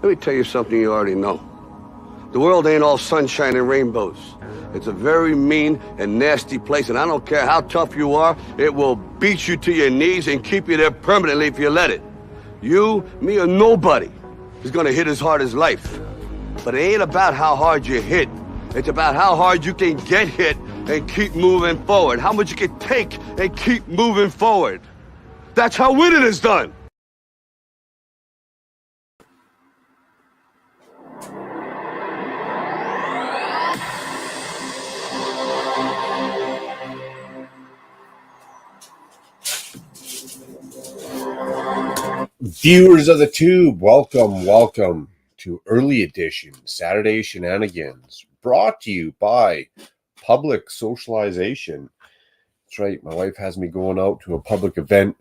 Let me tell you something you already know. The world ain't all sunshine and rainbows. It's a very mean and nasty place, and I don't care how tough you are, it will beat you to your knees and keep you there permanently if you let it. You, me, or nobody is gonna hit as hard as life. But it ain't about how hard you hit. It's about how hard you can get hit and keep moving forward. How much you can take and keep moving forward. That's how winning is done. Viewers of the Tube, welcome to Early Edition Saturday Shenanigans, brought to you by Public Socialization. That's right, my wife has me going out to a public event,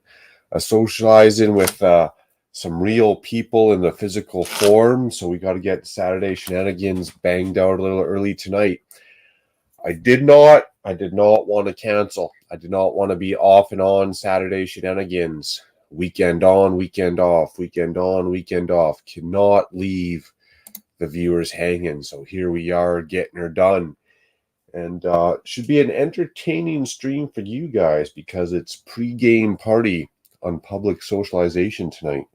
socializing with some real people in the physical form, so we got to get Saturday Shenanigans banged out a little early tonight. I did not want to cancel. I did not want to be off and on Saturday Shenanigans. Weekend on, weekend off, weekend on, weekend off. Cannot leave the viewers hanging. So here we are getting her done. And should be an entertaining stream for you guys because it's pre-game party on Public Socialization tonight.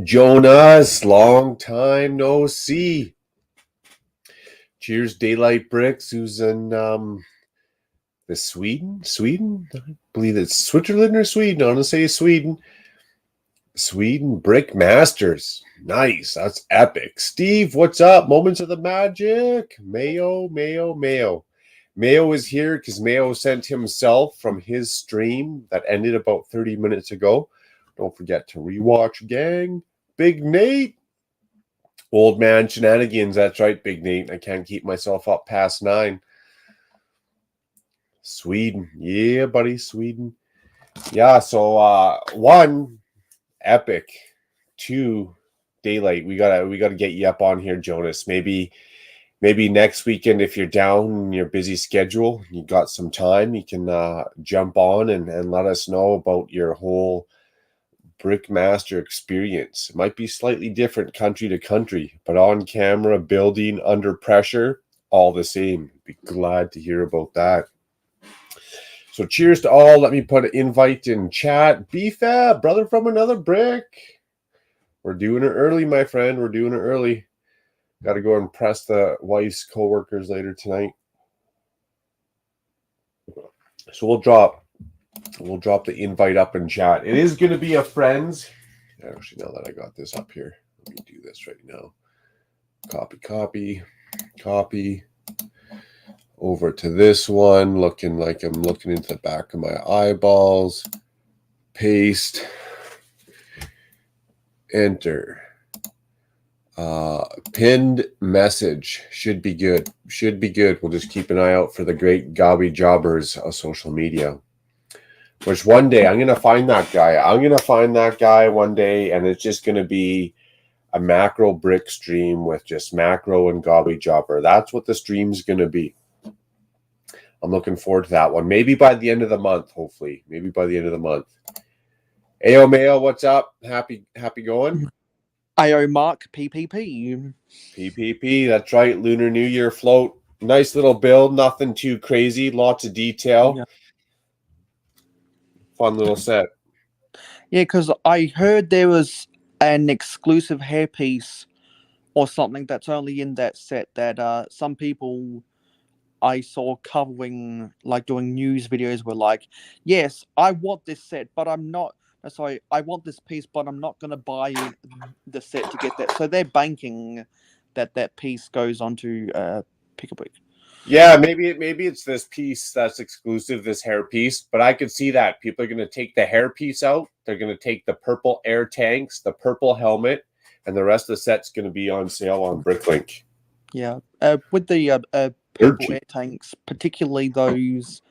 Jonas, long time no see. Cheers, Daylight Bricks, who's in Sweden? I believe it's Switzerland or Sweden. I want to say Sweden. Sweden Brick Masters. Nice. That's epic. Steve, what's up? Moments of the Magic. Mayo. Mayo is here because Mayo sent himself from his stream that ended about 30 minutes ago. Don't forget to rewatch, gang. Big Nate. Old man Shenanigans. That's right, Big Nate. I can't keep myself up past 9. Sweden. Yeah, buddy, Sweden. Yeah, so 1, epic. 2, Daylight. We gotta get you up on here, Jonas. Maybe next weekend if you're down in your busy schedule, you got some time, you can jump on and let us know about your whole Brickmaster experience. It might be slightly different country to country, but on camera, building under pressure, all the same. Be glad to hear about that. So cheers to all. Let me put an invite in chat. BFAB, brother from another brick. We're doing it early, my friend. We're doing it early. Got to go and press the wife's coworkers later tonight. So we'll drop the invite up in chat. It is going to be a friends. Actually, now that I got this up here, let me do this right now. Copy. Over to this one, looking like I'm looking into the back of my eyeballs. Paste. Enter. Pinned message. Should be good. We'll just keep an eye out for the great gobby jobbers of social media. Which one day I'm going to find that guy. One day, and it's just going to be a macro brick stream with just macro and gobby jobber. That's what the stream's going to be. I'm looking forward to that one. Maybe by the end of the month, hopefully. Ayo Mayo, what's up? Happy going? Ayo Mark, PPP. PPP, that's right. Lunar New Year float. Nice little build. Nothing too crazy. Lots of detail. Yeah. Fun little set. Yeah, because I heard there was an exclusive hairpiece or something that's only in that set that some people I saw covering, like doing news videos, were like, yes, I want this set, but I'm not. Sorry, I want this piece, but I'm not going to buy the set to get that. So they're banking that piece goes onto Pick-a-Brick. Yeah, maybe it's this piece that's exclusive, this hair piece, but I could see that. People are going to take the hair piece out. They're going to take the purple air tanks, the purple helmet, and the rest of the set's going to be on sale on Bricklink. Yeah, with the purple air tanks, particularly those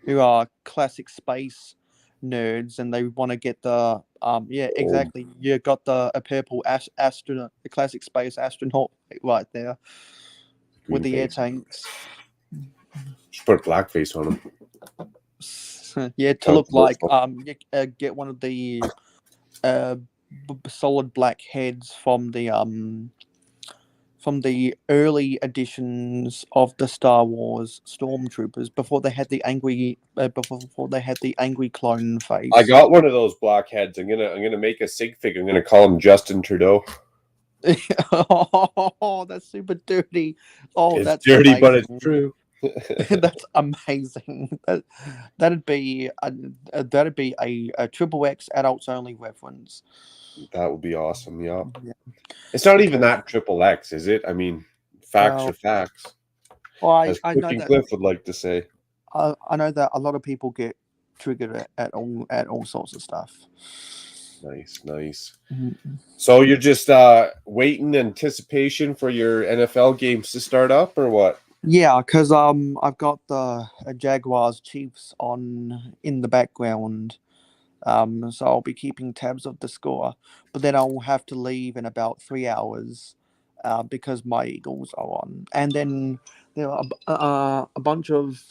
who are classic space nerds and they want to get the exactly. You got a purple astronaut, the classic space astronaut right there with the air tanks. Just put blackface on them. Yeah, to look like get one of the uh, solid black heads from the early editions of the Star Wars stormtroopers before they had the angry clone I face. got one of those black heads. I'm gonna make a sig figure. I'm gonna call him Justin Trudeau. Oh, that's super dirty. Oh, It's that's dirty, but it's amazing. true. That's amazing. That'd be a triple X adults only reference. That would be awesome. Yeah. Yeah, It's not even because that triple X, is it? I mean, facts are well, facts, well, as I Quick know and that Cliff would like to say. I know that a lot of people get triggered at all sorts of stuff. Nice, nice. Mhm. So you're just waiting anticipation for your NFL games to start up, or what? Yeah, because I've got the Jaguars Chiefs on in the background. So I'll be keeping tabs of the score, but then I'll have to leave in about 3 hours, because my Eagles are on, and then there are a bunch of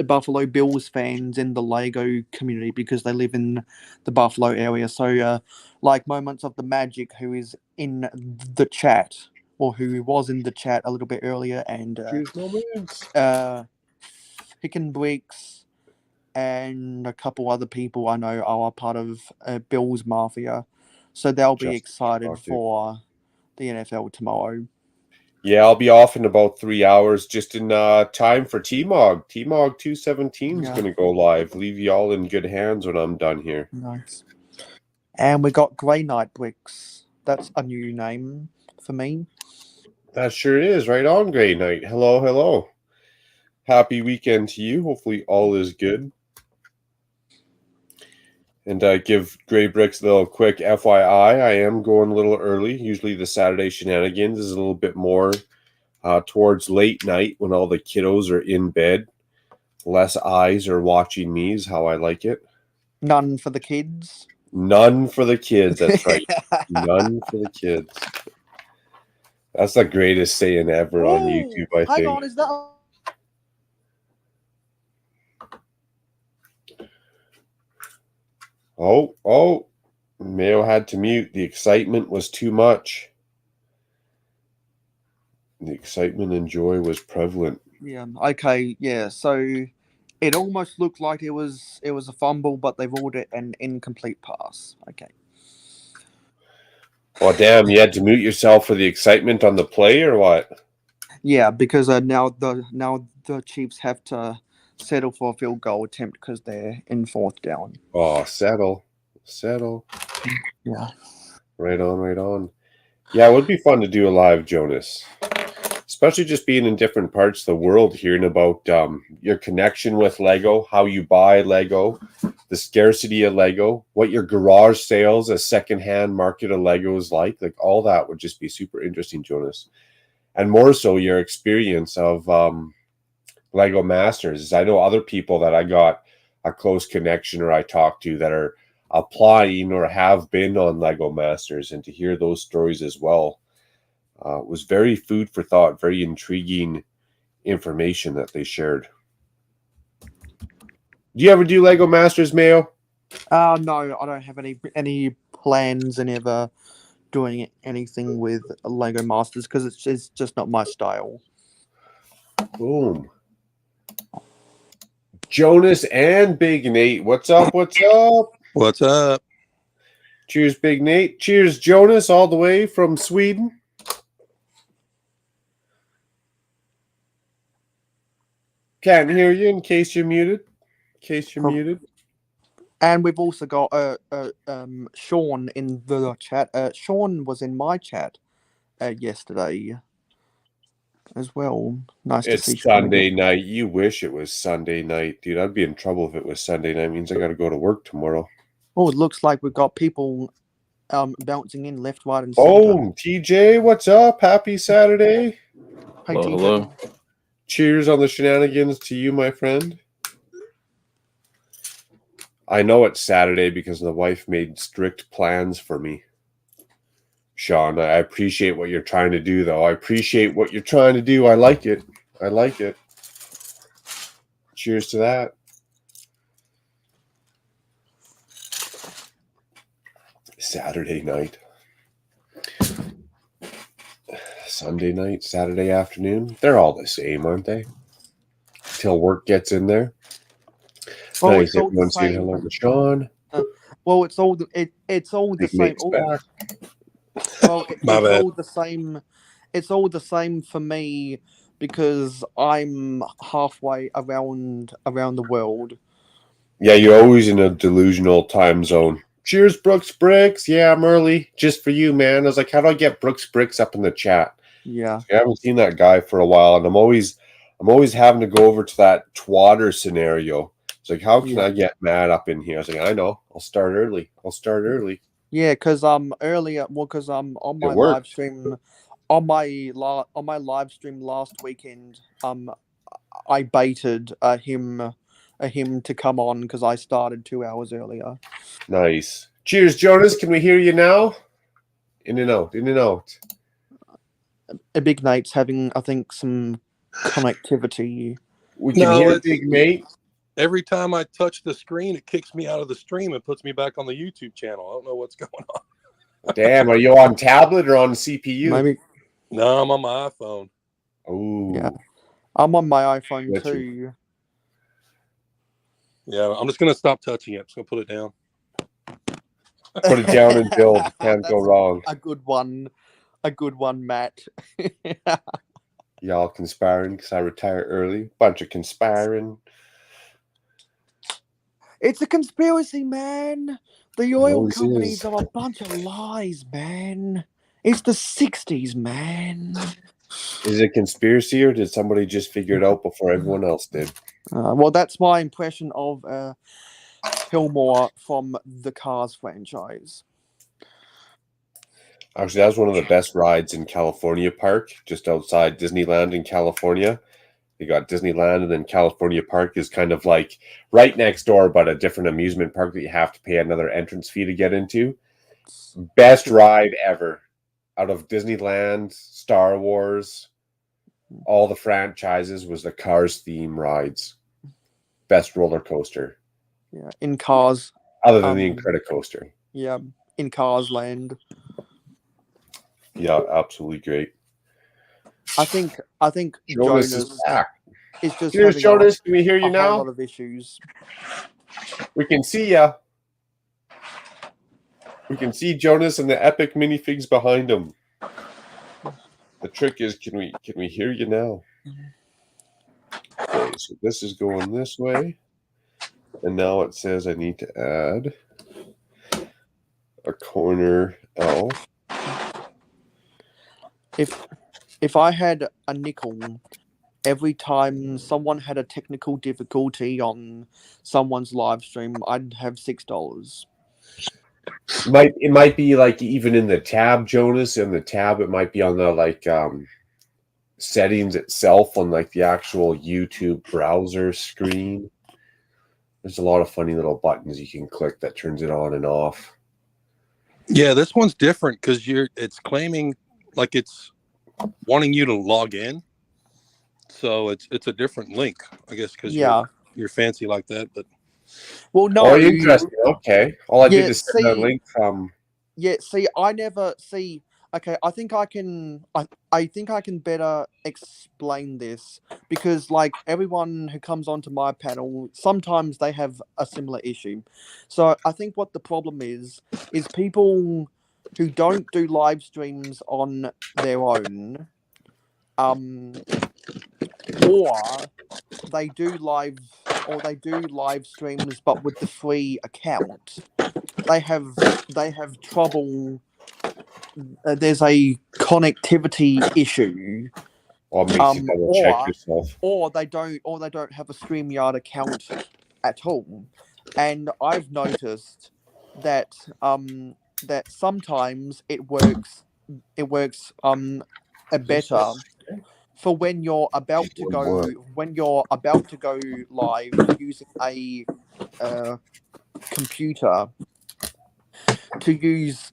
Buffalo Bills fans in the Lego community because they live in the Buffalo area. So like Moments of the Magic, who is in the chat or who was in the chat a little bit earlier, and Choose moments. Hickenbricks and a couple other people I know are a part of Bill's Mafia, so they'll be Just excited talk to. for the NFL tomorrow. Yeah, I'll be off in about 3 hours, just in time for T-Mog. T-Mog 217 is Yeah, going to go live. Leave y'all in good hands when I'm done here. nice. And we got Grey Knight Bricks. That's a new name for me. That sure is. Right on, Grey Knight. Hello, hello. Happy weekend to you. Hopefully all is good. And give Grey Bricks a little quick FYI. I am going a little early. Usually the Saturday Shenanigans is a little bit more towards late night when all the kiddos are in bed. Less eyes are watching me is how I like it. None for the kids. None for the kids. That's right. None for the kids. That's the greatest saying ever on Oh, YouTube, I hang think. on, is that? Oh, Mayo had to mute. The excitement was too much. The excitement and joy was prevalent. Yeah. Okay. Yeah. So it almost looked like it was a fumble, but they ruled it an incomplete pass. Okay. Oh, damn, you had to mute yourself for the excitement on the play or what? Yeah, because now the Chiefs have to settle for a field goal attempt because they're in fourth down. Oh, settle. Settle. Yeah. Right on, right on. Yeah, it would be fun to do a live, Jonas. Especially just being in different parts of the world, hearing about your connection with Lego, how you buy Lego, the scarcity of Lego, what your garage sales, a secondhand market of Lego is like. Like all that would just be super interesting, Jonas. And more so your experience of Lego Masters. I know other people that I got a close connection or I talk to that are applying or have been on Lego Masters, and to hear those stories as well was very food for thought, very intriguing information that they shared. Do you ever do Lego Masters, Mayo? No, I don't have any plans in ever doing anything with Lego Masters because it's just not my style. Boom. Jonas and Big Nate. What's up? What's up? What's up? Cheers, Big Nate. Cheers, Jonas, all the way from Sweden. Can't hear you in case you're muted. And we've also got Sean in the chat. Sean was in my chat yesterday as well. Nice to see It's Sean again. Sunday night. You wish it was Sunday night, dude. I'd be in trouble if it was Sunday night. It means I got to go to work tomorrow. Oh, it looks like we've got people bouncing in left, right, and center. Boom. TJ, what's up? Happy Saturday. Hey, Hello, TJ. hello. Cheers on the shenanigans to you, my friend. I know it's Saturday because the wife made strict plans for me. Sean, I appreciate what you're trying to do, though. I appreciate what you're trying to do. I like it. I like it. Cheers to that. Saturday night, Sunday night, Saturday afternoon. They're all the same, aren't they? Till work gets in there. Well, Nice. it's all the Everyone saying same. hello to Sean. Well, it's all the Big same. Nate's back. Well, My it's bad. all the same. It's all the same for me because I'm halfway around the world. Yeah, you're always in a delusional time zone. Cheers, Brooks Bricks. Yeah, I'm early. Just for you, man. I was like, how do I get Brooks Bricks up in the chat? Yeah. I haven't seen that guy for a while, and I'm always having to go over to that twatter scenario. It's like, how can Yeah. I get Matt up in here? I was like, I know. I'll start early. Yeah, because earlier, well, because on my It live worked. stream, on my live stream last weekend, I baited him to come on because I started 2 hours earlier. Nice. Cheers, Jonas. Can we hear you now? In and out. In and out. A Big Nate's having, I think, some connectivity. We can hear Big Nate. Every time I touch the screen, it kicks me out of the stream and puts me back on the YouTube channel. I don't know what's going on. Damn, are you on tablet or on CPU? Maybe. No, I'm on my iPhone. Oh, Yeah. I'm on my iPhone Glitchy. too. Yeah, I'm just going to stop touching it. I'm just going to put it down. Put it down and build. Can't go wrong. A good one. A good one, Matt. Y'all conspiring because I retire early. Bunch of conspiring. It's a conspiracy, man. The oil always companies is. are a bunch of lies, man. It's the 60s, man. Is it a conspiracy or did somebody just figure it out before everyone else did? Well, that's my impression of Fillmore from the Cars franchise. Actually, that was one of the best rides in California Park, just outside Disneyland in California. You got Disneyland, and then California Park is kind of like right next door, but a different amusement park that you have to pay another entrance fee to get into. Best ride ever. Out of Disneyland, Star Wars, all the franchises was the Cars theme rides. Best roller coaster. Yeah, in Cars. Other than the Incredicoaster. Yeah, in Cars Land. Yeah, absolutely great. I think Jonas Jonas is back. is just Here's having Jonas. Can we hear you a now? whole lot of issues. We can see ya. We can see Jonas and the epic minifigs behind him. The trick is, can we hear you now? Okay, so this is going this way. And now it says I need to add a corner L. If I had a nickel every time someone had a technical difficulty on someone's live stream, I'd have $6. It might be like even in the tab, Jonas. In the tab, it might be on the like settings itself on like the actual YouTube browser screen. There's a lot of funny little buttons you can click that turns it on and off. Yeah, this one's different because it's claiming like it's wanting you to log in. So it's a different link, I guess, because you're fancy like that. But no, interesting. Okay, all I did is send a link from. Yeah, see, I never see. Okay, I think I can. I think I can better explain this because, like, everyone who comes onto my panel, sometimes they have a similar issue. So I think what the problem is people who don't do live streams on their own, or they do live streams but with the free account. They have trouble. There's a connectivity issue, Or makes you double check yourself. or they don't have a StreamYard account at all. And I've noticed that that sometimes it works better for when you're about to go live using a computer, to use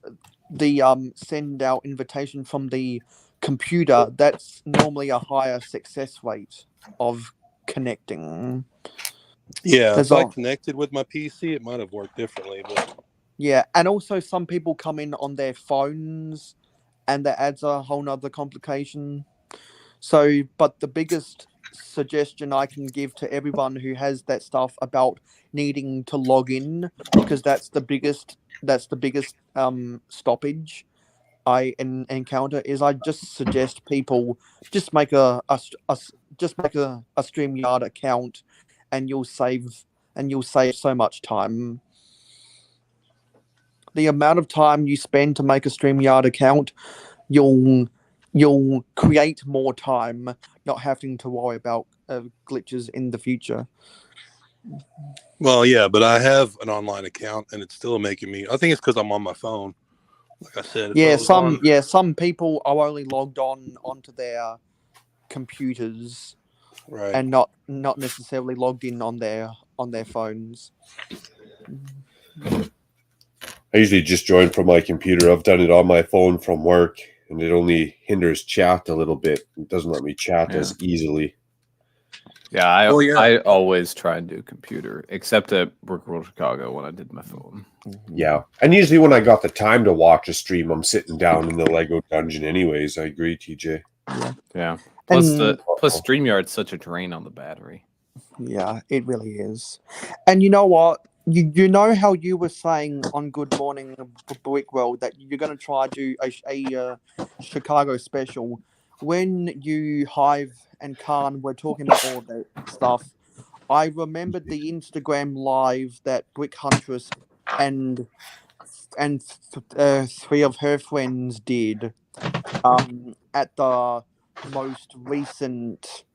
the send out invitation from the computer. That's normally a higher success rate of connecting. Yeah, if I connected with my PC, it might have worked differently. But Yeah, and also some people come in on their phones, and that adds a whole nother complication. So, but the biggest suggestion I can give to everyone who has that stuff about needing to log in, because that's the biggest stoppage I encounter, is I just suggest people just make just make a StreamYard account, and you'll save so much time. The amount of time you spend to make a StreamYard account, you'll you'll create more time not having to worry about glitches in the future. Well, yeah, but I have an online account, and it's still making me. I think it's because I'm on my phone. Like I said, if I was on, Some people are only logged onto their computers right. and not necessarily logged in on their phones. I usually just join from my computer. I've done it on my phone from work, and it only hinders chat a little bit. It doesn't let me chat as easily. Yeah, I always try and do computer, except at Work World Chicago when I did my phone. Yeah, and usually when I got the time to watch a stream, I'm sitting down in the Lego dungeon anyways. I agree, TJ. Yeah. Plus StreamYard's such a drain on the battery. Yeah, it really is. And you know what? You know how you were saying on Good Morning Brick World that you're going to try to do a Chicago special. When you, Hive, and Khan were talking about all that stuff, I remembered the Instagram live that Brick Huntress and three of her friends did at the most recent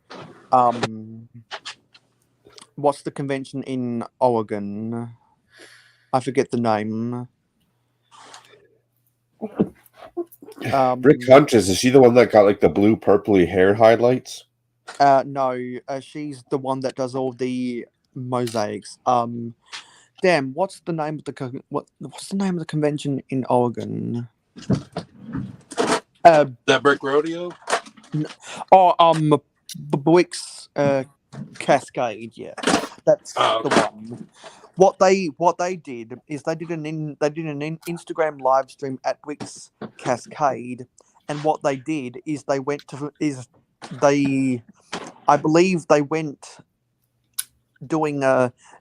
what's the convention in Oregon? I forget the name. Brick Huntress, is she the one that got like the blue purpley hair highlights? No, she's the one that does all the mosaics. Damn, what's the name of what's the name of the convention in Oregon? That Brick Rodeo. Brick's Cascade. Yeah, that's the one. What they did is they did an Instagram live stream at Brick's Cascade, and what they did is I believe they went doing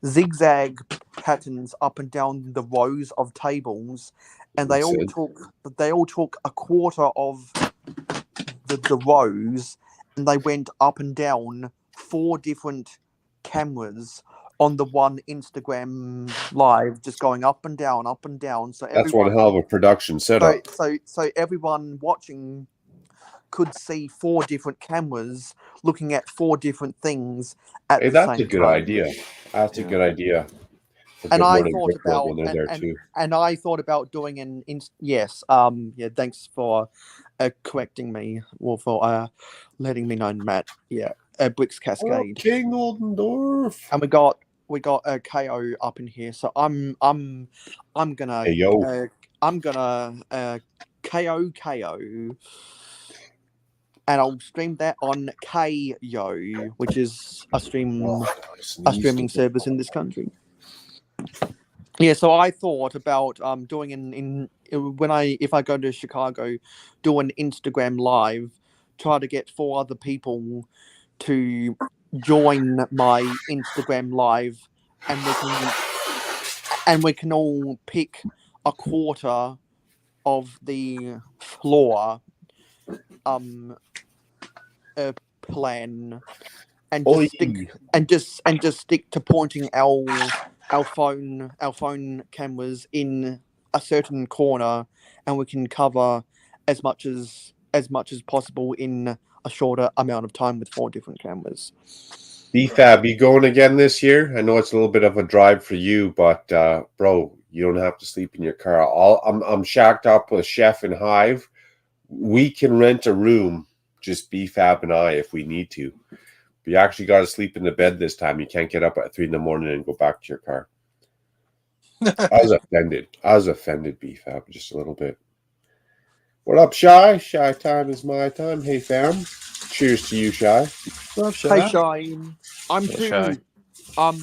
zigzag patterns up and down the rows of tables, and they all took a quarter of the rows, and they went up and down 4 different cameras on the one Instagram live, just going up and down, up and down. So that's one hell of a production setup. So everyone watching could see 4 different cameras looking at 4 different things at the same time. That's a good idea. That's a good idea. And I thought about doing an thanks for correcting me, or for letting me know, Matt. Yeah, Brick's Cascade. King Oldendorf. And we got a KO up in here, so I'm gonna KO, and I'll stream that on KYO, which is a streaming service in this country. Yeah, so I thought about doing if I go to Chicago, do an Instagram live, try to get 4 other people to join my Instagram live, and we can all pick a quarter of the floor plan, and just stick to pointing our phone cameras in a certain corner, and we can cover as much as possible in a shorter amount of time with 4 different cameras. BFAB, you going again this year? I know it's a little bit of a drive for you, but bro, you don't have to sleep in your car. I'm shacked up with Chef and Hive. We can rent a room, just BFAB and I, if we need to. But you actually got to sleep in the bed this time. You can't get up at 3 a.m. and go back to your car. I was offended, BFAB, just a little bit. What up, Shy? Shy time is my time. Hey, fam. Cheers to you, Shy. What up, Shy? Hey, Shy. I'm too. I'm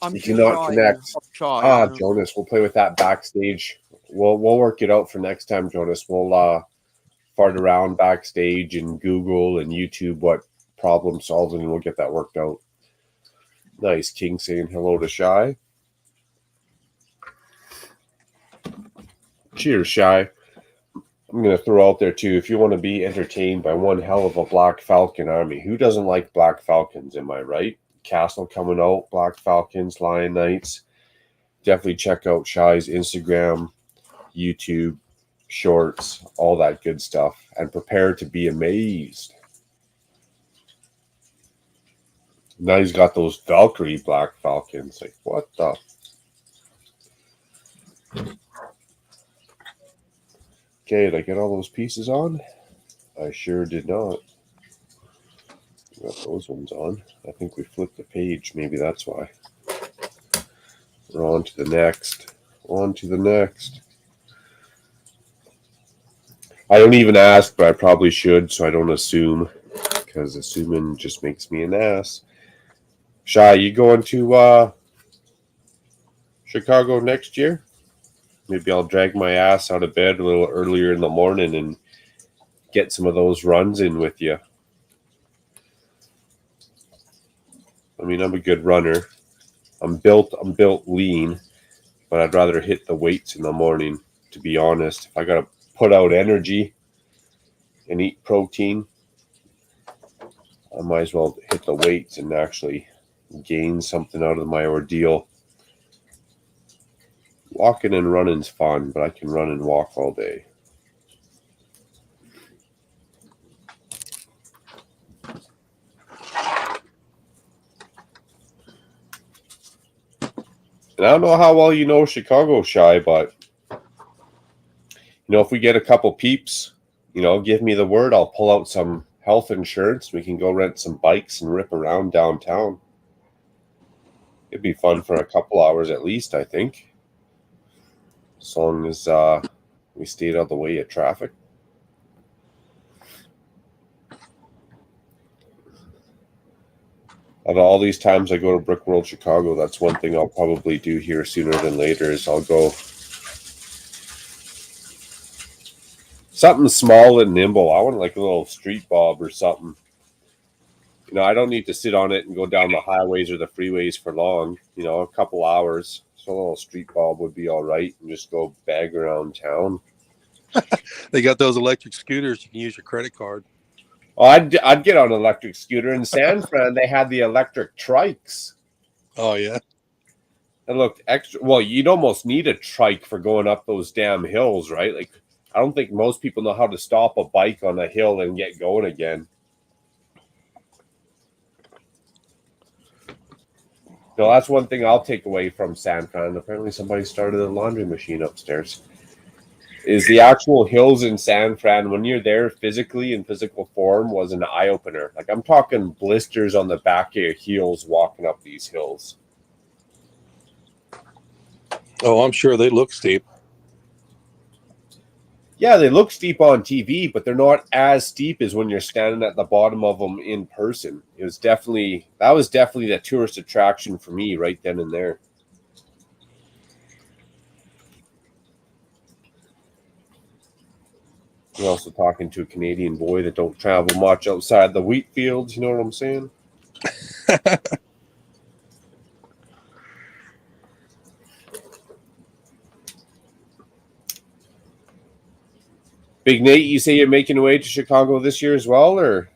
You just cannot connect. shy. Jonas, we'll play with that backstage. We'll work it out for next time, Jonas. We'll fart around backstage and Google and YouTube what problem solving, and we'll get that worked out. Nice. King saying hello to Shy. Cheers, Shy. I'm going to throw out there, too, if you want to be entertained by one hell of a Black Falcon army, who doesn't like Black Falcons, am I right? Castle coming out, Black Falcons, Lion Knights. Definitely check out Shy's Instagram, YouTube, shorts, all that good stuff, and prepare to be amazed. Now he's got those Valkyrie Black Falcons. Like, what the? Okay, did I get all those pieces on? I sure did not. Got those ones on. I think we flipped the page. Maybe that's why. We're on to the next. On to the next. I don't even ask, but I probably should, so I don't assume, because assuming just makes me an ass. Shy, you going to Chicago next year? Maybe I'll drag my ass out of bed a little earlier in the morning and get some of those runs in with you. I mean, I'm a good runner. I'm built lean, but I'd rather hit the weights in the morning, to be honest. If I got to put out energy and eat protein, I might as well hit the weights and actually gain something out of my ordeal. Walking and running's fun, but I can run and walk all day. And I don't know how well you know Chicago, Shy, but if we get a couple peeps, give me the word. I'll pull out some health insurance. We can go rent some bikes and rip around downtown. It'd be fun for a couple hours at least, I think. As long as we stayed out of the way of traffic. Out of all these times I go to Brickworld Chicago, that's one thing I'll probably do here sooner than later is I'll go something small and nimble. I want like a little street bob or something. I don't need to sit on it and go down the highways or the freeways for long. A couple hours. So a little street bob would be all right, and just go bag around town. They got those electric scooters. You can use your credit card. Oh, I'd get on an electric scooter. In San Fran, they had the electric trikes. Oh, yeah? It looked extra. Well, you'd almost need a trike for going up those damn hills, right? Like, I don't think most people know how to stop a bike on a hill and get going again. No, that's one thing I'll take away from San Fran. Apparently somebody started a laundry machine upstairs. Is the actual hills in San Fran, when you're there physically in physical form, was an eye-opener. Like, I'm talking blisters on the back of your heels walking up these hills. Oh, I'm sure they look steep. Yeah, they look steep on TV, but they're not as steep as when you're standing at the bottom of them in person. That was definitely the tourist attraction for me right then and there. We're also talking to a Canadian boy that don't travel much outside the wheat fields. You know what I'm saying? Big Nate, you say you're making your way to Chicago this year as well, or?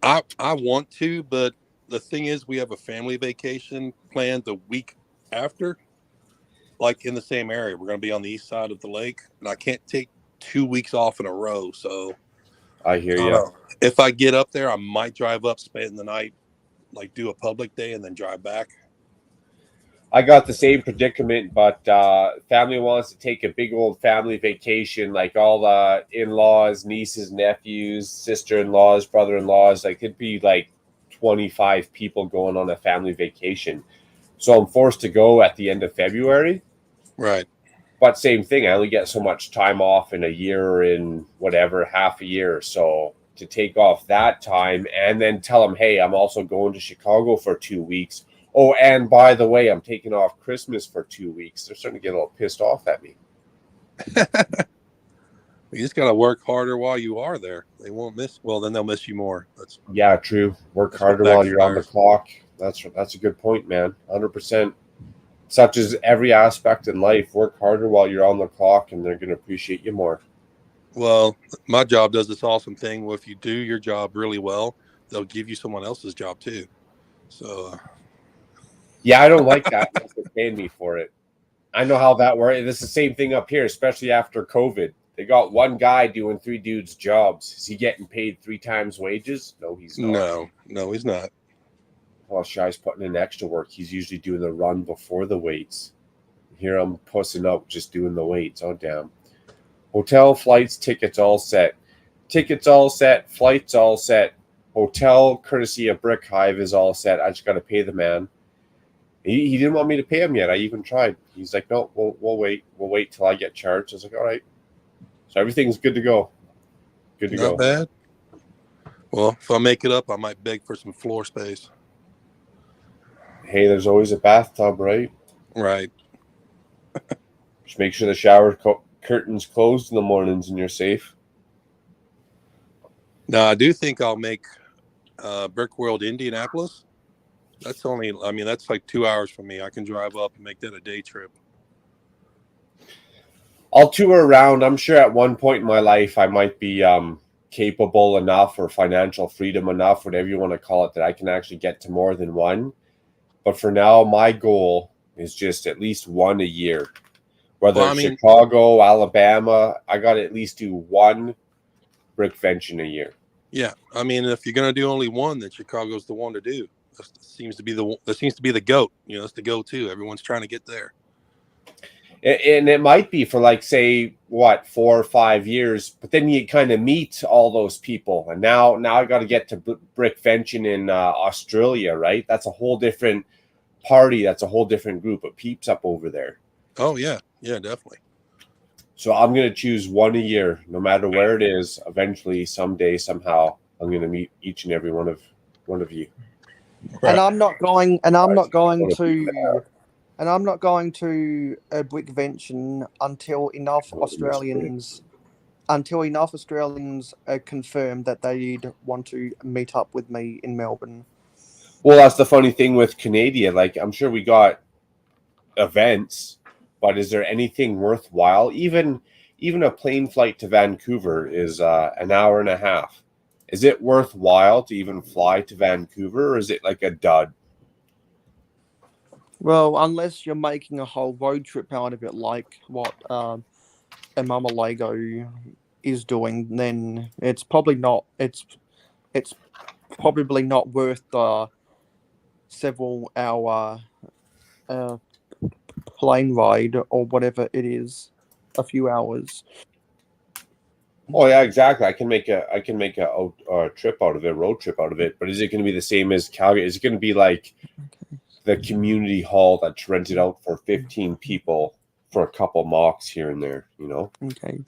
I want to, but the thing is, we have a family vacation planned the week after, like in the same area. We're going to be on the east side of the lake, and I can't take 2 weeks off in a row. So I hear you. If I get up there, I might drive up, spend the night, like do a public day, and then drive back. I got the same predicament, but family wants to take a big old family vacation, like all the in-laws, nieces, nephews, sister-in-laws, brother-in-laws. Like, it'd be like 25 people going on a family vacation. So I'm forced to go at the end of February. Right. But same thing, I only get so much time off in a year or in whatever, half a year. So to take off that time and then tell them, hey, I'm also going to Chicago for 2 weeks. Oh, and by the way, I'm taking off Christmas for 2 weeks. They're starting to get a little pissed off at me. You just got to work harder while you are there. They won't miss. Well, then they'll miss you more. Yeah, true. Work harder while you're on the clock. That's a good point, man. 100%. Such as every aspect in life. Work harder while you're on the clock, and they're going to appreciate you more. Well, my job does this awesome thing. Well, if you do your job really well, they'll give you someone else's job too. So. Yeah, I don't like that unless they're paying me for it. I know how that works. It's the same thing up here, especially after COVID. They got one guy doing 3 dudes' jobs. Is he getting paid 3 times wages? No, he's not. No, he's not. Well, Shy's putting in extra work. He's usually doing the run before the weights. Here I'm pussing up just doing the weights. Oh, damn. Hotel, flights, tickets all set. Tickets all set. Flights all set. Hotel, courtesy of Brick Hive, is all set. I just got to pay the man. He didn't want me to pay him yet. I even tried. He's like, no, we'll wait. We'll wait till I get charged. I was like, all right. So everything's good to go. Good to go. Not bad. Well, if I make it up, I might beg for some floor space. Hey, there's always a bathtub, right? Right. Just make sure the shower curtain's closed in the mornings and you're safe. Now, I do think I'll make Brick World Indianapolis. That's like 2 hours from me. I can drive up and make that a day trip. I'll tour around. I'm sure at one point in my life I might be capable enough or financial freedom enough, whatever you want to call it, that I can actually get to more than one. But for now, my goal is just at least one a year. Whether it's Chicago, Alabama, I got to at least do one brickvention a year. Yeah, I mean, if you're going to do only one, then Chicago's the one to do. That seems to be the GOAT. You know, it's the go-to. Everyone's trying to get there. And it might be for like, say, 4 or 5 years, but then you kind of meet all those people. And now I got to get to brickvention in Australia, right? That's a whole different party. That's a whole different group of peeps up over there. Oh, yeah. Yeah, definitely. So I'm going to choose one a year, no matter where it is. Eventually, someday, somehow, I'm going to meet each and every one of you. Right. And I'm not going to a brickvention until enough Australians confirm that they'd want to meet up with me in Melbourne. Well, that's the funny thing with Canada. Like, I'm sure we got events, but is there anything worthwhile? Even a plane flight to Vancouver is an hour and a half. Is it worthwhile to even fly to Vancouver, or is it like a dud? Well, unless you're making a whole road trip out of it, like what Mama Lego is doing, then it's probably not. It's probably not worth the several hour plane ride or whatever it is. A few hours. Oh yeah, exactly. I can make a trip out of it, a road trip out of it. But is it going to be the same as Calgary? Is it going to be like the community hall that's rented out for 15 people for a couple mocks here and there? You know. Okay.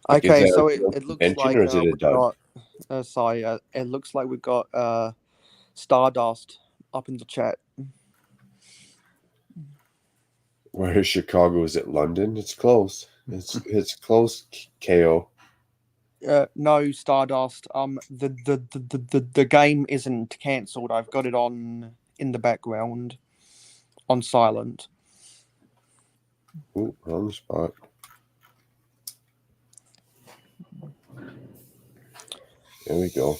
Like, okay, so it looks like it looks like we've got Stardust up in the chat. Where is Chicago? Is it London? It's close. It's close. KO. No, Stardust. The game isn't cancelled. I've got it on in the background, on silent. Ooh, on the spot. There we go.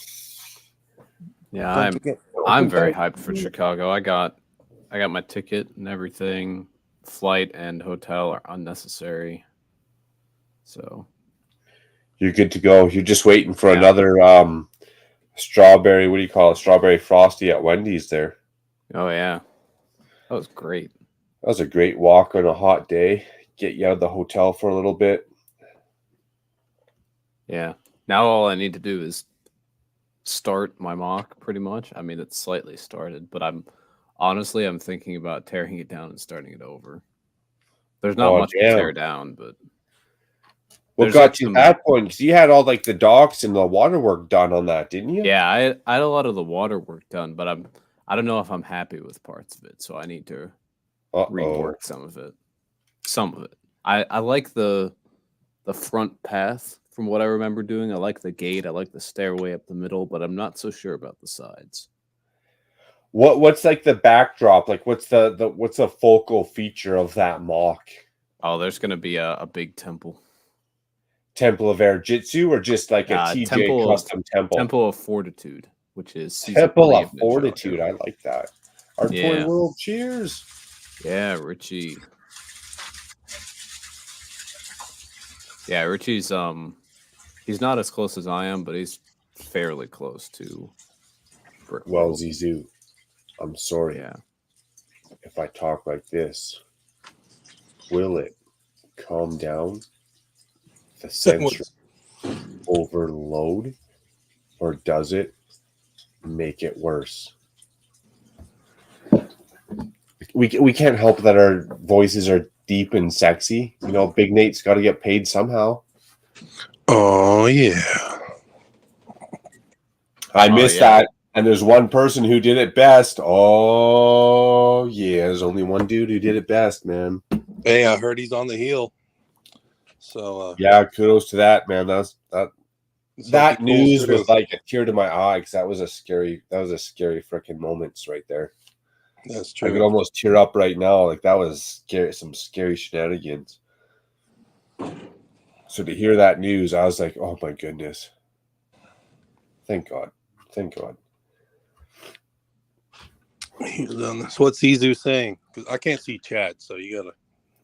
Yeah, I'm very hyped for Chicago. I got my ticket and everything. Flight and hotel are unnecessary. So you're good to go. You're just waiting for another strawberry, what do you call it? Strawberry frosty at Wendy's there. Oh yeah. That was great. That was a great walk on a hot day. Get you out of the hotel for a little bit. Yeah. Now all I need to do is start my mock pretty much. I mean, it's slightly started, but I'm thinking about tearing it down and starting it over. There's not much to tear down, but what got you that point? Because you had all like the docks and the water work done on that, didn't you? Yeah, I had a lot of the water work done, but I don't know if I'm happy with parts of it, so I need to rework some of it. Some of it. I like the front path from what I remember doing. I like the gate. I like the stairway up the middle, but I'm not so sure about the sides. What's like the backdrop? Like what's the focal feature of that mock? Oh, there's gonna be a big temple. Temple of Air Jitsu, or just like a TJ custom temple? Temple of Fortitude, which is Temple of Fortitude. I like that. Our Toy World, cheers. Yeah, Richie. Yeah, Richie's he's not as close as I am, but he's fairly close to Brick World. Zizou, I'm sorry. Yeah. If I talk like this, will it calm down the sensory overload, or does it make it worse? We can't help that our voices are deep and sexy. You know, Big Nate's got to get paid somehow. Oh yeah, I missed that. And there's one person who did it best. Oh yeah, there's only one dude who did it best, man. Hey, I heard he's on the heel. So yeah, kudos to that, man. That news was like a tear to my eye, because that was a scary freaking moments right there. That's true. I could almost tear up right now. Like that was scary, some scary shenanigans. So to hear that news, I was like, oh my goodness. Thank God. Thank God. So what's Zizou saying? Because I can't see chat, so you gotta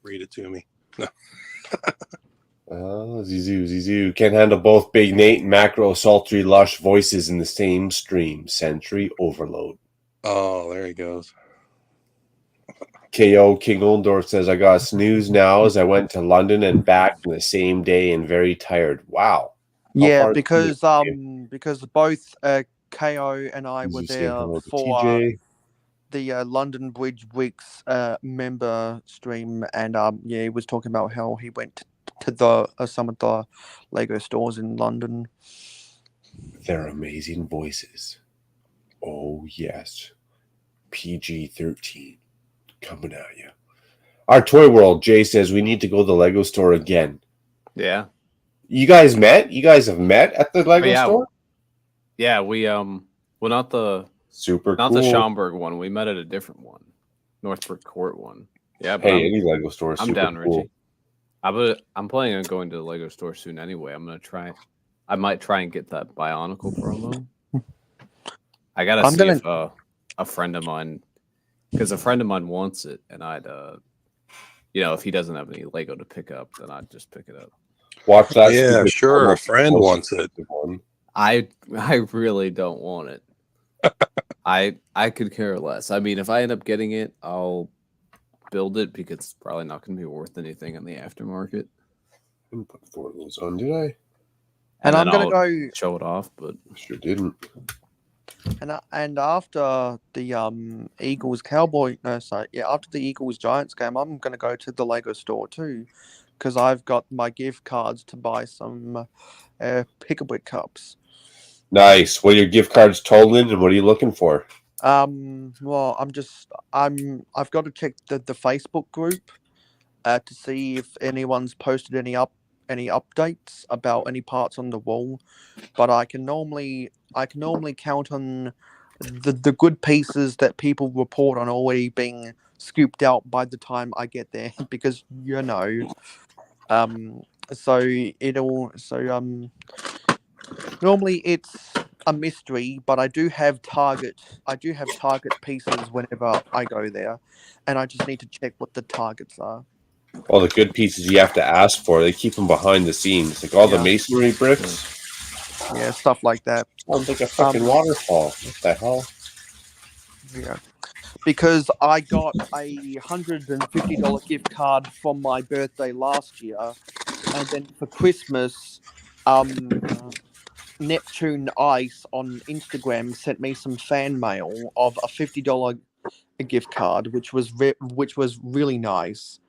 read it to me. No. Zizou can't handle both Big Nate and Macro sultry lush voices in the same stream. Sensory overload. Oh, there he goes. KO King Oldorf says, I got a snooze now as I went to London and back in the same day and very tired. Wow. Yeah, because both KO and I were there for TJ. The London Bridge Weeks member stream, and he was talking about how he went to some of the Lego stores in London. They're amazing voices. Oh yes, PG-13 coming at you. Our Toy World, Jay says we need to go to the Lego store again. Yeah. You guys met? You guys have met at the Lego store? Yeah, we well, not the the Schaumburg one. We met at a different one, Northbrook Court one. Yeah, but any Lego store. I'm down, Richie. I'm planning on going to the Lego store soon anyway. I might try and get that Bionicle promo. I gotta see if a friend of mine, because a friend of mine wants it, and I'd if he doesn't have any Lego to pick up, then I'd just pick it up. Watch that. Yeah, sure. A friend wants it. I really don't want it. I could care less. I mean, if I end up getting it, I'll build it because it's probably not going to be worth anything in the aftermarket. I didn't put 4 of those on, did I? And I'm going to go show it off, but sure didn't. And after the Eagles Cowboy, after the Eagles Giants game, I'm going to go to the Lego store too, because I've got my gift cards to buy some Pick-a-Wick cups. Nice. What are your gift cards totaling, and what are you looking for? Well, I've got to check the Facebook group to see if anyone's posted any updates about any parts on the wall, but I can normally count on the good pieces that people report on already being scooped out by the time I get there, because normally it's a mystery, but I do have target pieces whenever I go there, and I just need to check what the targets are. All the good pieces you have to ask for, they keep them behind the scenes, like all the masonry bricks. Yeah, stuff like that. Sounds like a fucking waterfall. What the hell? Yeah, because I got a $150 gift card from my birthday last year, and then for Christmas, Neptune Ice on Instagram sent me some fan mail of a $50 gift card, which was really nice.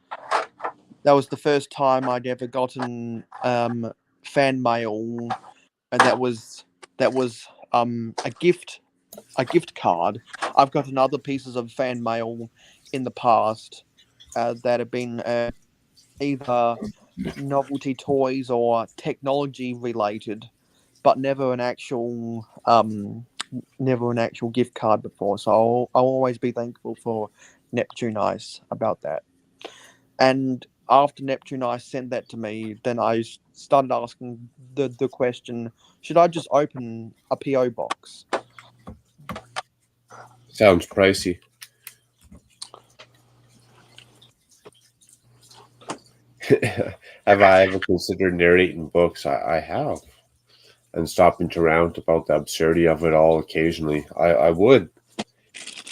That was the first time I'd ever gotten fan mail, and that was a gift gift card. I've gotten other pieces of fan mail in the past that have been either novelty toys or technology related, but never an actual gift card before. So I'll always be thankful for Neptune Ice about that. And after Neptune Ice sent that to me, then I started asking the question: should I just open a PO box? Sounds pricey. Have I ever considered narrating books? I have. And stopping to rant about the absurdity of it all occasionally. I would.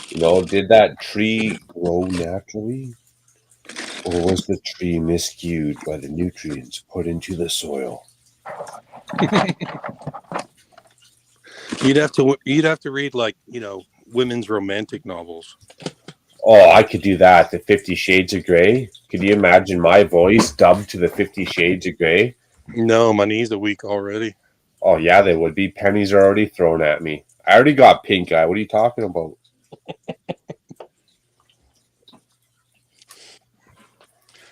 Did that tree grow naturally? Or was the tree miscued by the nutrients put into the soil? You'd have to read women's romantic novels. Oh, I could do that. The 50 Shades of Grey. Could you imagine my voice dubbed to the 50 Shades of Grey? No, my knees are weak already. Oh, yeah, they would be. Pennies are already thrown at me. I already got pink eye. What are you talking about?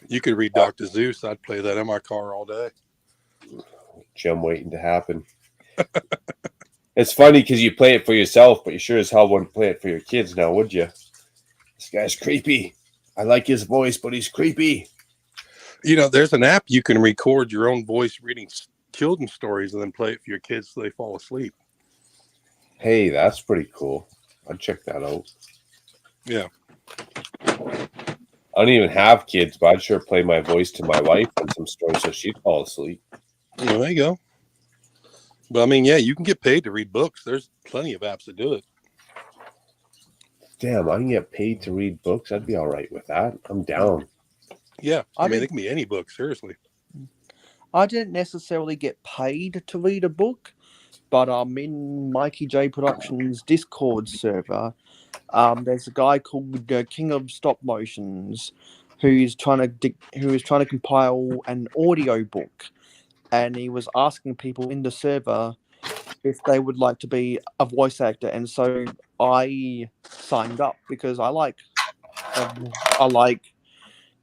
You could read Dr. Zeus. I'd play that in my car all day. Jim waiting to happen. It's funny because you play it for yourself, but you sure as hell wouldn't play it for your kids now, would you? This guy's creepy. I like his voice, but he's creepy. There's an app you can record your own voice reading children's stories and then play it for your kids so they fall asleep. Hey, that's pretty cool. I'd check that out. Yeah. I don't even have kids, but I'd sure play my voice to my wife on some stories so she'd fall asleep. Well, there you go. But I mean, yeah, you can get paid to read books. There's plenty of apps that do it. Damn, I can get paid to read books. I'd be all right with that. I'm down. Yeah, I mean, it can be any book, seriously. I didn't necessarily get paid to read a book, but in Mikey J Productions Discord server, there's a guy called King of Stop Motions who is trying to compile an audio book, and he was asking people in the server if they would like to be a voice actor, and so I signed up because I like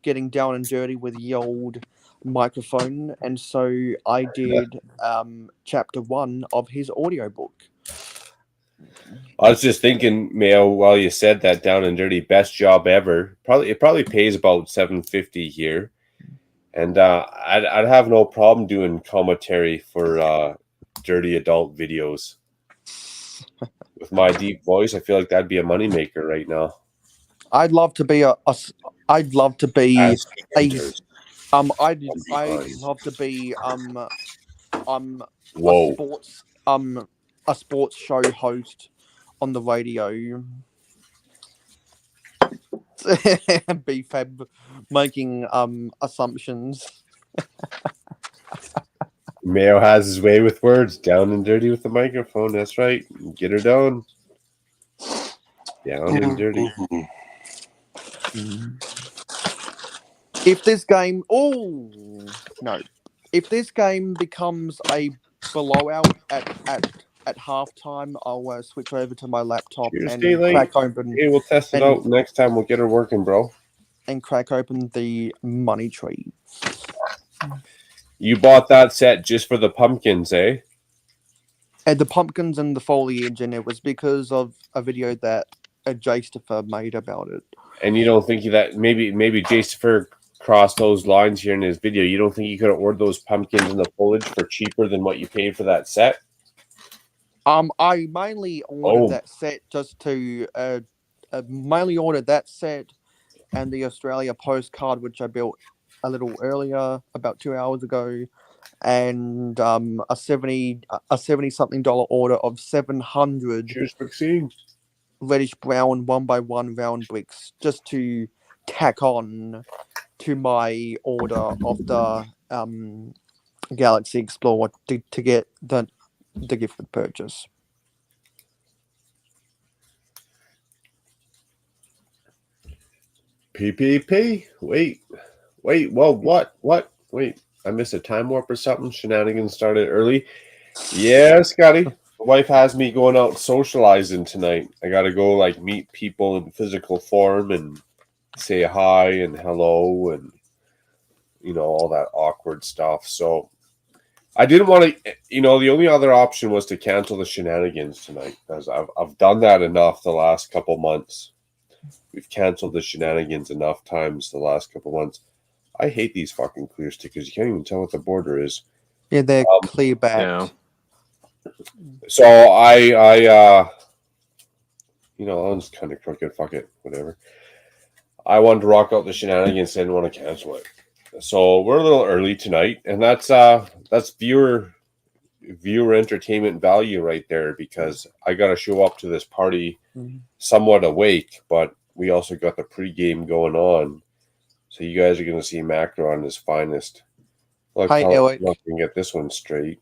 getting down and dirty with the old microphone, and so I did chapter 1 of his audiobook. I was just thinking, Mayo, while you said that, down and dirty, best job ever. It probably pays about $7.50 here, and I'd have no problem doing commentary for dirty adult videos. With my deep voice, I feel like that'd be a moneymaker right now. I'd love to be a sports show host on the radio. BFAB making assumptions. Mayo has his way with words, down and dirty with the microphone. That's right. Get her done. Down and dirty. If this game becomes a blowout at halftime, I'll switch over to my laptop crack open. Hey, we'll test it out. Next time we'll get her working, bro. And crack open the money tree. You bought that set just for the pumpkins, eh? And the pumpkins and the foliage, and it was because of a video that Jastifer made about it. And you don't think that maybe Jastifer crossed those lines here in his video? You don't think you could have ordered those pumpkins and the foliage for cheaper than what you paid for that set? I mainly ordered that set just to mainly ordered that set and the Australia postcard, which I built a little earlier, about 2 hours ago, and a $70-something order of 700 Cheers, Maxine. reddish brown 1x1 round bricks, just to tack on to my order of the Galaxy Explorer to get the gift with purchase. PPP. Wait. Well, what? Wait, I missed a time warp or something. Shenanigans started early. Yeah, Scotty. The wife has me going out socializing tonight. I got to go like meet people in physical form and say hi and hello and all that awkward stuff. So I didn't want to. The only other option was to cancel the Shenanigans tonight because I've done that enough the last couple months. We've canceled the Shenanigans enough times the last couple months. I hate these fucking clear stickers. You can't even tell what the border is. Yeah, they're clear back. Yeah. So that one's kind of crooked. Fuck it, whatever. I wanted to rock out the Shenanigans. Didn't want to cancel it. So we're a little early tonight, and that's viewer entertainment value right there because I got to show up to this party somewhat awake, but we also got the pregame going on. So you guys are going to see Macro on his finest. Hi, Eric. I can get this one straight.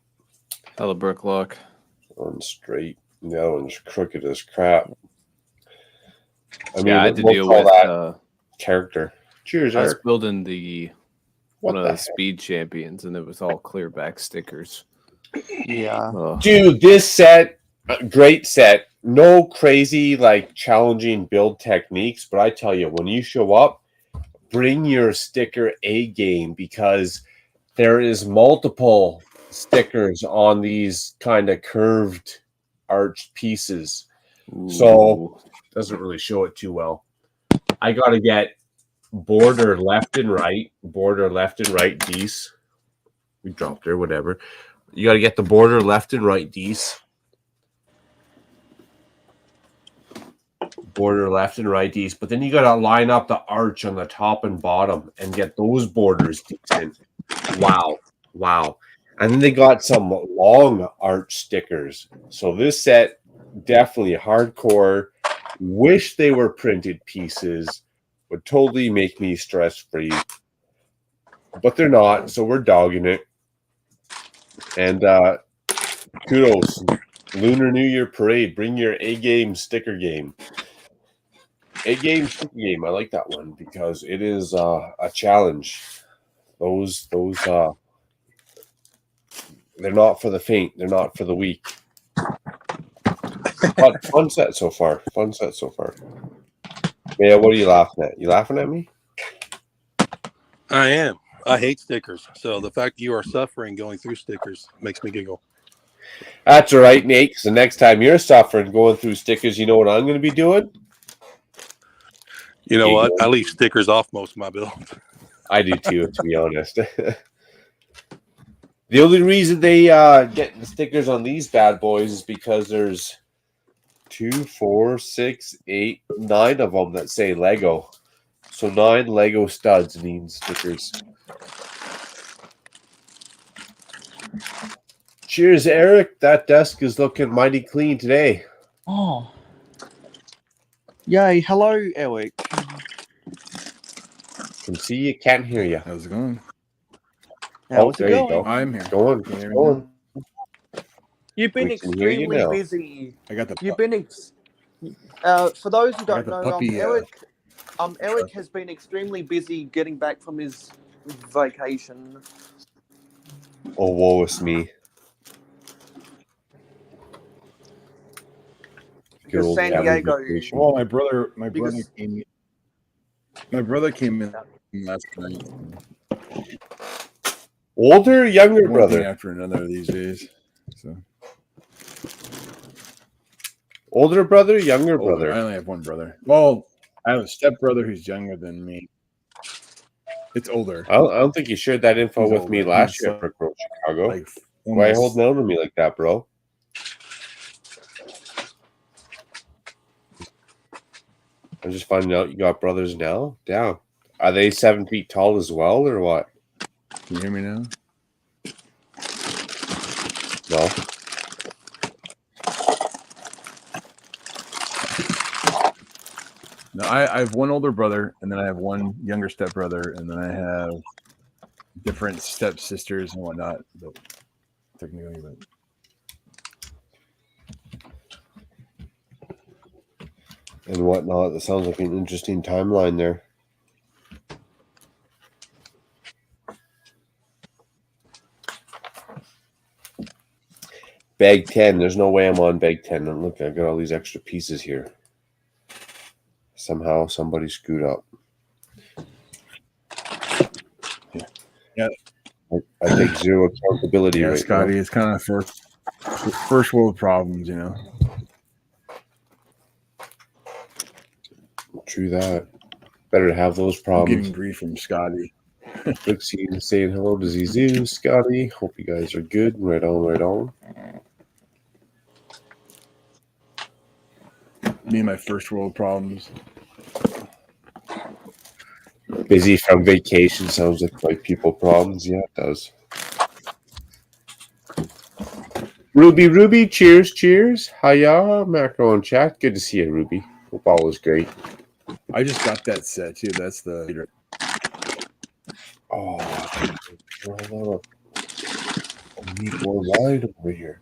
Hello, Bricklock. One straight. The other one's crooked as crap. I had to deal with that character. Cheers, I was Eric. building one of the speed champions, and it was all clear back stickers. Yeah. Dude, this set, great set. No crazy, challenging build techniques, but I tell you, when you show up, bring your sticker A game because there is multiple stickers on these kind of curved arched pieces. Ooh. So doesn't really show it too well. I got to get border left and right D's. We dropped her, whatever. You got to get the border left and right D's. Border left and right D's, but then you got to line up the arch on the top and bottom and get those borders decent. Wow. And then they got some long arch stickers. So this set, definitely hardcore. Wish they were printed pieces. Would totally make me stress-free. But they're not, so we're dogging it. And kudos. Lunar New Year Parade. Bring your A-game sticker game. A-game sticker game. I like that one because it is a challenge. Those they're not for the faint. They're not for the weak. But fun set so far. Yeah, what are you laughing at? You laughing at me? I am. I hate stickers. So the fact you are suffering going through stickers makes me giggle. That's all right, Nate, because the next time you're suffering going through stickers, you know what I'm going to be doing? You know what? I leave stickers off most of my builds. I do too, to be honest. The only reason they get the stickers on these bad boys is because there's 2, 4, 6, 8, 9 of them that say Lego. So 9 Lego studs means stickers. Cheers, Eric. That desk is looking mighty clean today. Oh. Yay. Hello, Eric. Can see you, can't hear you. How's it going? How's there it you going? go. I'm here. Going. You've been extremely busy. I got the. You've been for those who don't know, Eric has been extremely busy getting back from his vacation. Oh, woe is me. Because San Diego. Well, my brother came in last night. Older, younger brother? After another these days. So. Older brother, younger brother? I only have one brother. Well, I have a stepbrother who's younger than me. It's older. I don't think you shared that info with me last year for Chicago. Why are you holding out on me like that, bro? I'm just finding out you got brothers now. Damn. Are they 7 feet tall as well, or what? Can you hear me now? No. No, I have one older brother, and then I have one younger stepbrother, and then I have different stepsisters and whatnot. Technically, but. And whatnot. That sounds like an interesting timeline there. Bag 10. There's no way I'm on bag 10. And look, I've got all these extra pieces here. Somehow somebody screwed up. Yeah. I take zero accountability right Scotty, now. it's kind of first world problems, you know. True that. Better to have those I'm problems. getting grief from Scotty. Trixie saying hello to Zizu, Scotty. Hope you guys are good. Right on, right on. Me and my first world problems. Busy from vacation sounds like white people problems. Yeah, it does. Ruby, cheers. Hiya, macro and chat. Good to see you, Ruby. Hope all is great. I just got that set too. That's the. Oh, I need more wine over here.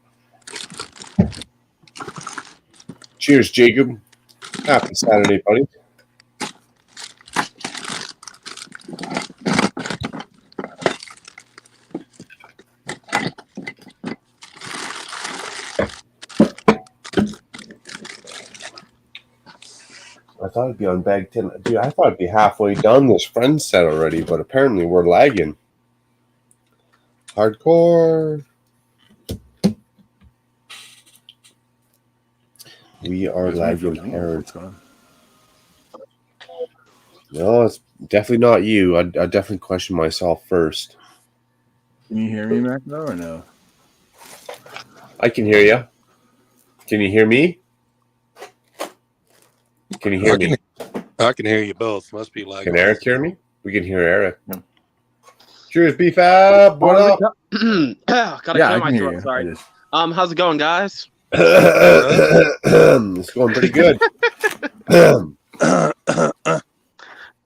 Cheers, Jacob. Happy Saturday, buddy. I thought it'd be on bag 10. Dude, I thought it'd be halfway done this friend set already, but apparently we're lagging. Hardcore. We are lagging hard. No, it's definitely not you. I definitely question myself first. Can you hear me, Mac, though, or no? I can hear you. Can you hear me? Can you hear me? I can hear you both. Must be lagging. Can Eric hear me? We can hear Eric. Yeah. Cheers, BFAB. What up? Gotta clear my throat. Sorry. How's it going, guys? It's going pretty good.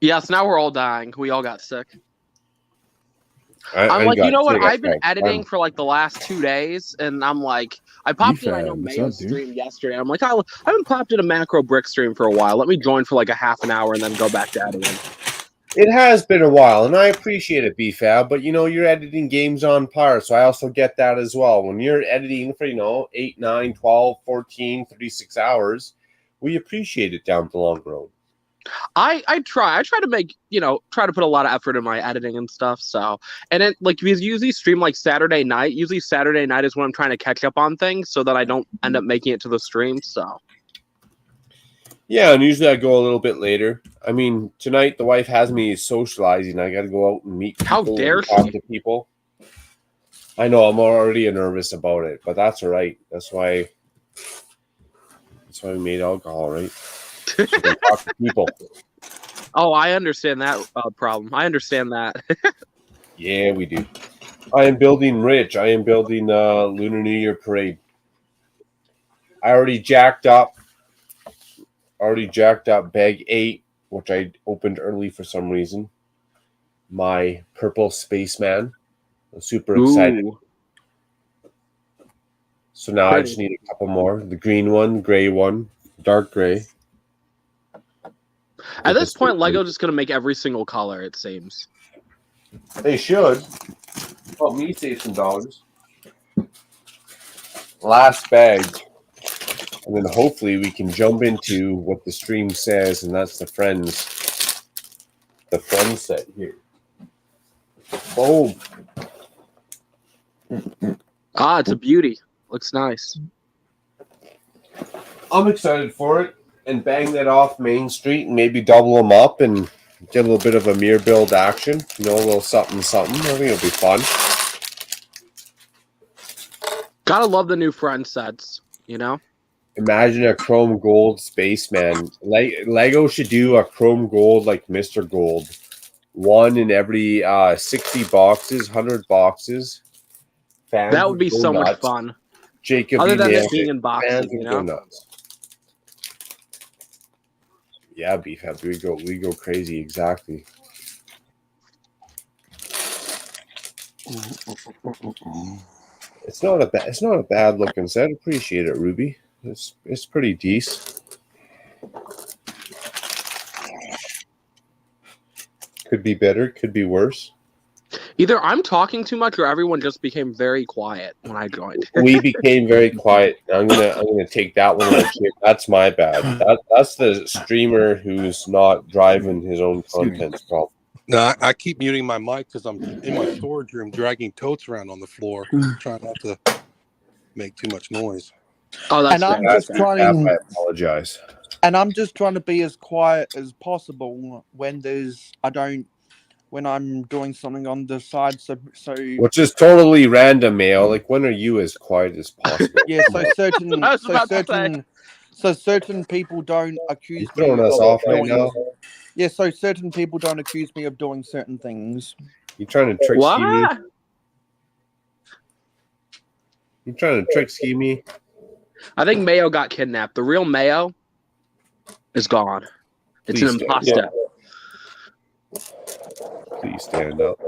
Yes, now we're all dying. We all got sick. I'm like, you know what? I've been editing for like the last 2 days, and I'm like, I popped in, I know, Mayo's stream yesterday. I'm like, I haven't popped in a macro brick stream for a while. Let me join for like a half an hour and then go back to editing. It has been a while, and I appreciate it, BFAB, but, you know, you're editing games on par, so I also get that as well. When you're editing for, 8, 9, 12, 14, 36 hours, we appreciate it down the long road. I try to make, try to put a lot of effort in my editing and stuff, so, and it, like, we usually stream, like, Saturday night. Usually Saturday night is when I'm trying to catch up on things so that I don't end up making it to the stream, so. Yeah, and usually I go a little bit later. I mean, tonight the wife has me socializing. I got to go out and meet people. How dare she? Talk to people. I know, I'm already nervous about it, but that's all right. That's why we made alcohol, right? So we can talk to people. Oh, I understand that problem. I understand that. Yeah, we do. I am building Rich. I am building Lunar New Year Parade. I already jacked up bag 8, which I opened early for some reason. My purple spaceman. I'm super excited. Ooh. So now I just need a couple more. The green one, gray one, dark gray. At this point, Lego just gonna make every single color, it seems. They should. Help me save some dollars. Last bag. And then hopefully we can jump into what the stream says, and that's the friend set here. Boom. Ah, it's a beauty. Looks nice. I'm excited for it, and bang that off Main Street and maybe double them up and get a little bit of a mirror build action. A little something. I think it'll be fun. Gotta love the new friend sets, Imagine a chrome gold spaceman. Lego should do a chrome gold like Mr. Gold. One in every 60 boxes, 100 boxes. Fans that would be so much fun. Jacob, other than it being in boxes, nuts. Yeah, BFAB, we go crazy, exactly. It's not a bad looking set. Appreciate it, Ruby. It's pretty decent. Could be better, could be worse. Either I'm talking too much or everyone just became very quiet when I joined. We became very quiet. I'm gonna take that one on the chin. That's my bad. That's the streamer who's not driving his own content's problem. No, I keep muting my mic because I'm in my storage room dragging totes around on the floor, trying not to make too much noise. Oh, that's And I'm fair. just trying. I apologize. And I'm just trying to be as quiet as possible when I'm doing something on the side. So Which is totally random, Mayo. Like, when are you as quiet as possible? yeah. So certain I was about to say. certain people don't accuse You throwing me us of off right doing. now? Yeah. So certain people don't accuse me of doing certain things. You trying to trick ski me? What? You trying to trick ski me? I think Mayo got kidnapped. The real Mayo is gone. It's Please an stand imposter. up. Please stand up.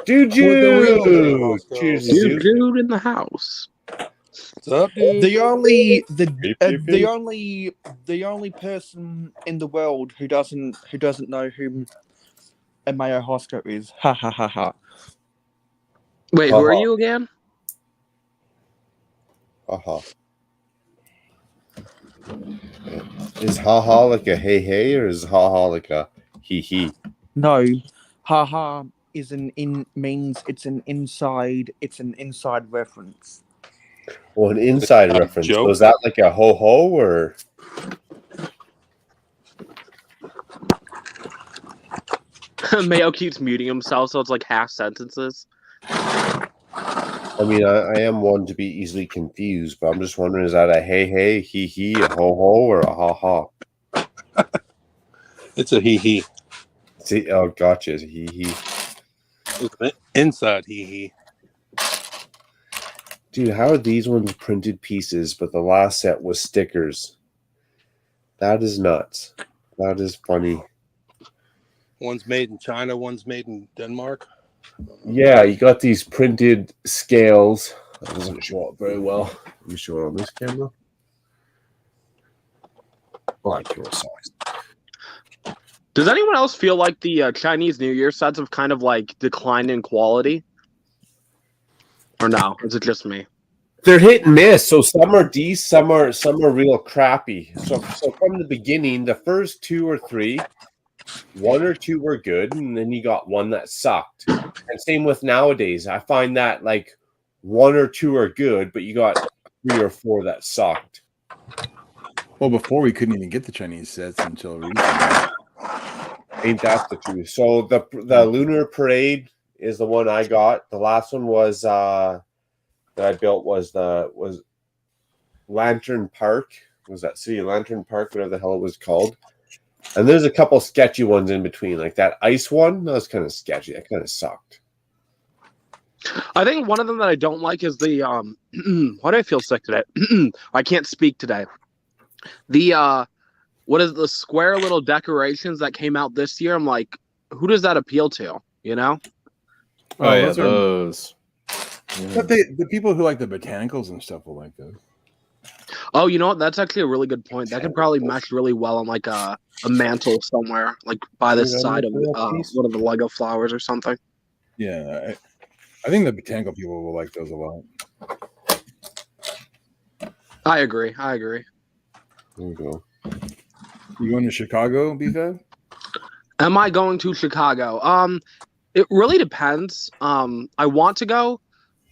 Dude, Jude! Cheers, Dude, Jude. Jude in the house. What's up, dude? The only person in the world who doesn't know who a Mayo Hosco is. Ha ha ha ha. Wait, who are you again? Haha. Is haha like a hey hey, or is haha like a hee hee? No, haha is means it's an inside reference. Well, an inside reference. Joke? So is that like a ho ho, or? Mayo keeps muting himself, so it's like half sentences. I mean, I am one to be easily confused, but I'm just wondering, is that a hey hey, hee hee, a ho ho, or a ha ha? It's a hee hee. See, oh, gotcha, it's a hee hee. Inside hee hee. Dude, how are these ones printed pieces, but the last set was stickers? That is nuts. That is funny. One's made in China, one's made in Denmark. Yeah, you got these printed scales. That doesn't show up very well. Let me show it on this camera. Oh, I feel size. Does anyone else feel like the Chinese New Year sets have kind of like declined in quality? Or no? Is it just me? They're hit and miss. So some are decent, some are real crappy. So from the beginning, the first 2 or 3, 1 or 2 were good, and then you got one that sucked. And same with nowadays. I find that like 1 or 2 are good, but you got 3 or 4 that sucked. Well, before we couldn't even get the Chinese sets until recently. Ain't that the truth? So the Lunar Parade is the one I got. The last one was that I built was Lantern Park. Was that City Lantern Park, whatever the hell it was called? And there's a couple sketchy ones in between, like that ice one. That was kind of sketchy. That kind of sucked. I think one of them that I don't like is the why do I feel sick today? I can't speak today. The what is the square little decorations that came out this year? I'm like, who does that appeal to? You know? Oh yeah, those are- those. But the people who like the botanicals and stuff will like those. Oh, you know what? That's actually a really good point. That could probably mesh really well on like a mantle somewhere, like by the side of one of the Lego flowers or something. Yeah, I think the botanical people will like those a lot. I agree. There we go. You going to Chicago, BFAB? Am I going to Chicago? It really depends. I want to go,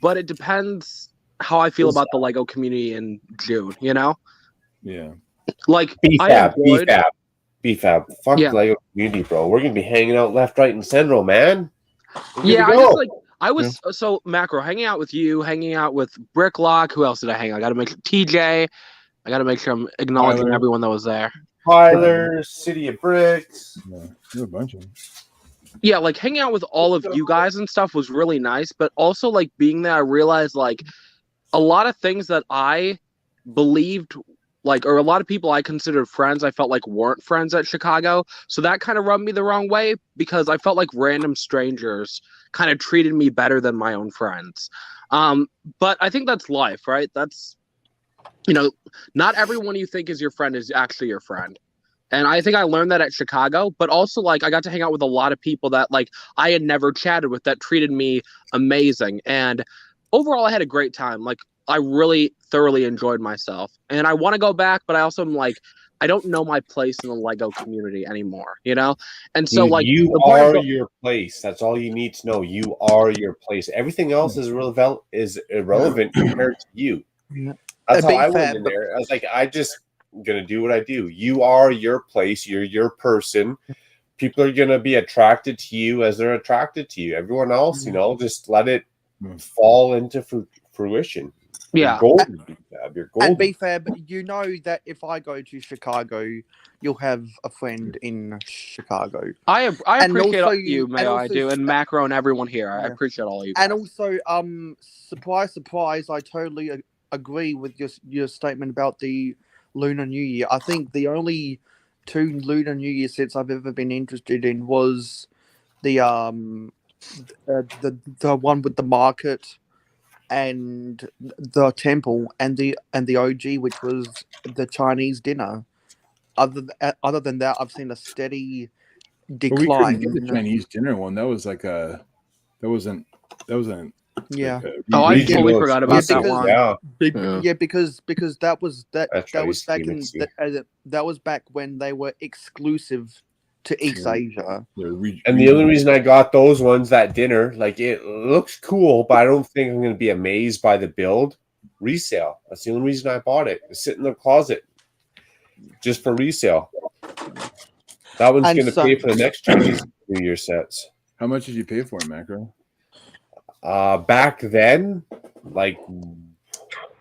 but it depends how I feel about the Lego community in June, you know? Yeah. Like BFAB. Fuck Lego community, bro. We're gonna be hanging out left, right, and central, man. Yeah, I was so macro hanging out with you, hanging out with Bricklock. Who else did I hang out? I gotta make sure TJ. I gotta make sure I'm acknowledging everyone that was there. Tyler, City of Bricks. Yeah, there's a bunch of them. Yeah, like hanging out with all of you guys and stuff was really nice, but also like being there, I realized like a lot of things that I believed like, or a lot of people I considered friends, I felt like weren't friends at Chicago. So that kind of rubbed me the wrong way because I felt like random strangers kind of treated me better than my own friends. But I think that's life, right? That's, you know, not everyone you think is your friend is actually your friend. And I think I learned that at Chicago, but also like I got to hang out with a lot of people that like I had never chatted with that treated me amazing. And overall I had a great time. Like I really thoroughly enjoyed myself. And I want to go back, but I also am like I don't know my place in the Lego community anymore, you know? And so like you the point are of your place. That's all you need to know. You are your place. Everything else is irrelevant compared to you. Yeah. That's how Be I fair, went in there. I was like, I just gonna do what I do. You are your place. You're your person. People are gonna be attracted to you as they're attracted to you. Everyone else, you know, just let it fall into fruition. Yeah. You're golden, B-Fab. You're golden. And be fair, but you know that if I go to Chicago, you'll have a friend in Chicago. I And appreciate also- you, Mayo. and I also- do, and Macro and everyone here. I Yeah. appreciate all of you guys. And also, surprise, surprise, I totally agree with your statement about the Lunar New Year. I think the only 2 Lunar New Year sets I've ever been interested in was the one with the market and the temple and the OG, which was the Chinese dinner. Other than that, I've seen a steady But we couldn't get the decline. Chinese dinner one. That was like that wasn't Yeah. like a Oh, I Regional totally forgot about that exclusive, one. Yeah. Yeah, because that was That's that was back in Chinese that was back when they were exclusive to East Asia. And the only reason I got those ones, that dinner, like it looks cool, but I don't think I'm going to be amazed by the build. Resale. That's the only reason I bought it. It's sitting in the closet just for resale. That one's And going to so- pay for the next Chinese New Year sets. How much did you pay for it, Macro? Back then, like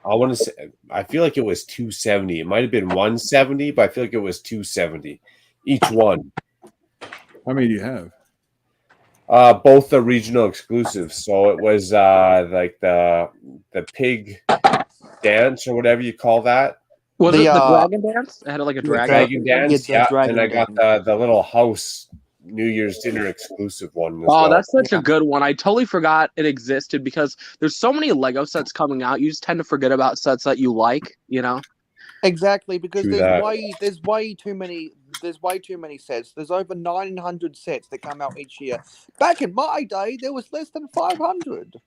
I want to say, I feel like it was $270. It might have been $170, but I feel like it was $270 each one. How many do you have? Both the regional exclusives. So it was like the pig dance or whatever you call that. Was it the dragon dance? It had like a dragon. Dragon dance, Yeah, the dragon and I got the little house New Year's dinner exclusive one. As well. That's such a good one. I totally forgot it existed because there's so many Lego sets coming out. You just tend to forget about sets that you like, you know? Exactly, because True there's that. way too many sets. There's over 900 sets that come out each year. Back in my day, there was less than 500.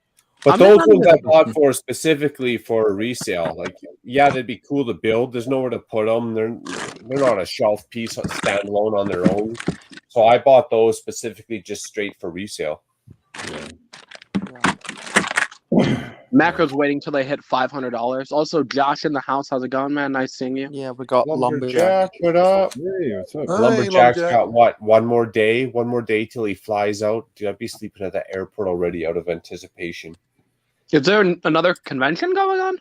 But those ones I bought for specifically for resale. Like, yeah, they'd be cool to build. There's nowhere to put them. They're not a shelf piece standalone on their own. So I bought those specifically just straight for resale. Macro's waiting till they hit $500. Also, Josh in the house. How's it going, man? Nice seeing you. Yeah, we got Lumberjack. What up? Hey, what's up? Lumberjack's got what? One more day till he flies out. Dude, I'd be sleeping at the airport already out of anticipation. Is there another convention going on?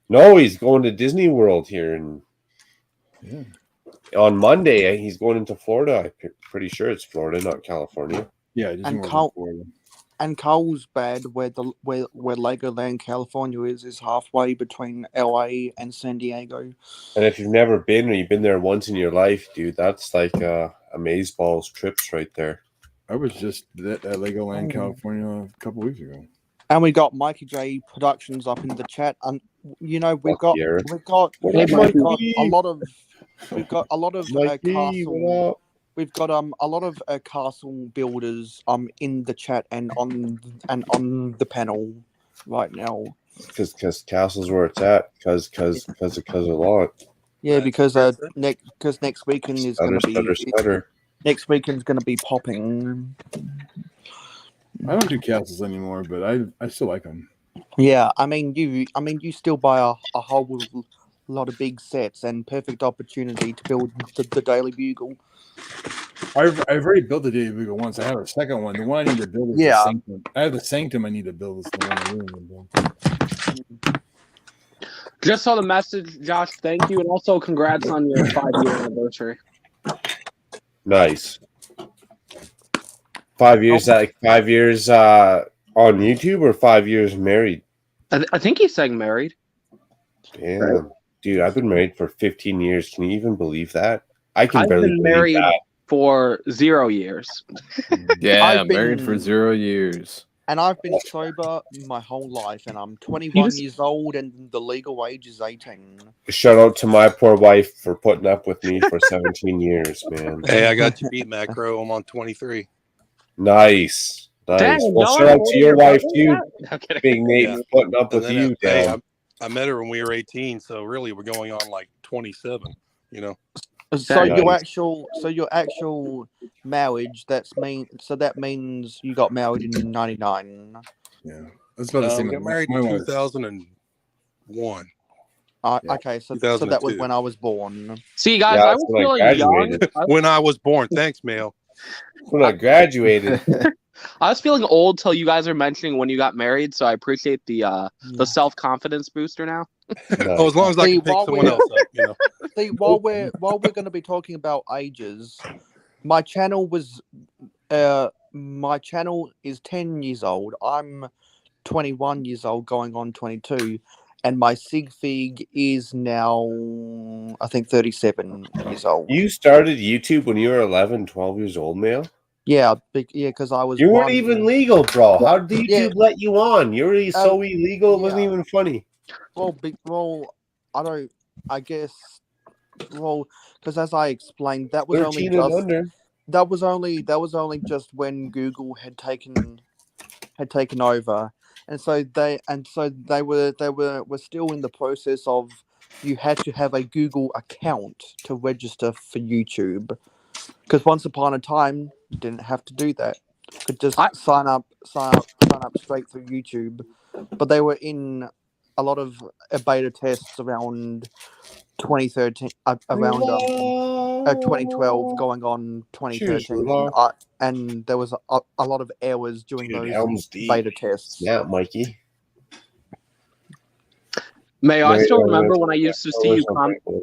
No, he's going to Disney World here, and on Monday he's going into Florida. I'm pretty sure it's Florida, not California. Yeah, Disney World in Florida. And Carlsbad, where Legoland California is halfway between LA and San Diego. And if you've never been or you've been there once in your life, dude, that's like amazeballs trips right there. I was just at Legoland California a couple weeks ago. And we got Mikey J Productions up in the chat, and you know we've got a lot of castle. We've got a lot of castle builders in the chat and on the panel right now. Because castle's where it's at. Because a lot. Yeah, because next weekend is going to be next weekend's going to be popping. I don't do castles anymore, but I still like them. Yeah, I mean you still buy a whole lot of big sets and perfect opportunity to build the Daily Bugle. I've already built the Daily Bugle once. I have a second one. The one I need to build is the Sanctum. I have the Sanctum I need to build. Is the one I really need to build. Just saw the message, Josh. Thank you, and also congrats on your 5-year anniversary. Nice. 5 years, like 5 years on YouTube or 5 years married? I think he's saying married. Damn. Right. Dude, I've been married for 15 years. Can you even believe that? I've been married for 0 years. Yeah, married for 0 years. And I've been sober my whole life, and I'm 21 years old, and the legal age is 18. Shout out to my poor wife for putting up with me for 17 years, man. Hey, I got you beat, Macro. I'm on 23. Nice. Dang, Well, y'all shout are out to your older wife, than too. I'm kidding. Big Nate Yeah. putting up And with then, you, hey, Dan. I met her when we were 18, so really we're going on like 27. You know. So Nice. your actual marriage, that means you got married in 99. Yeah, that's about the same. We got married in 2001. Okay, so that was when I was born. See, guys, Yeah, I that's was when I feeling young. graduated. When I was born. Thanks, Mail. When I graduated. I was feeling old till you guys are mentioning when you got married, so I appreciate the self-confidence booster now. Oh, as long as I can pick someone else up, you know. See, while we're going to be talking about ages, my channel is 10 years old. I'm 21 years old, going on 22, and my sig fig is now, I think, 37 years old. You started YouTube when you were 11, 12 years old, Mail? Yeah, because I was. You weren't even legal, bro. How did YouTube let you on? You were so illegal, it wasn't even funny. Well, I guess, because as I explained, that was 13 and under. That was only just when Google had taken over, and so they were still in the process of, you had to have a Google account to register for YouTube, because once upon a time you didn't have to do that. You could just sign up straight through YouTube. But they were in a lot of beta tests around 2013, around 2012, going on 2013, and there was a lot of errors during those beta tests. Yeah, Mikey. Mayo, I still remember when I used to see you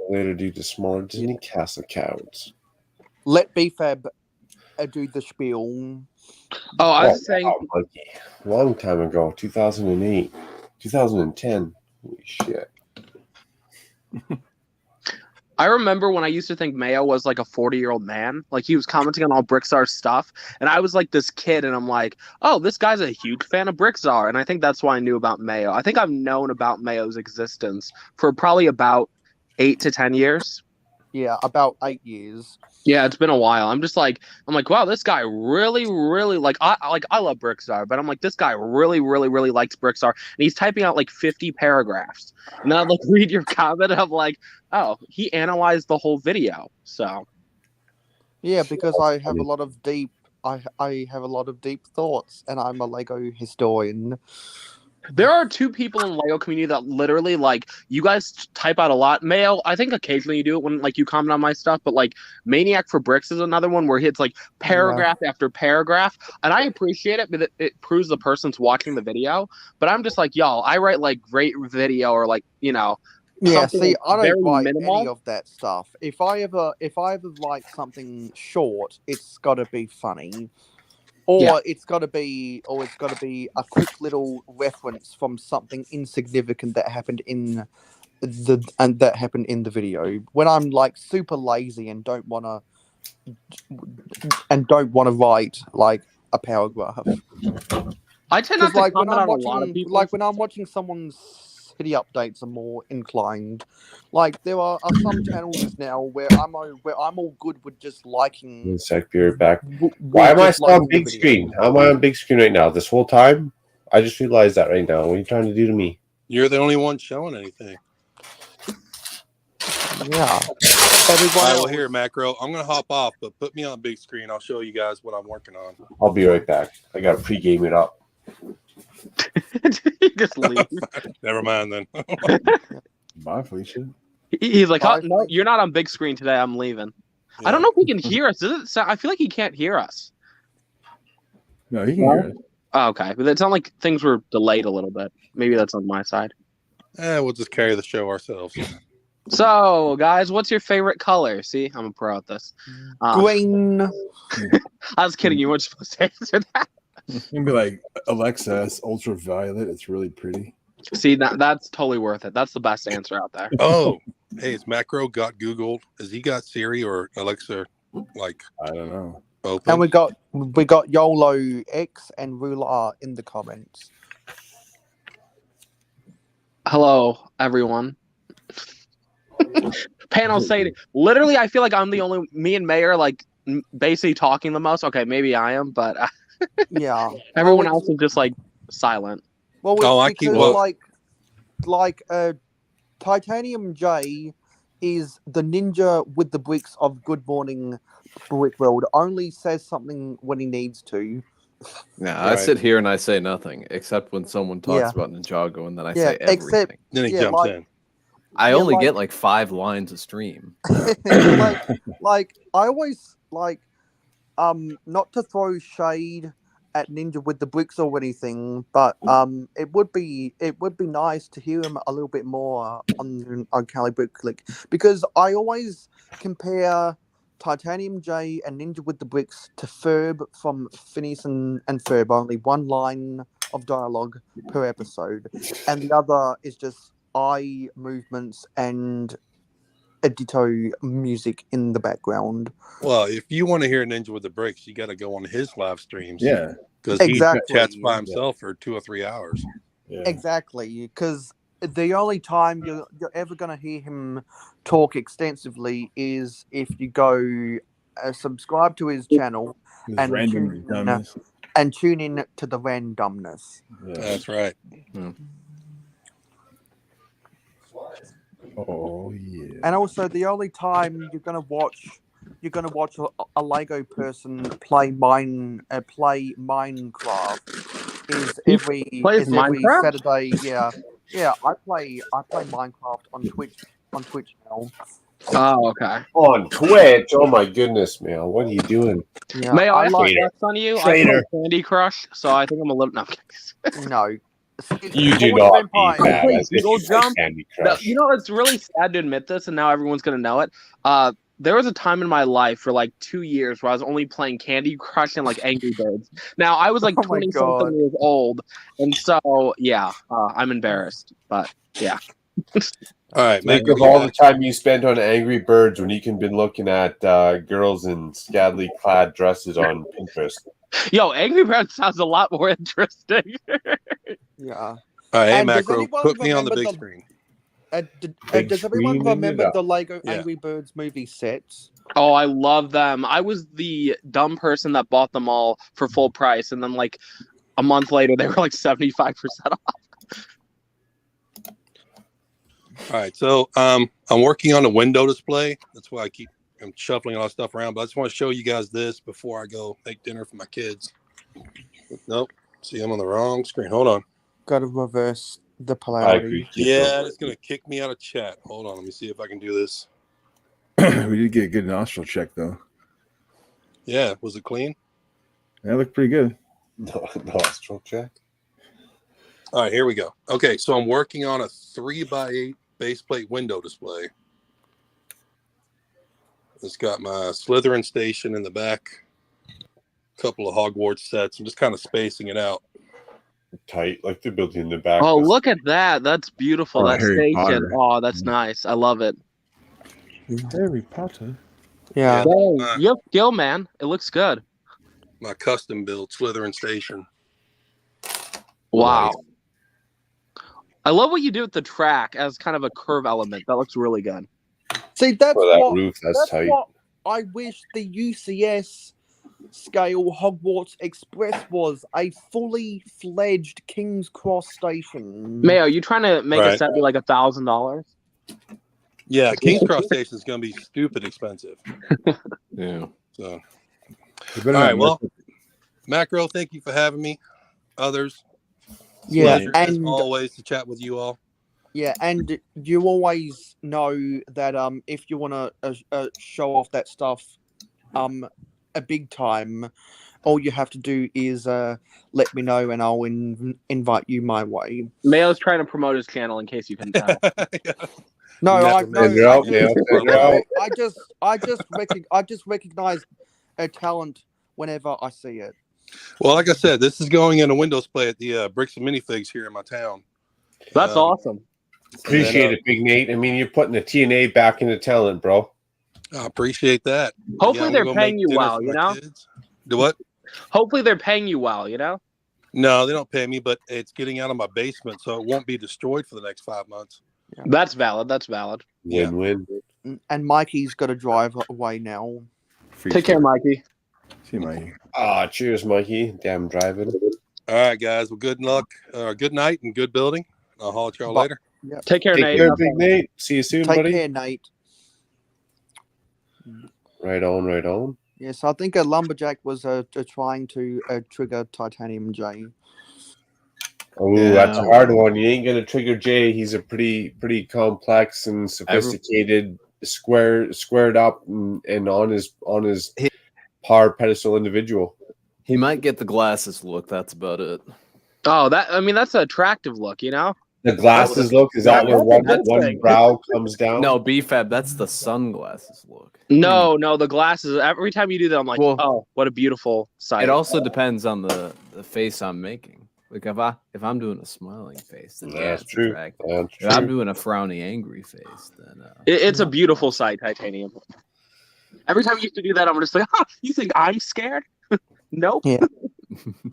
later due to smaller Disney Cast accounts. Let BFAB do the spiel. Oh, I was saying, Mikey. Long time ago, 2008, 2010. Holy shit. I remember when I used to think Mayo was like a 40-year-old man. Like, he was commenting on all Brickstar stuff, and I was like this kid, and I'm like, oh, this guy's a huge fan of Brickstar, and I think that's why I knew about Mayo. I think I've known about Mayo's existence for probably about 8 to 10 years. Yeah, about 8 years. Yeah, it's been a while. I'm like, wow, this guy really, really I love Brickstar, but I'm like, this guy really, really, really likes Brickstar, and he's typing out like 50 paragraphs. And then I'd like read your comment, and I'm like, oh, he analyzed the whole video. So yeah, because I have a lot of deep thoughts, and I'm a Lego historian. There are two people in the Lego community that literally, like, you guys type out a lot. Mayo, I think occasionally you do it when, like, you comment on my stuff, but, like, Maniac for Bricks is another one where it's, like, paragraph after paragraph, and I appreciate it, but it proves the person's watching the video, but I'm just like, y'all, I write, like, great video or, like, you know, yeah, see, I don't write minimal. any of that stuff. If I ever write something short, it's got to be funny. Or it's got to be a quick little reference from something insignificant that happened in the video. When I'm like super lazy and don't want to write like a paragraph. I tend not to comment on a lot of people. Like when I'm watching someone's city updates, are more inclined. Like there are some channels now where I'm all good with just liking. One sec, be right back. Why am I still on big screen? How am I on big screen right now? This whole time? I just realized that right now. What are you trying to do to me? You're the only one showing anything. Yeah. Well, here, Macro. I'm gonna hop off, but put me on big screen. I'll show you guys what I'm working on. I'll be right back. I gotta pregame it up. You just leave. Never mind then. Bye, Felicia. He's like, oh, no, you're not on big screen today. I'm leaving. Yeah. I don't know if he can hear us. Does it sound, I feel like he can't hear us. No, he can hear us. Oh, okay, but it sounded like things were delayed a little bit. Maybe that's on my side. We'll just carry the show ourselves. So, guys, what's your favorite color? See, I'm a pro at this. Green. I was kidding. You weren't supposed to answer that. You'd be like, Alexa, it's ultraviolet. It's really pretty. See, that's totally worth it. That's the best answer out there. Oh, hey, is Macro got Googled? Has he got Siri or Alexa? Like, I don't know. Open. And we got YOLO X and Ruler in the comments. Hello, everyone. Panel saying, literally, I feel like I'm the only, me and May are like basically talking the most. Okay, maybe I am, but Yeah. everyone else is just like silent. Well, it's because like Titanium J is the ninja with the bricks of Good Morning Brick World. Only says something when he needs to. Yeah, I sit here and I say nothing except when someone talks about Ninjago, and then I say everything. Then he jumps in. I only get like 5 lines a stream. like I always like not to throw shade at Ninja with the bricks or anything, but it would be nice to hear him a little bit more on Cali Brick Click, because I always compare Titanium J and Ninja with the Bricks to Ferb from Phineas and Ferb. Only one line of dialogue per episode, and the other is just eye movements and edito music in the background. Well, if you want to hear Ninja with the Bricks, you got to go on his live streams. Yeah, because he chats by himself for 2 or 3 hours. Yeah. Exactly, because the only time you're ever going to hear him talk extensively is if you go subscribe to his channel and tune in to the randomness. Yeah. That's right. Oh yeah. And also, the only time you're gonna watch a Lego person play Minecraft is every Saturday. Yeah. I play Minecraft on Twitch now. Oh, okay. On Twitch? Oh my goodness, Mail. What are you doing? Yeah, May I flex on you? Traitor. I play Candy Crush, so I think I'm a little No. You do not be bad. You know, it's really sad to admit this, and now everyone's gonna know it. There was a time in my life for like 2 years where I was only playing Candy Crush and like Angry Birds. Now I was like 20-something years old, and so yeah, I'm embarrassed, but yeah. All right, think of all the time you spent on Angry Birds when you can been looking at girls in scantily clad dresses on Pinterest. Yo, Angry Birds sounds a lot more interesting. Yeah. All right, hey, Macro, put me on the big screen. Does everyone remember the Lego Angry Birds movie sets? Oh, I love them. I was the dumb person that bought them all for full price, and then like a month later, they were like 75% off. All right, so I'm working on a window display. That's why I'm shuffling all that stuff around. But I just want to show you guys this before I go make dinner for my kids. Nope, see, I'm on the wrong screen. Hold on. Got to reverse the polarity. Yeah, it's gonna kick me out of chat. Hold on, let me see if I can do this. We did get a good nostril check though. Yeah, was it clean? That looked pretty good. Nostril check. All right, here we go. Okay, so I'm working on a 3x8 base plate window display. It's got my Slytherin station in the back, a couple of Hogwarts sets. I'm just kind of spacing it out. Tight, like the building in the back. Oh, look at that. That's beautiful. That Harry station. Potter. Oh, that's nice. I love it. Harry Potter. Yeah. Dang, you have skill, man. It looks good. My custom built Slytherin station. Wow. Nice. I love what you do with the track as kind of a curve element. That looks really good. See, that's roof, that's tight. What I wish the UCS scale Hogwarts Express was, a fully fledged King's Cross station. Mayo, you trying to make a set be like $1,000? Yeah, King's Cross station is going to be stupid expensive. Yeah. So, all right. Well, Macro, thank you for having me. Others, yeah, pleasure, as always, to chat with you all. Yeah, and you always know that if you want to show off that stuff, a big time, all you have to do is let me know, and I'll invite you my way. Mayo's trying to promote his channel, in case you can tell. Yeah. No, I just recognize a talent whenever I see it. Well, like I said, this is going in a Windows play at the Bricks and Minifigs here in my town. That's awesome. Appreciate it, Big Nate. I mean, you're putting the TNA back into talent, bro. I appreciate that. Hopefully they're paying you well, you know? Do what? Hopefully they're paying you well, you know? No, they don't pay me, but it's getting out of my basement, so it won't be destroyed for the next 5 months. Yeah. That's valid. That's valid. Win-win. And Mikey's got to drive away now. Take care, Mikey. See you, Mikey. Cheers, Mikey. Damn driving. All right, guys. Well, good luck. Good night and good building. I'll holler at y'all later. Yeah. Take care, Take Nate. care, Big Nate. See you soon, Take buddy. care, Nate. Right on. Yes, I think a lumberjack was trying to trigger Titanium J. Oh, that's a hard one. You ain't gonna trigger Jay. He's a pretty complex and sophisticated, squared up, and on his par pedestal individual. He might get the glasses look. That's about it. Oh, that's an attractive look, you know? The glasses look, is that where one brow comes down? No, BFAB, that's the sunglasses look. No, the glasses. Every time you do that, I'm like, oh, what a beautiful sight. It also depends on the face I'm making. Like if I'm doing a smiling face, then that's true. If I'm doing a frowny, angry face, then it's a beautiful sight, Titanium. Every time you used to do that, I'm just like, you think I'm scared? Nope. Yeah.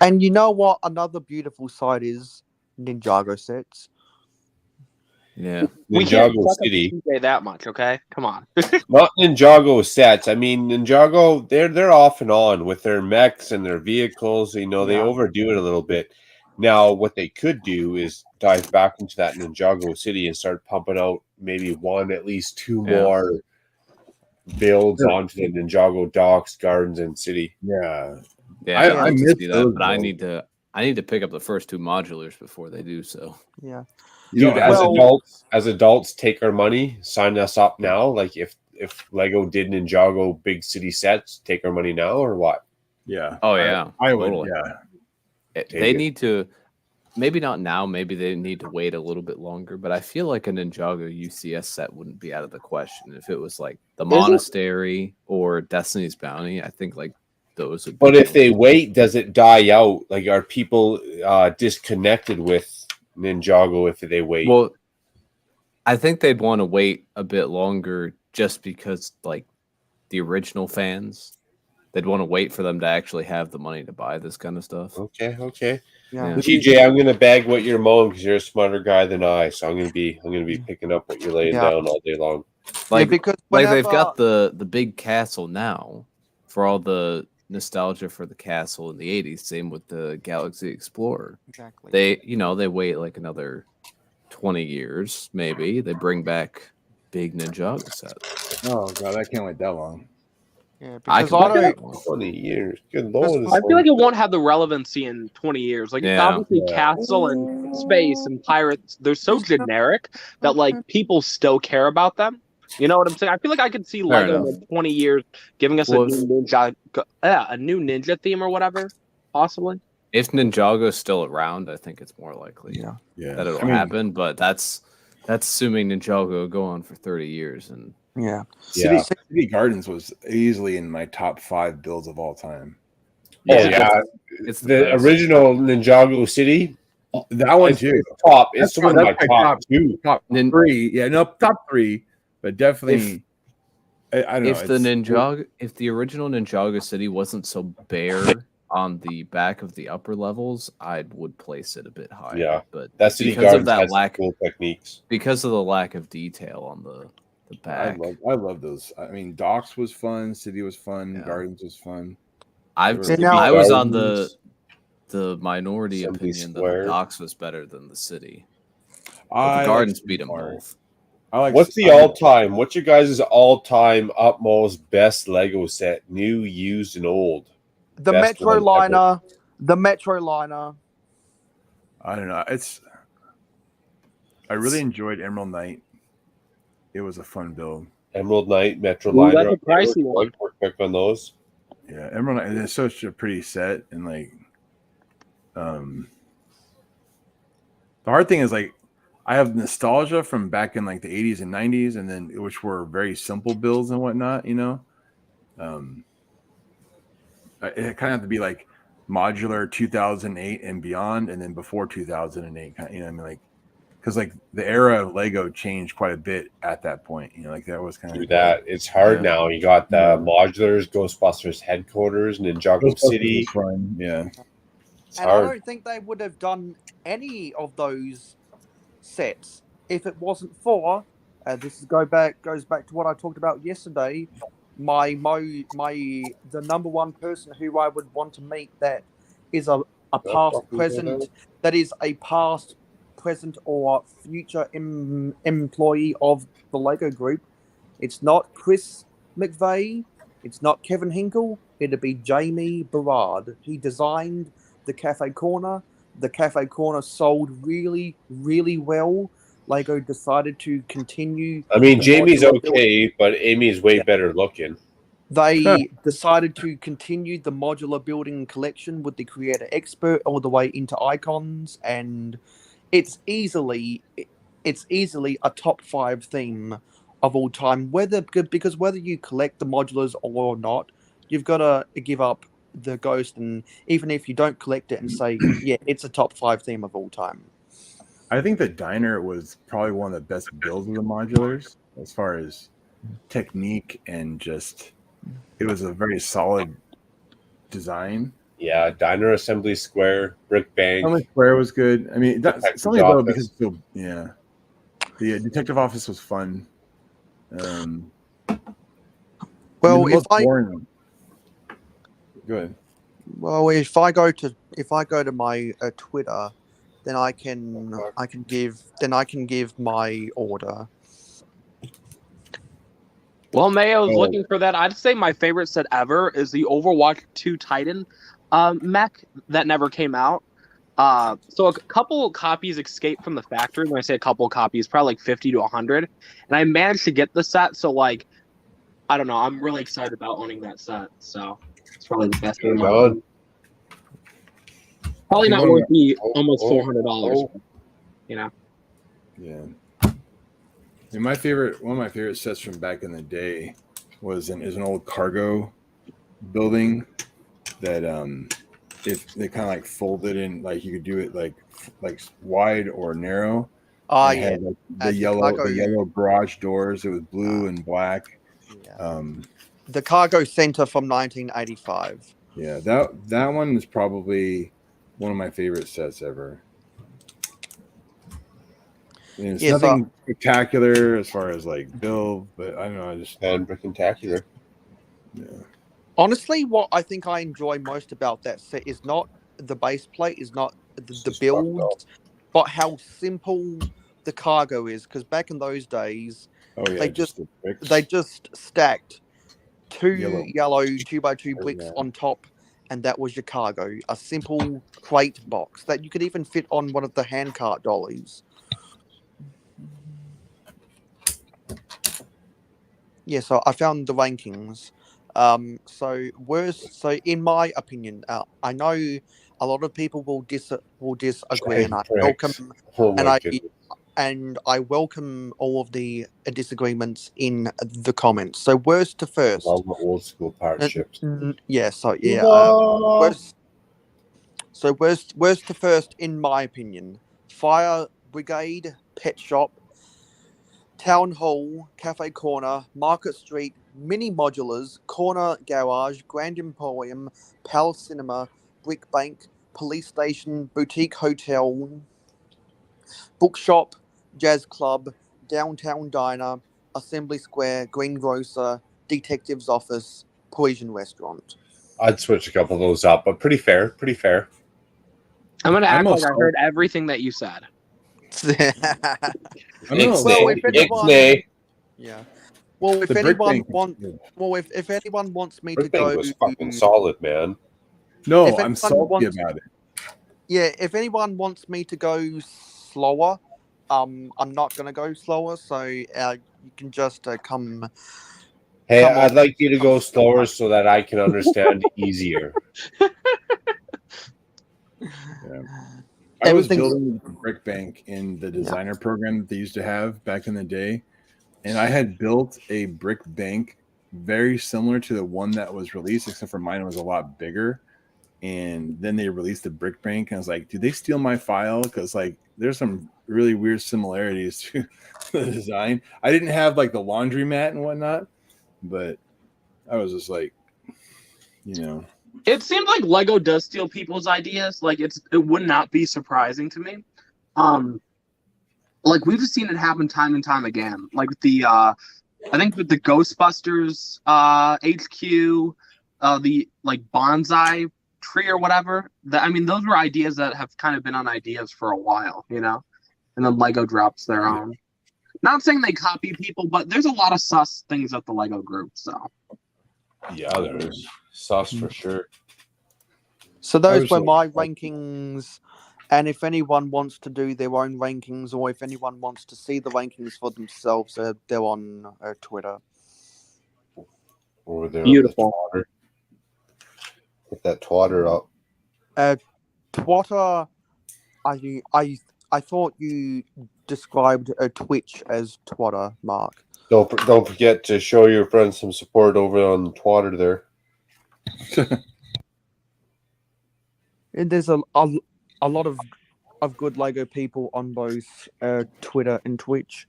And you know what? Another beautiful sight is Ninjago sets. Yeah. We can't Ninjago City. say that much, okay? Come on. Not Ninjago sets. I mean, Ninjago, they're off and on with their mechs and their vehicles. You know, they overdo it a little bit. Now, what they could do is dive back into that Ninjago City and start pumping out maybe at least two more builds onto the Ninjago docks, gardens, and city. Yeah. I miss see those, that, but I need to pick up the first two modulars before they do so. Yeah. Dude, as adults, take our money, sign us up now. Like if Lego did Ninjago big city sets, take our money now or what? Yeah. Oh yeah. I would. Totally. Yeah. They need to, maybe not now, maybe they need to wait a little bit longer, but I feel like a Ninjago UCS set wouldn't be out of the question if it was like the Monastery or Destiny's Bounty. I think like those would be. But if they wait, does it die out? Like are people disconnected with Ninjago if they wait? Well, I think they'd want to wait a bit longer just because like the original fans, they'd want to wait for them to actually have the money to buy this kind of stuff. Okay. Yeah. TJ, I'm gonna bag what you're mowing because you're a smarter guy than I, so I'm gonna be picking up what you're laying down all day long. Like because they've got the big castle now for all the nostalgia for the castle in the 80s. Same with the Galaxy Explorer. Exactly. They wait like another 20 years, maybe. They bring back big Ninjago set. Oh god, I can't wait that long. Yeah, I because 20 years. Good lord. I feel like it won't have the relevancy in 20 years. Like, obviously, Castle and Space and Pirates, they're so generic that, like, people still care about them. You know what I'm saying? I feel like I could see Lego in 20 years giving us a new ninja theme or whatever, possibly. If Ninjago's still around, I think it's more likely that it'll happen. But that's assuming Ninjago will go on for 30 years. And City Gardens was easily in my top 5 builds of all time. It's the original Ninjago City. That one too. Top. It's one of my top 2. Top 3. Yeah, no, top 3. But definitely, I don't know. If the original Ninjago City wasn't so bare on the back of the upper levels, I would place it a bit higher. Yeah, but that City because of Gardens that lack cool techniques, because of the lack of detail on the back. I love those. I mean, Docks was fun, City was fun, Gardens was fun. I was on the minority opinion that the Docks was better than the City. But the Gardens beat them both. What's the all-time? What's your guys' all-time utmost best Lego set? New, used, and old. The Metro Liner. The Metro Liner. I don't know. I really enjoyed Emerald Knight. It was a fun build. Emerald Knight, Metro Liner. That's a pricey one. We're quick on those. Yeah, Emerald Knight. It's such a pretty set, and like, the hard thing is like, I have nostalgia from back in like the 80s and 90s, and then which were very simple builds and whatnot, you know. It kind of have to be like modular 2008 and beyond, and then before 2008, you know, I mean, like because like the era of Lego changed quite a bit at that point. You know, like that was kind Do of that. It's hard Yeah. now. You got the modulars, Ghostbusters headquarters, Ninjago City. fun. Yeah. It's And hard. I don't think they would have done any of those sets if it wasn't for. Goes back to what I talked about yesterday. The number one person who I would want to meet that is a past present that is a past present or future employee of the Lego Group. It's not Chris McVeigh. It's not Kevin Hinkle. It'd be Jamie Berard. He designed the Cafe Corner. The Cafe Corner sold really, really well. Lego decided to continue. I mean, the Jamie's modular build- okay, but Amy's way better looking. They decided to continue the modular building collection with the Creator Expert all the way into Icons, and it's easily a top 5 theme of all time. Because whether you collect the modulars or not, you've got to give up the Ghost, and even if you don't collect it and say, yeah, it's a top 5 theme of all time. I think the diner was probably one of the best builds of the modulars as far as technique and just it was a very solid design. Yeah, diner assembly square, brick bank. Assembly square was good. I mean, that's Detective's something about office. because the detective office was fun. Well, if I go ahead. Well, if I go to my Twitter, then I can give my order. Well, Mayo's looking for that. I'd say my favorite set ever is the Overwatch 2 Titan mech that never came out. So a couple copies escaped from the factory. When I say a couple copies, probably like 50 to 100. And I managed to get the set. So like, I don't know. I'm really excited about owning that set. So it's probably the best one. Probably not worth the almost $400. You know. Yeah. And one of my favorite sets from back in the day is an old cargo building that if they kind of like folded in, like you could do it like wide or narrow. Yeah. Had, like, the yellow garage doors. It was blue and black. Yeah. The Cargo Center from 1985. Yeah, that one is probably one of my favorite sets ever. It's nothing spectacular as far as like build, but I don't know, I just spectacular. Yeah. Honestly, what I think I enjoy most about that set is not the base plate, is not the build, but how simple the cargo is. Because back in those days, they just stacked 2 yellow 2x2 bricks on top, and that was your cargo. A simple crate box that you could even fit on one of the handcart dollies. Yeah, so I found the rankings. So in my opinion, I know a lot of people will disagree, and I welcome I welcome all of the disagreements in the comments. So worst to first. All the old school partnerships. Worst to first, in my opinion: Fire Brigade, Pet Shop, Town Hall, Cafe Corner, Market Street, Mini Modulars, Corner Garage, Grand Emporium, Palace Cinema, Brick Bank, Police Station, Boutique Hotel, Bookshop, Jazz Club, Downtown Diner, Assembly Square, Greengrocer, Detective's Office, Poison Restaurant. I'd switch a couple of those up, but pretty fair. I'm going to act like I heard everything that you said. Yeah. Well, if anyone wants me to go, was fucking solid, man. No, I'm salty about it. Yeah, if anyone wants me to go slower, I'm not gonna go slower. So you can just come. Hey, I'd like you to go slower so that I can understand easier. Yeah. I was building a brick bank in the designer program that they used to have back in the day, and I had built a brick bank very similar to the one that was released, except for mine was a lot bigger. and then they released the Brick Bank, and I was like, did they steal my file? Because like there's some really weird similarities to the design. I didn't have like the laundromat and whatnot, but I was just like, It seems like Lego does steal people's ideas. Like it would not be surprising to me. Like we've just seen it happen time and time again. Like the I think with the Ghostbusters HQ, the like bonsai tree or whatever. I mean, those were ideas that have kind of been on ideas for a while, and then Lego drops their own. Not saying they copy people, but there's a lot of sus things at the Lego group. So yeah, there is sus for sure. So those were my rankings. And if anyone wants to do their own rankings, or if anyone wants to see the rankings for themselves, they're on Twitter. Or they're beautiful. Put that twatter up. Twatter. I thought you described a Twitch as twatter, Mark. Don't forget to show your friends some support over on twatter there. And there's a lot of good Lego people on both Twitter and Twitch.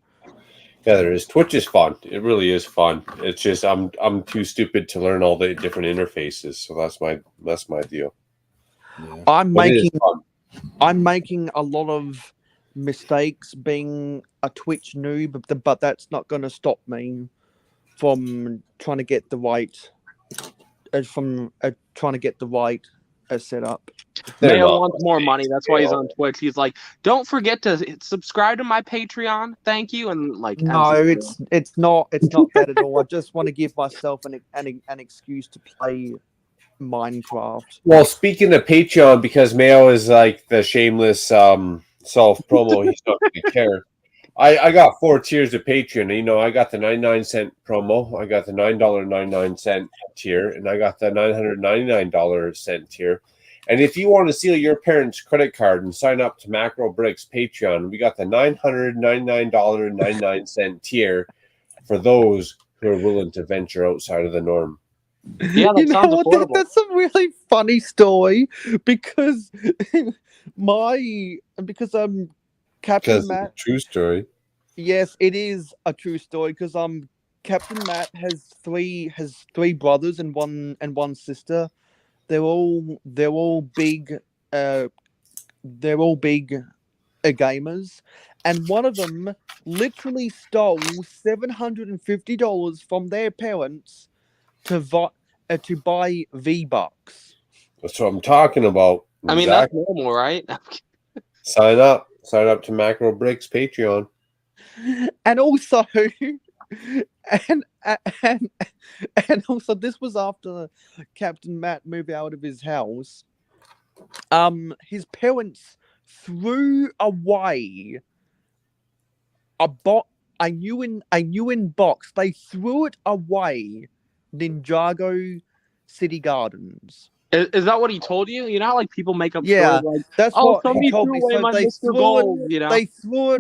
Yeah, there is. Twitch is fun. It really is fun. It's just I'm too stupid to learn all the different interfaces, so that's my deal. Yeah. I'm making a lot of mistakes being a Twitch noob, but that's not going to stop me from trying to get the right setup. Mayo wants more money. That's why he's on Twitch. He's like, don't forget to subscribe to my Patreon. Thank you. And like, no, it's not that at all. I just want to give myself an excuse to play Minecraft. Well, speaking of Patreon, because Mayo is like the shameless self promo, he's not going to care. I got 4 tiers of Patreon. I got the 99-cent promo, I got the $9.99 tier, and I got the $999 tier. And if you want to steal your parents' credit card and sign up to Macro Bricks Patreon, we got the $999.99 tier for those who are willing to venture outside of the norm. Yeah, that sounds affordable. That's a really funny story because Captain Matt. It's a true story. Yes, it is a true story because Captain Matt has three brothers and one sister. They're all big gamers, and one of them literally stole $750 from their parents to buy V-Bucks. That's what I'm talking about. I mean, that's normal, right? Sign up to Macro Bricks Patreon. And also, and also, this was after Captain Matt moved out of his house. His parents threw away a new in box. They threw it away. Ninjago City Gardens. Is that what he told you? You know how like people make up stories like, that's what he told threw me. away So my they Mr. Gold, you know? They threw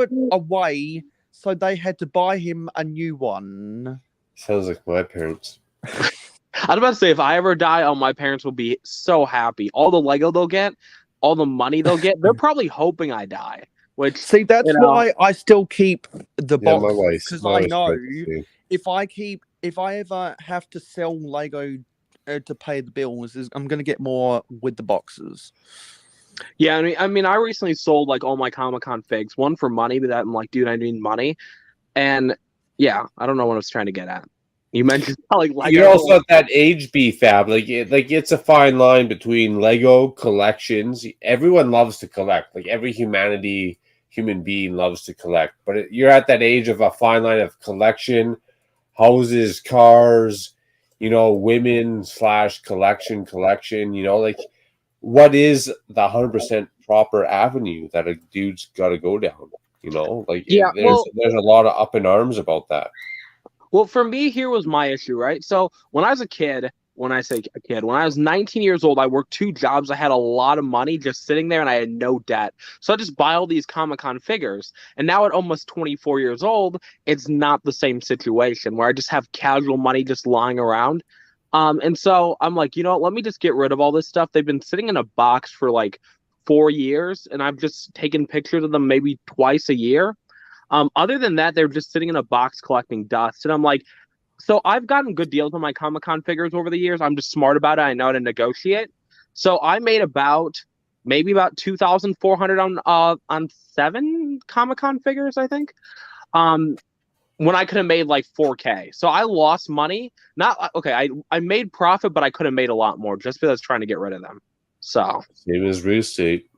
it away, so they had to buy him a new one. Sounds like my parents. I was about to say, if I ever die, my parents will be so happy. All the Lego they'll get, all the money they'll get, they're probably hoping I die. Which that's why I still keep the box, because I know if I ever have to sell Lego to pay the bills, I'm going to get more with the boxes. Yeah, I mean, I recently sold like all my Comic-Con figs, one for money, but I'm like, dude, I need money, and yeah, I don't know what I was trying to get at. You mentioned like Lego. You're also at that age beef fab, like it's a fine line between Lego collections. Everyone loves to collect, like every human being loves to collect, but you're at that age of a fine line of collection, houses, cars, women / collection, like what is the 100% proper avenue that a dude's got to go down? There's a lot of up in arms about that. Well, for me, here was my issue, right? So when I was a kid, when I say a kid, when I was 19 years old, I worked 2 jobs. I had a lot of money just sitting there and I had no debt. So I just buy all these Comic-Con figures. And now at almost 24 years old, it's not the same situation where I just have casual money just lying around. And so I'm like, you know what? Let me just get rid of all this stuff. They've been sitting in a box for like 4 years, and I've just taken pictures of them maybe twice a year. Other than that, they're just sitting in a box collecting dust. And I'm like, so I've gotten good deals on my Comic-Con figures over the years. I'm just smart about it. I know how to negotiate. So I made maybe about 2,400 on 7 Comic-Con figures, I think. When I could have made like 4K. So I lost money. Not okay, I made profit, but I could have made a lot more just because I was trying to get rid of them. So same as real estate.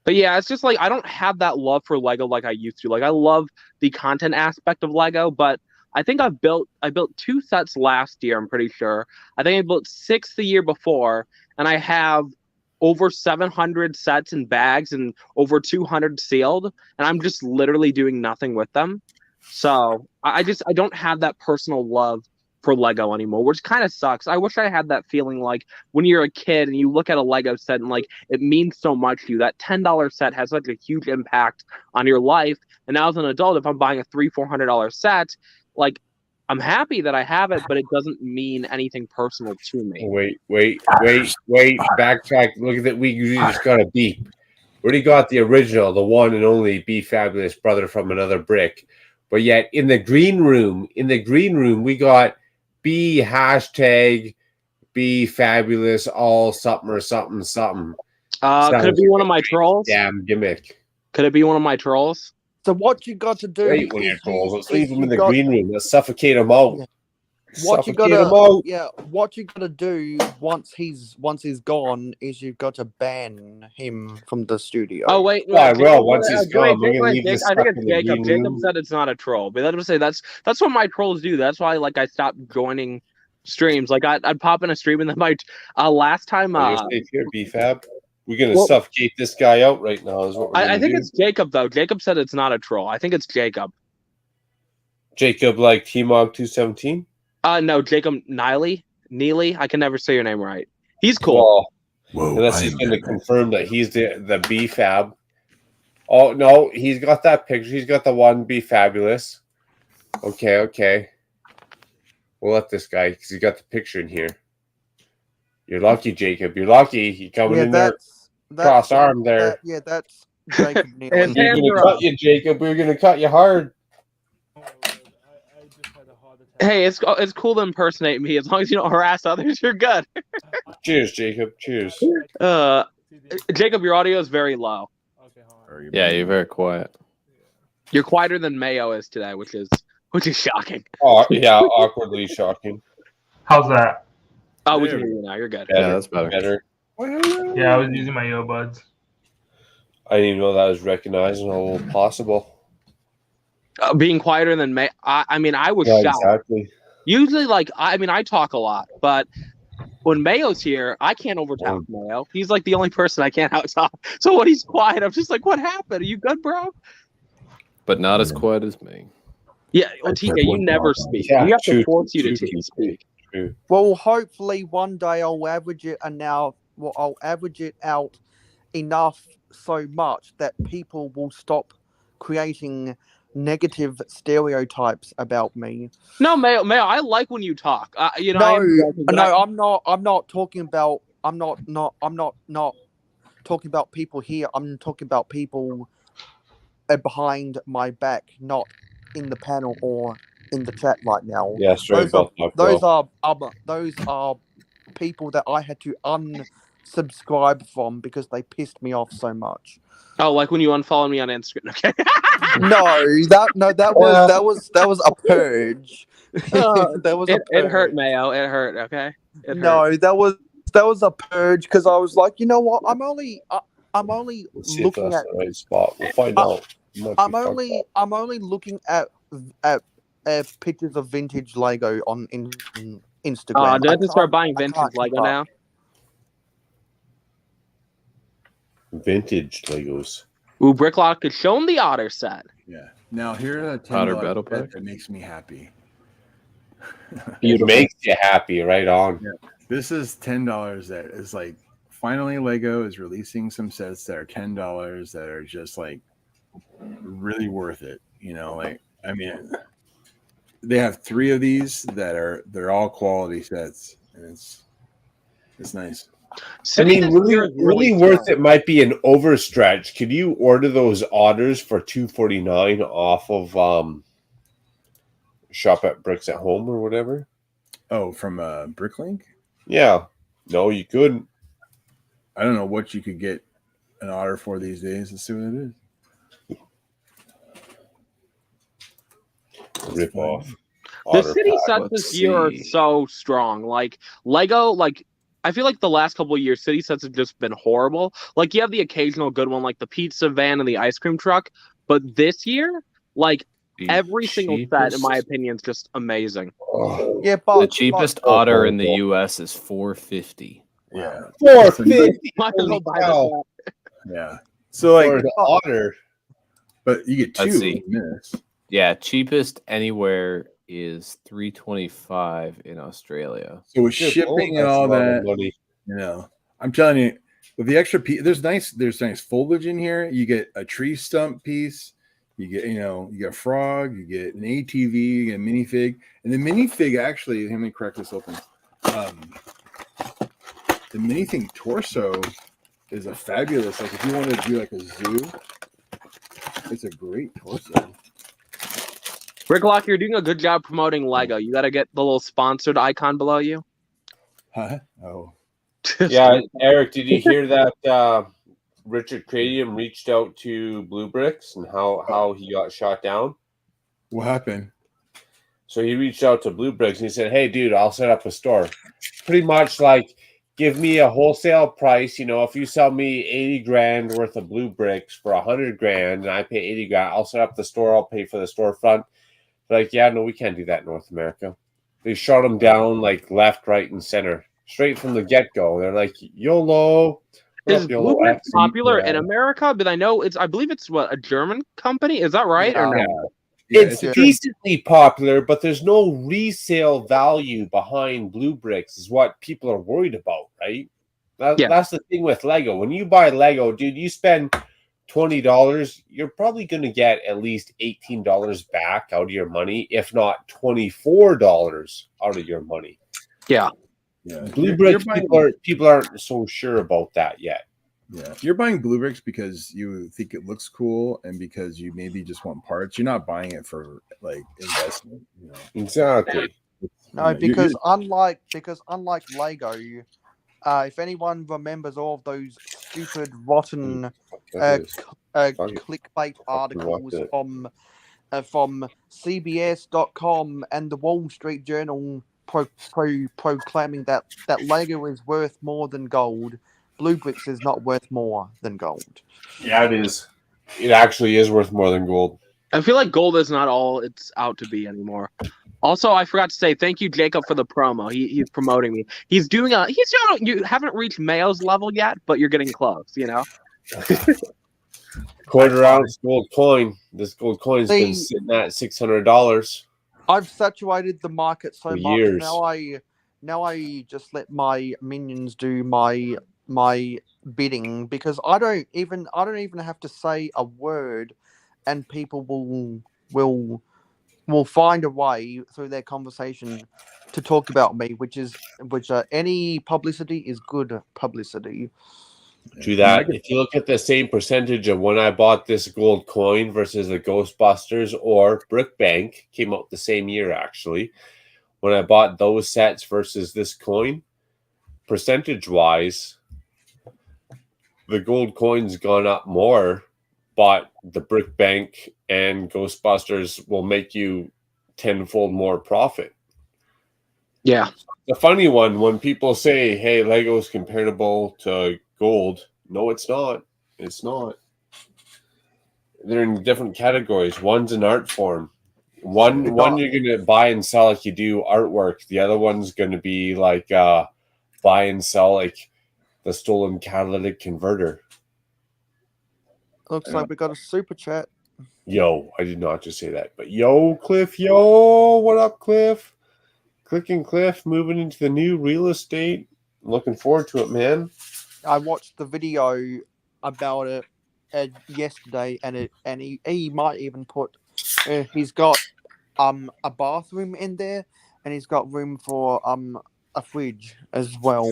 But yeah, it's just like I don't have that love for Lego like I used to. Like I love the content aspect of Lego, but I think I built 2 sets last year, I'm pretty sure. I think I built 6 the year before, and I have over 700 sets in bags and over 200 sealed, and I'm just literally doing nothing with them. So I don't have that personal love for Lego anymore, which kind of sucks. I wish I had that feeling like when you're a kid and you look at a Lego set and like it means so much to you. That $10 set has such a huge impact on your life. And now as an adult, if I'm buying a $300-400 set, like I'm happy that I have it, but it doesn't mean anything personal to me. Wait. Backtrack. Look at that. We just got a beep. We already got the original, the one and only Be Fabulous brother from another brick. But yet in the green room, we got Be hashtag Be Fabulous all something or something. Could it be one of my trolls? Damn gimmick. Could it be one of my trolls? So what you got to do? Wait, when you're trolls, let's leave them in the green room. Let's suffocate them out. Yeah. What you gotta do once he's gone is you've got to ban him from the studio. Oh wait, no, I will once he's gone. We're gonna leave this. I think it's Jacob. Jacob said it's not a troll, but let me say that's what my trolls do. That's why I stopped joining streams. Like I'd pop in a stream and then my last time. Here, BFAB. We're gonna suffocate this guy out right now. Is what I think it's Jacob though. Jacob said it's not a troll. I think it's Jacob. Jacob, like T-Mog 217. No, Jacob Neely. I can never say your name right. He's cool. Whoa, unless he's going to confirm that he's the B-Fab. Oh, no, he's got that picture. He's got the one Be Fabulous. Okay. We'll let this guy, because he's got the picture in here. You're lucky, Jacob. You're lucky. He coming in there cross-armed there. That's Jacob Neely. We're going to cut you, Jacob. We're going to cut you hard. Hey, it's cool to impersonate me as long as you don't harass others. You're good. Cheers, Jacob. Cheers. Jacob, your audio is very low. Yeah, you're very quiet. You're quieter than Mayo is today, which is shocking. Oh yeah, awkwardly shocking. How's that? Oh, we can hear you now. You're good. Yeah, that's better. Yeah, I was using my earbuds. I didn't even know that was recognized and all possible. Being quieter than May. I mean, I was shocked. Exactly. Usually, I talk a lot, but when Mayo's here, I can't overtalk Mayo. He's like the only person I can't outtalk. So when he's quiet, I'm just like, "What happened? Are you good, bro?" But not as quiet as me. Yeah, well, TK, you never speak. Yeah, you have to force you to speak. Well, hopefully one day I'll average it I'll average it out enough so much that people will stop creating negative stereotypes about me. No, Mayo, I like when you talk. I'm not talking about. I'm not talking about people here. I'm talking about people behind my back, not in the panel or in the chat right now. Yeah, straight up. Those are people that I had to unsubscribe from because they pissed me off so much. Oh, like when you unfollowed me on Instagram. Okay. that was a purge. It hurt, Mayo. It hurt. Okay. That was a purge because I was like, you know what? I'm only looking at the right spot. We'll find out. I'm only looking at pictures of vintage Lego on Instagram. Do I have to start buying vintage Lego now? Vintage Legos. Ooh, Bricklock could show him the Otter set. Yeah. Now here are the $10 bet that makes me happy. It makes you happy, right on. Yeah. This is $10 that is like finally Lego is releasing some sets that are $10 that are just like really worth it. You know, like I mean they have 3 of these they're all quality sets, and it's nice. City I mean, this year is really slow. worth it might be an overstretch. Could you order those otters for $2.49 off of Shop at Bricks at Home or whatever? Oh, from Bricklink? Yeah. No, you couldn't. I don't know what you could get an otter for these days. Let's see what it is. Rip off. The Otter city pack. sets Let's this year are see. so strong. Like Lego, like I feel like the last couple of years, city sets have just been horrible. Like you have the occasional good one, like the pizza van and the ice cream truck, but this year, like The every single set, in my cheapest- opinion, is just amazing. Oh, Yeah, The but cheapest but- otter in the U.S. is $4.50. Yeah. $4.50. Might as well Holy buy cow. that. Yeah. So like, For an otter. but you get Let's 2 see. in this. Yeah, cheapest anywhere is $3.25 in Australia. So with Good shipping Lord, and that's all a lot of that, money. I'm telling you, with the extra piece, there's nice foliage in here. You get a tree stump piece. You get, you get a frog. You get an ATV. You get a minifig, and the minifig actually. Let me crack this open. The minifig torso is a fabulous. Like if you want to do like a zoo, it's a great torso. Ricklock, you're doing a good job promoting Lego. You got to get the little sponsored icon below you. Huh? Oh, Yeah, Eric, did you hear that Richard Cradium reached out to Blue Bricks and how he got shot down? what happened? So he reached out to Blue Bricks and he said, "Hey, dude, I'll set up a store." Pretty much like, give me a wholesale price. If you sell me 80 grand worth of Blue Bricks for 100 grand and I pay 80 grand, I'll set up the store. I'll pay for the storefront. Like, yeah, no, we can't do that in North America. They shot him down like left, right, and center. Straight from the get-go. They're like, YOLO. Is YOLO, Blue Brick FC, popular yeah. in America? But I know I believe it's a German company. Is that right or no? Yeah, It's a- decently popular, but there's no resale value behind Blue Bricks is what people are worried about, right? Yeah. That's the thing with Lego. When you buy Lego, dude, you spend $20, you're probably going to get at least $18 back out of your money, if not $24 out of your money. Yeah. Yeah. Blue Bricks, people aren't so sure about that yet. Yeah, you're buying Blue Bricks because you think it looks cool and because you maybe just want parts. You're not buying it for like investment. Exactly. no, because unlike Lego, if anyone remembers all of those stupid, rotten clickbait articles from CBS.com and the Wall Street Journal proclaiming that Lego is worth more than gold, Blue Bricks is not worth more than gold. Yeah, it is. It actually is worth more than gold. I feel like gold is not all it's out to be anymore. Also, I forgot to say thank you, Jacob, for the promo. He's promoting me. He's doing you haven't reached Mayo's level yet, but you're getting close. Quarter ounce gold coin. This gold coin's been sitting at $600. I've saturated the market so much years. now I just let my minions do my bidding because I don't even have to say a word, and people will find a way through their conversation to talk about me, which any publicity is good publicity. True that. If you look at the same percentage of when I bought this gold coin versus the Ghostbusters or Brick Bank, came out the same year actually. When I bought those sets versus this coin, percentage-wise, the gold coin's gone up more, but the Brick Bank and Ghostbusters will make you tenfold more profit. Yeah. The funny one, when people say, hey, Lego's comparable to gold, no, it's not. It's not. They're in different categories. One's an art form. One you're going to buy and sell like you do artwork. The other one's going to be like buy and sell like the stolen catalytic converter. Looks like we got a super chat. Yo, I did not just say that, but yo, Cliff, yo, what up, Cliff? Clicking Cliff, moving into the new real estate. Looking forward to it, man. I watched the video about it yesterday, and he might even put he's got a bathroom in there, and he's got room for a fridge as well.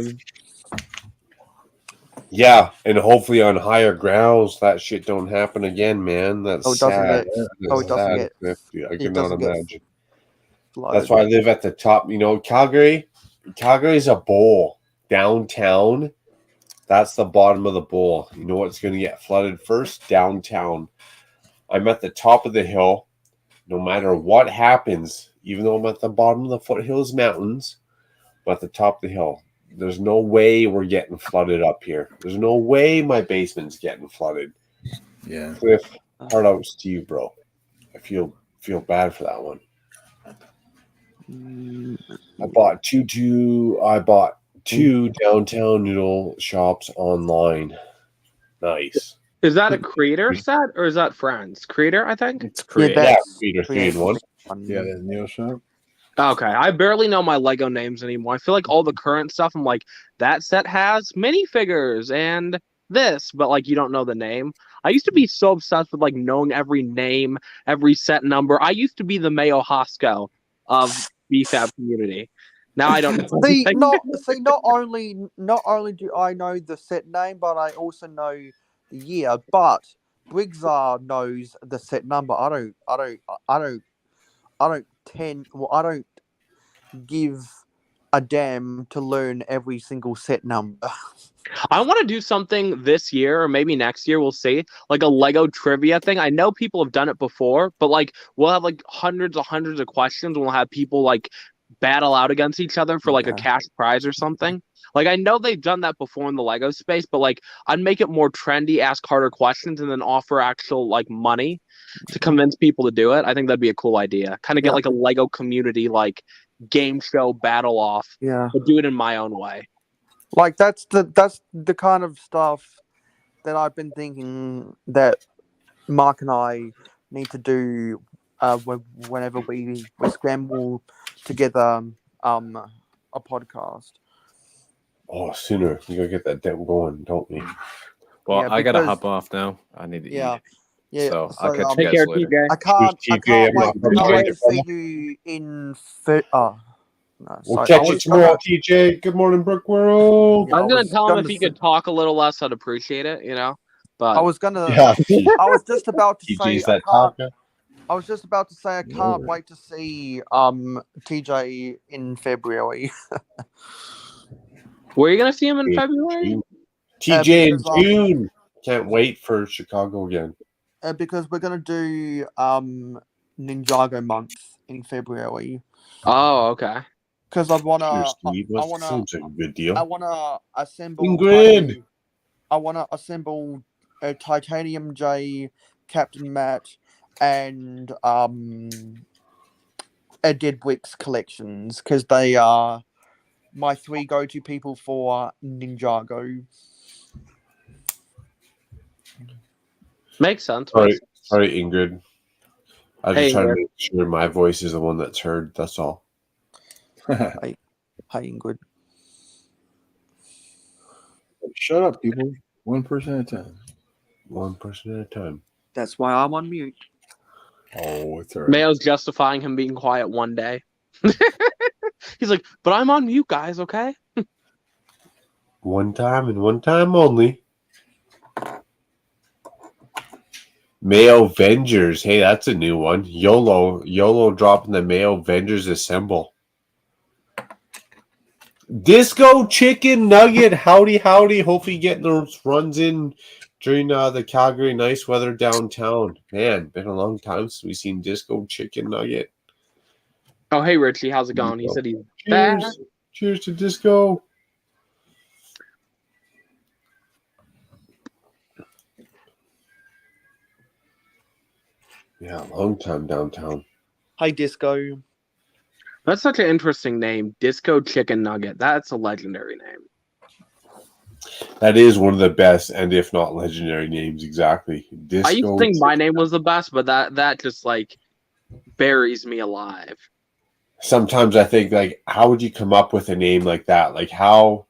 Yeah, and hopefully on higher grounds that shit don't happen again, man. That's Oh, it doesn't sad. get. That's Oh, it doesn't sad. get. I It cannot doesn't get imagine. flooded. That's why I live at the top. You know, Calgary. Calgary's a bowl downtown. That's the bottom of the bowl. You know what's going to get flooded first? Downtown. I'm at the top of the hill. No matter what happens, even though I'm at the bottom of the foothills mountains, I'm at the top of the hill. There's no way we're getting flooded up here. There's no way my basement's getting flooded. Yeah. Cliff, heart out to you, bro. I feel bad for that one. I bought two downtown noodle shops online. Nice. Is that a creator set or is that friends? Creator, I think. It's creative. Yeah, Peter 3-in-1. Yeah, the Neo shop. Okay, I barely know my Lego names anymore. I feel like all the current stuff, I'm like, that set has minifigures and this, but like you don't know the name. I used to be so obsessed with like knowing every name, every set number. I used to be the Mayo Hosco of BFAB community. Now I don't know. Not only do I know the set name, but I also know the year. But Briggsar knows the set number. I don't give a damn to learn every single set number. I want to do something this year or maybe next year. We'll see. Like a Lego trivia thing. I know people have done it before, but like we'll have like hundreds of questions. And we'll have people like battle out against each other for like a cash prize or something. Like I know they've done that before in the Lego space, but like I'd make it more trendy, ask harder questions, and then offer actual like money to convince people to do it. I think that'd be a cool idea. Kind of get like a Lego community like game show battle off. Yeah. But do it in my own way. Like that's the kind of stuff that I've been thinking that Mark and I need to do whenever we scramble together a podcast. Oh, sooner. We gotta get that damn going, don't we? Well, Yeah, I gotta because- hop off now. I need to eat. Yeah. So I'll catch you Take guys care, later. TJ. I can't TJ, wait to see you in. No, We'll sorry, catch you tomorrow, TJ. Good morning, Brook World. Yeah, I was gonna tell him if gonna he could talk a little less, I'd appreciate it. You know, but I was gonna. Yeah, I was just about to say. TJ's that I can't- talker. I was just about to say I can't wait to see TJ in February. were you gonna see him in February? TJ in because, June. Can't wait for Chicago again. Because we're gonna do Ninjago month in February. Oh, okay. Because I wanna, Cheers, Steve. I That wanna, sounds like a good deal. I wanna assemble. Ingrid! I wanna assemble a Titanium J, Captain Matt, and a Dead Bricks collections because they are my three go-to people for Ninjago. Makes sense. Sorry, Ingrid. I Hey, just trying to Ingrid. make sure my voice is the one that's heard. That's all. Hi, Ingrid. Shut up, people. One person at a time. One person at a time. That's why I'm on mute. Oh, it's all right. Mayo's justifying him being quiet one day. He's like, but I'm on mute, guys. Okay. One time and one time only. Mayo Vengers. Hey, that's a new one. YOLO dropping the Mayo Vengers Assemble. Disco Chicken Nugget. Howdy. Hopefully getting those runs in during the Calgary nice weather downtown. Man, been a long time since we've seen Disco Chicken Nugget. Oh, hey, Richie. How's it going? He said he's back. Cheers to Disco. Yeah, long time downtown. Hi, Disco. That's such an interesting name. Disco Chicken Nugget. That's a legendary name. That is one of the best, and if not legendary names, exactly. Disco I used to think my name was the best, but that just like buries me alive. Sometimes I think, like, how would you come up with a name like that? Like, how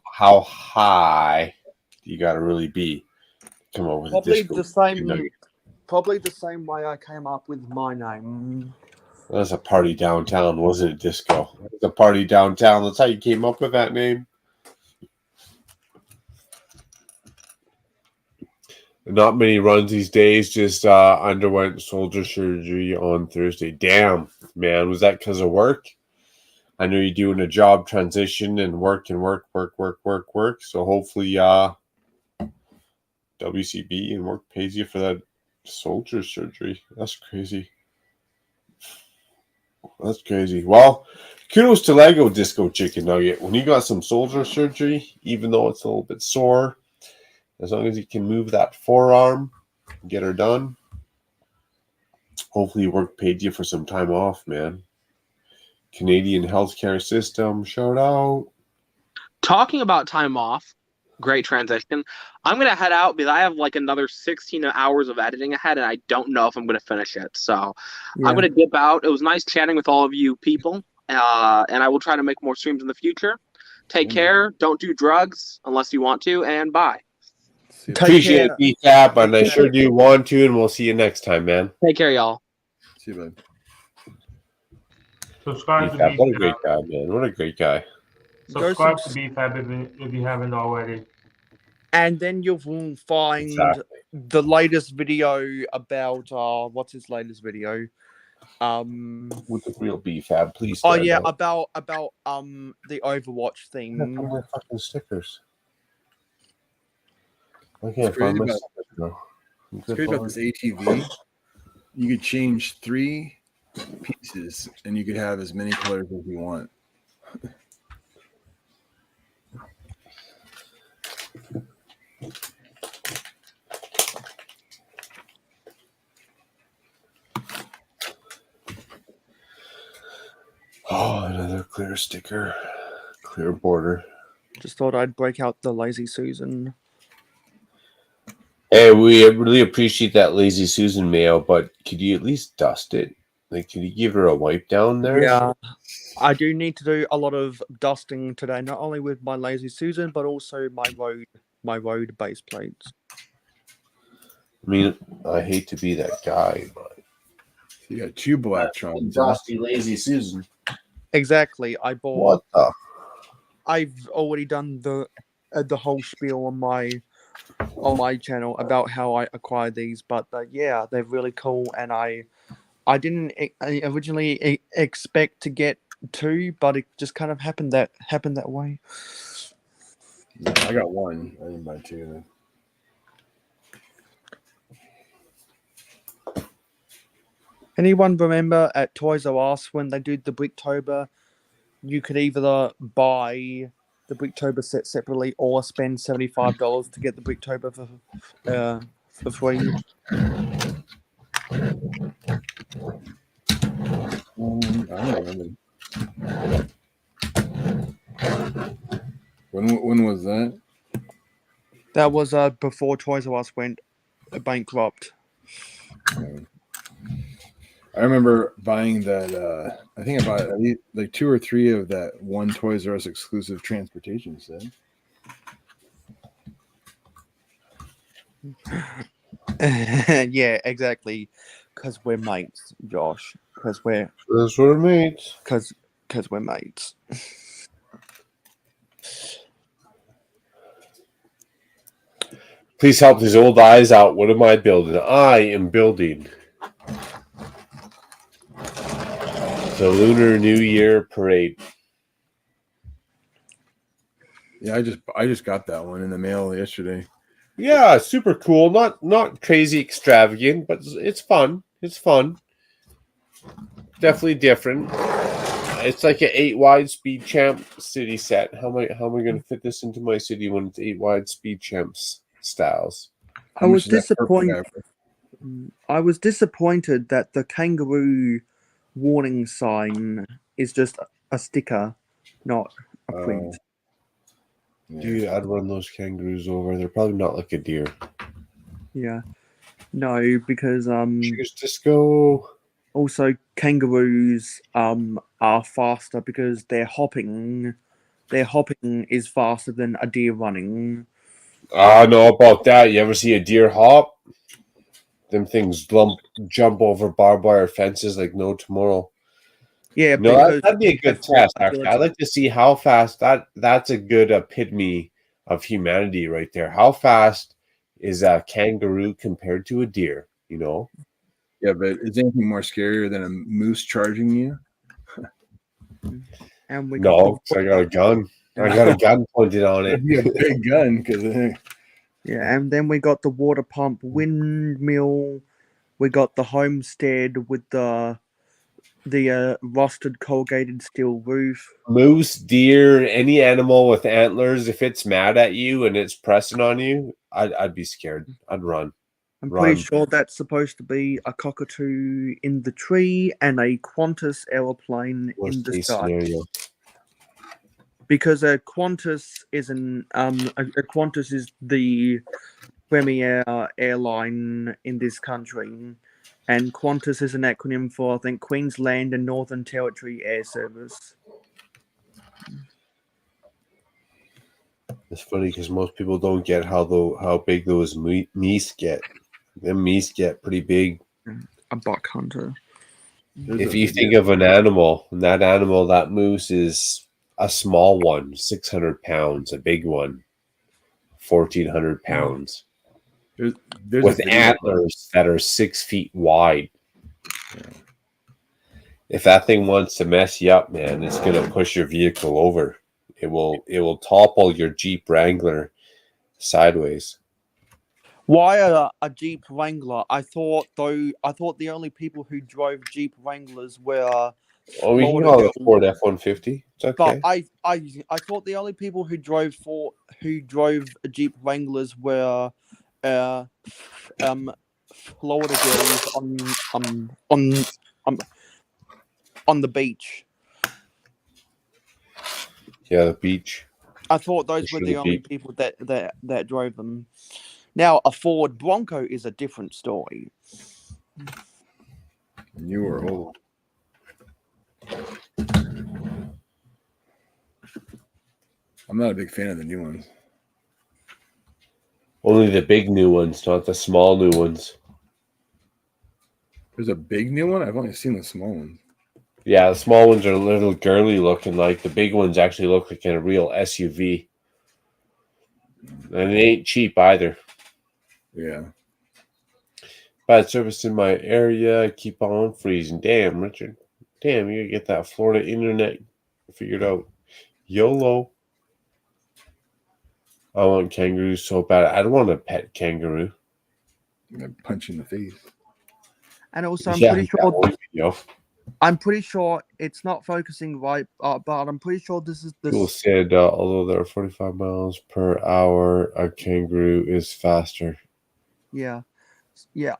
high do you got to really be to come up with Probably a disco the same. nugget? Probably the same way I came up with my name. That was a party downtown, wasn't it, Disco? It was a party downtown. That's how you came up with that name. Not many runs these days. Just underwent shoulder surgery on Thursday. Damn, man. Was that because of work? I know you're doing a job transition and work. So hopefully WCB and work pays you for that shoulder surgery. That's crazy. That's crazy. Well, kudos to Lego Disco Chicken Nugget. When you got some shoulder surgery, even though it's a little bit sore, as long as you can move that forearm, get her done. Hopefully work paid you for some time off, man. Canadian healthcare system, shout out. Talking about time off, great transition. I'm going to head out because I have like another 16 hours of editing ahead, and I don't know if I'm going to finish it. So I'm going to dip out. It was nice chatting with all of you people, and I will try to make more streams in the future. Take care. Don't do drugs unless you want to, and bye. Appreciate it, BTAP, and I sure do want to, and we'll see you next time, man. Take care, y'all. See you, bud. Subscribe to BTAP, what a BFAB. great guy, man. What a great guy. Subscribe to BFAB if you haven't already. And then you will find the latest video about what's his latest video? With the real BFAB, please. Oh yeah, about the Overwatch thing. My fucking stickers. I can't find my stickers now. What's great about this ATV? You could change 3 pieces, and you could have as many colors as you want. Oh, another clear sticker. Clear border. Just thought I'd break out the Lazy Susan. Hey, we really appreciate that Lazy Susan mail, but could you at least dust it? Like, could you give her a wipe down there? Yeah, I do need to do a lot of dusting today, not only with my Lazy Susan, but also my road base plates. I mean, I hate to be that guy, but you got 2 Blacktron. Dusty Lazy Susan. Exactly. I bought. What the? I've already done the whole spiel on my channel about how I acquired these, but yeah, they're really cool, and I didn't originally expect to get 2, but it just kind of happened that way. Yeah, I got 1. I didn't buy 2. Anyone remember at Toys R Us when they did the Bricktober, you could either buy the Bricktober set separately or spend $75 to get the Bricktober for free? I don't remember. When was that? That was before Toys R Us went bankrupt. I remember buying that. I think I bought at least like 2 or 3 of that one Toys R Us exclusive transportation set. Yeah, exactly. Because we're mates, Josh. Because we're mates. Because we're mates. Please help these old eyes out. What am I building? I am building the Lunar New Year Parade. Yeah, I just got that one in the mail yesterday. Yeah, super cool. Not crazy extravagant, but it's fun. It's fun. Definitely different. It's like an 8 wide Speed Champ city set. How am I going to fit this into my city when it's 8 wide Speed Champs styles? I was disappointed. I was disappointed that the kangaroo warning sign is just a sticker, not a print. Dude, I'd run those kangaroos over. They're probably not like a deer. Yeah. No, because Cheers, Disco. Also, kangaroos are faster because their hopping is faster than a deer running. I know about that. You ever see a deer hop? them things jump over barbed wire fences like no tomorrow. Yeah, No, because that'd be a good test. Actually, I'd like to see how fast that's a good epitome of humanity right there. How fast is a kangaroo compared to a deer? You know? Yeah, but is anything more scarier than a moose charging you? And we No, because I got a gun. I got a gun pointed on it. It'd be a big gun because yeah, and then we got the water pump windmill. We got the homestead with the rusted corrugated steel roof. Moose, deer, any animal with antlers, if it's mad at you and it's pressing on you, I'd be scared. I'd run. I'm pretty sure that's supposed to be a cockatoo in the tree and a Qantas aeroplane in the sky. Scenario. Because a Qantas is a Qantas is the premier airline in this country, and Qantas is an acronym for, I think, Queensland and Northern Territory Air Service. It's funny because most people don't get how big those meese get. Them meese get pretty big. A buck hunter. If you think of an animal, and that moose is a small one, 600 pounds, a big one, 1,400 pounds. There's with antlers that are 6 feet wide. Yeah. If that thing wants to mess you up, man, it's gonna push your vehicle over. It will topple your Jeep Wrangler sideways. Why a Jeep Wrangler? I thought the only people who drove Jeep Wranglers were we can call it a Ford F-150. It's okay. But I thought the only people who drove Jeep Wranglers were Florida girls on the beach. Yeah, the beach. I thought those were the only people that drove them. Now, a Ford Bronco is a different story. You were old. I'm not a big fan of the new ones. Only the big new ones, not the small new ones. There's a big new one? I've only seen the small ones. Yeah, the small ones are a little girly looking. Like the big ones actually look like a real SUV. And it ain't cheap either. Yeah. Bad service in my area. Keep on freezing. Damn, Richard. Damn, you gotta get that Florida internet figured out. YOLO. I want kangaroos so bad. I don't want a pet kangaroo. I'm gonna punch you in the face. And also, I'm pretty sure it's not focusing right, but I'm pretty sure this is the. People said although they're 45 miles per hour, a kangaroo is faster. Yeah.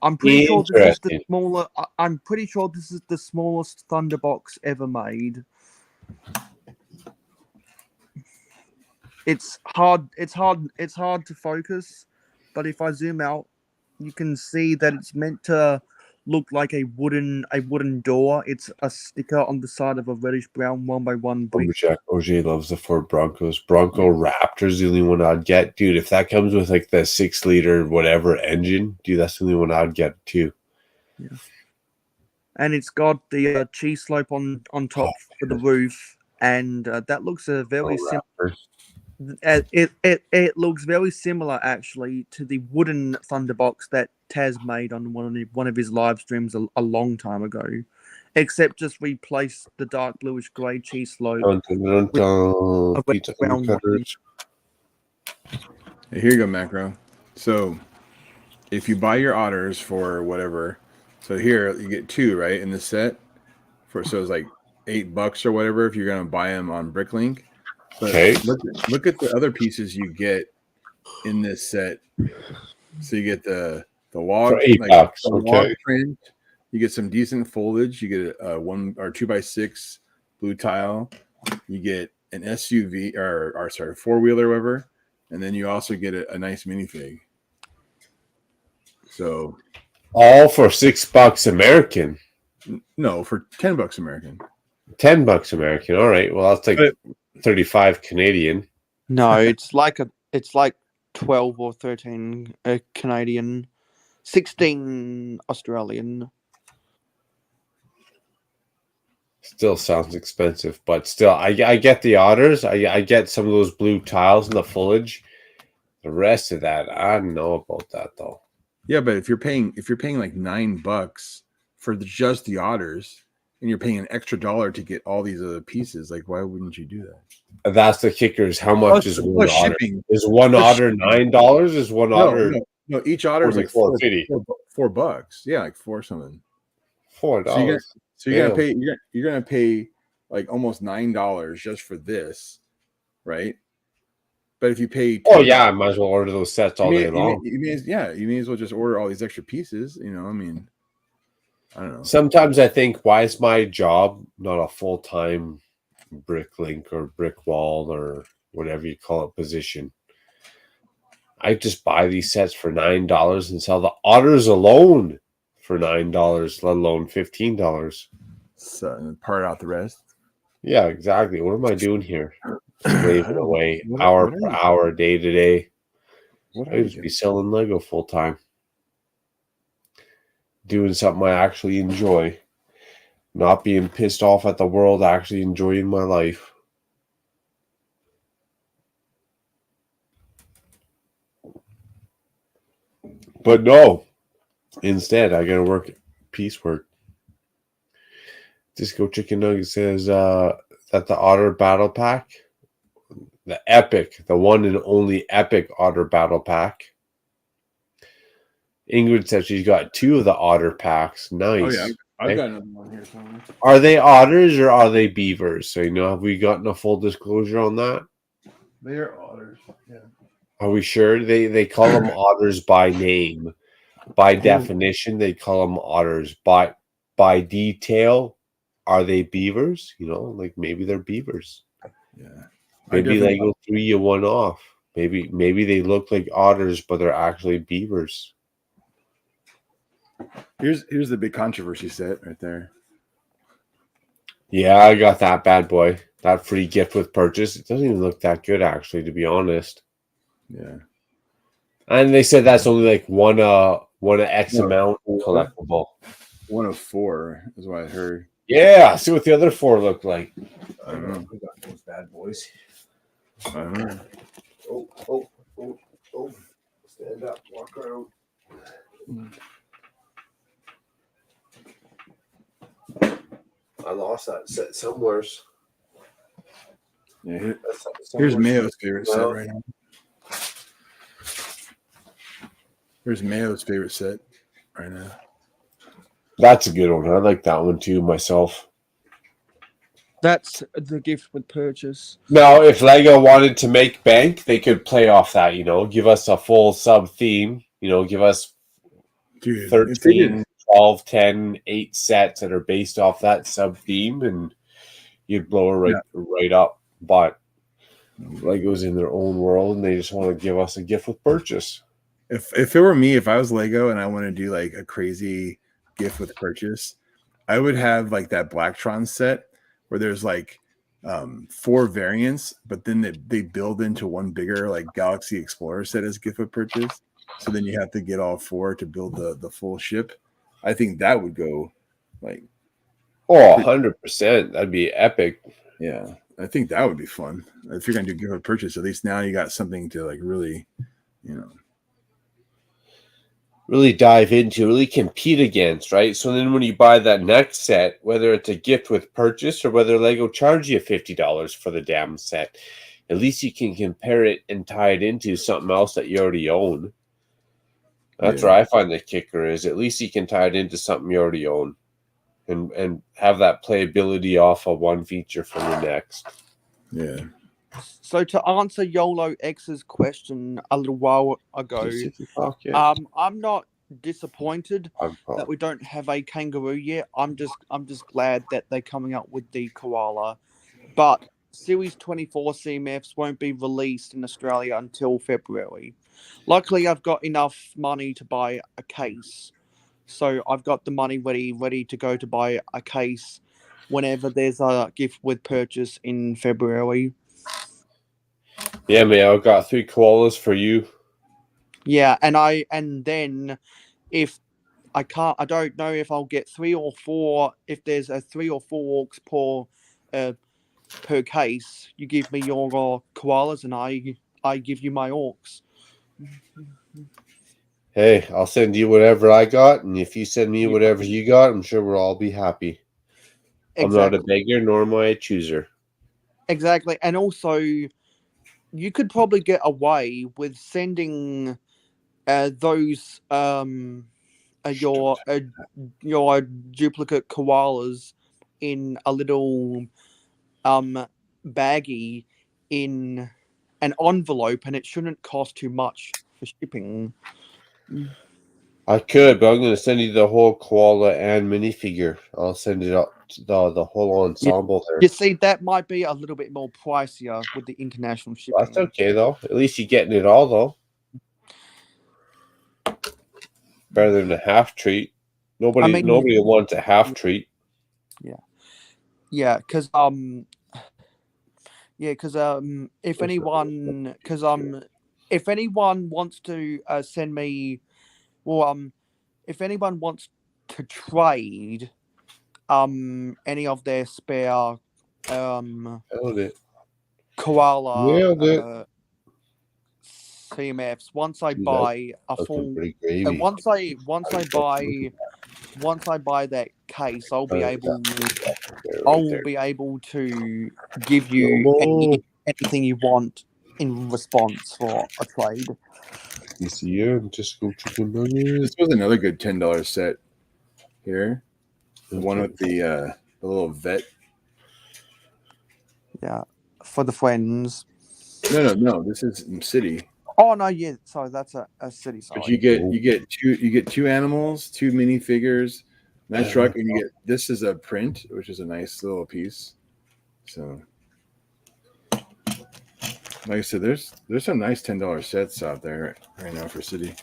I'm pretty sure this is the smaller. I'm pretty sure this is the smallest Thunderbox ever made. It's hard to focus, but if I zoom out, you can see that it's meant to look like a wooden door. It's a sticker on the side of a reddish brown 1x1 brick. Jack OJ loves the Ford Broncos. Bronco Raptor's the only one I'd get. Dude, if that comes with like the 6-liter whatever engine, dude, that's the only one I'd get too. Yeah. And it's got the cheese slope on top for the roof, and that looks very similar. It looks very similar actually to the wooden Thunderbox that Taz made on one of his live streams a long time ago, except just replace the dark bluish grey cheese slope. Hey, here you go, Macro. So if you buy your otters for whatever, so here you get 2 right in the set so it's like $8 or whatever if you're gonna buy them on Bricklink. But look at the other pieces you get in this set. So you get the log, log print. You get some decent foliage. You get a 1 or 2x6 blue tile. You get an SUV or 4-wheeler, whatever, and then you also get a nice minifig. So all for $6 American. No, for $10 American. $10 American. All right. Well, that's like 35 Canadian. No, it's like 12 or 13 Canadian. 16 Australian. Still sounds expensive, but still, I get the otters. I get some of those blue tiles and the foliage. The rest of that, I don't know about that though. Yeah, but if you're paying like $9 for just the otters, and you're paying an extra $1 to get all these other pieces, like why wouldn't you do that? That's the kicker. Is how much Plus, is plus one otter? shipping. Is one Plus otter shipping. $9? Is one otter? No. Each otter is like $4. Yeah, like four something. $4. So you're gonna pay. You're gonna pay like almost $9 just for this, right? But if you pay, oh yeah, I might as well order those sets all day long. You may as well just order all these extra pieces. You know, I mean, I don't know. Sometimes I think, why is my job not a full-time bricklink or brick wall or whatever you call it position? I just buy these sets for $9 and sell the otters alone for $9, let alone $15. So part out the rest. Yeah, exactly. What am I doing here? Slaving away hour per hour, day to day. I used to be selling Lego full time. Doing something I actually enjoy. Not being pissed off at the world, actually enjoying my life. But no. Instead, I gotta work piecework. Disco Chicken Nugget says that the Otter Battle Pack, the epic, the one and only epic Otter Battle Pack. Ingrid says she's got 2 of the Otter packs. Nice. Oh yeah, I've got another one here somewhere. Are they otters or are they beavers? So, have we gotten a full disclosure on that? They are otters. Yeah. Are we sure? They call them otters by name. By definition, they call them otters. By detail, are they beavers? Like maybe they're beavers. Yeah. Maybe Lego threw you one off. Maybe they look like otters, but they're actually beavers. Here's the big controversy set right there. Yeah, I got that bad boy. That free gift with purchase. It doesn't even look that good, actually, to be honest. Yeah. And they said that's only like one X amount collectible. 1 of 4 is what I heard. Yeah, see what the other 4 look like. I don't know. We got those bad boys. I don't know. Oh. Stand up, walk around. I lost that set somewhere. Yeah, here's Mayo's favorite set right now. Here's Mayo's favorite set right now. That's a good one. I like that one too myself. That's the gift with purchase. Now, if Lego wanted to make bank, they could play off that, give us a full sub theme, give us 13, 12, 10, 8 sets that are based off that sub theme, and you'd blow it right up. But Lego's in their own world, and they just want to give us a gift with purchase. If it were me, if I was Lego and I want to do like a crazy gift with purchase, I would have like that Blacktron set where there's like 4 variants, but then they build into one bigger like Galaxy Explorer set as gift with purchase. So then you have to get all 4 to build the full ship. I think that would go like 100%. That'd be epic. Yeah, I think that would be fun. If you're gonna do gift with purchase, at least now you got something to like really, really dive into, really compete against, right? So then when you buy that next set, whether it's a gift with purchase or whether Lego charge you $50 for the damn set, at least you can compare it and tie it into something else that you already own. That's where I find the kicker is at least you can tie it into something you already own and have that playability off of one feature from the next. Yeah. So to answer YOLO X's question a little while ago, I'm not disappointed that we don't have a kangaroo yet. I'm just glad that they're coming up with the koala. But Series 24 CMFs won't be released in Australia until February. Luckily, I've got enough money to buy a case. So I've got the money ready to go to buy a case whenever there's a gift with purchase in February. Yeah, man, I've got 3 koalas for you. Yeah, and then if I don't know if I'll get 3 or 4. If there's a 3 or 4 orcs per case, you give me your koalas, and I give you my orcs. Hey, I'll send you whatever I got, and if you send me Yeah. whatever you got, I'm sure we'll all be happy. I'm not a beggar, nor am I a chooser. Exactly, and also you could probably get away with sending those your duplicate koalas in a little baggie in an envelope, and it shouldn't cost too much for shipping. I could, but I'm going to send you the whole koala and minifigure. I'll send it up the whole ensemble there. You see, that might be a little bit more pricier with the international shipping. That's okay, though. At least you're getting it all, though. Better than a half treat. Nobody wants a half treat. Yeah, because if anyone wants to send me, if anyone wants to trade any of their spare koala CMFs, once I buy that case, I'll be able to give you anything you want in response for a trade. Just go chicken nuggets. This was another good $10 set here. The one with the little vet. Yeah, for the friends. No. This is in city. Oh no, yeah. Sorry, that's a city. Sorry. But you get two animals, 2 minifigures, nice truck, and you get this is a print, which is a nice little piece. So, like I said, there's some nice $10 sets out there right now for city.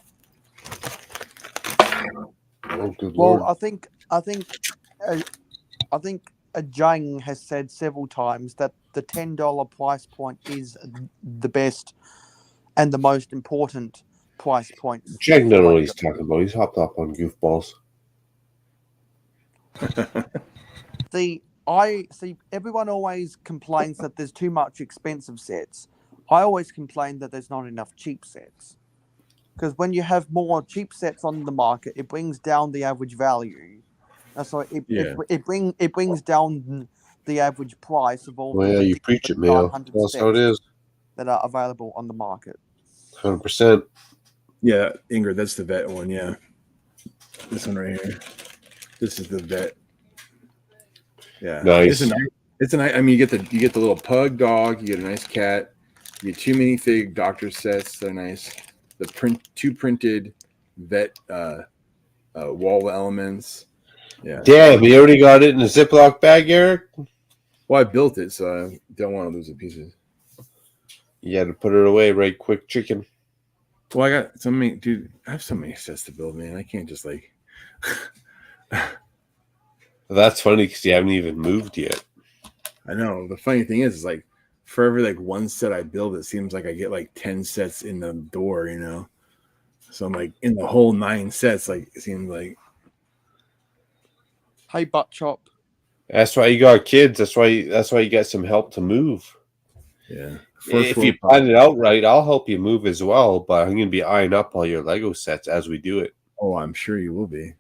Oh, good well, Lord. I think Jang has said several times that the $10 price point is the best and the most important price point. Jang don't know what he's talking about. He's hopped up on goofballs. I see everyone always complains that there's too much expensive sets. I always complain that there's not enough cheap sets. Because when you have more cheap sets on the market, it brings down the average value. So it brings down the average price of all. Well, yeah, you preach it, Mayo. That's how it is. That are available on the market. 100%. Yeah, Ingrid, that's the vet one. Yeah, this one right here. This is the vet. Yeah, nice. It's a nice. I mean, you get the little pug dog. You get a nice cat. You get 2 minifig doctor sets. They're nice. The 2 printed vet wall elements. Yeah. Damn, you already got it in a Ziploc bag, Eric? Well, I built it, so I don't want to lose the pieces. You had to put it away right quick, chicken. Well, I got so many, dude. I have so many sets to build, man. I can't just like. That's funny because you haven't even moved yet. I know. The funny thing is like for every like 1 set I build, it seems like I get like 10 sets in the door, you know. So I'm like in the whole 9 sets, like it seems like. Hey, butt chop. That's why you got kids. That's why you get some help to move. Yeah. If you plan it out right, I'll help you move as well. But I'm going to be eyeing up all your Lego sets as we do it. Oh, I'm sure you will be.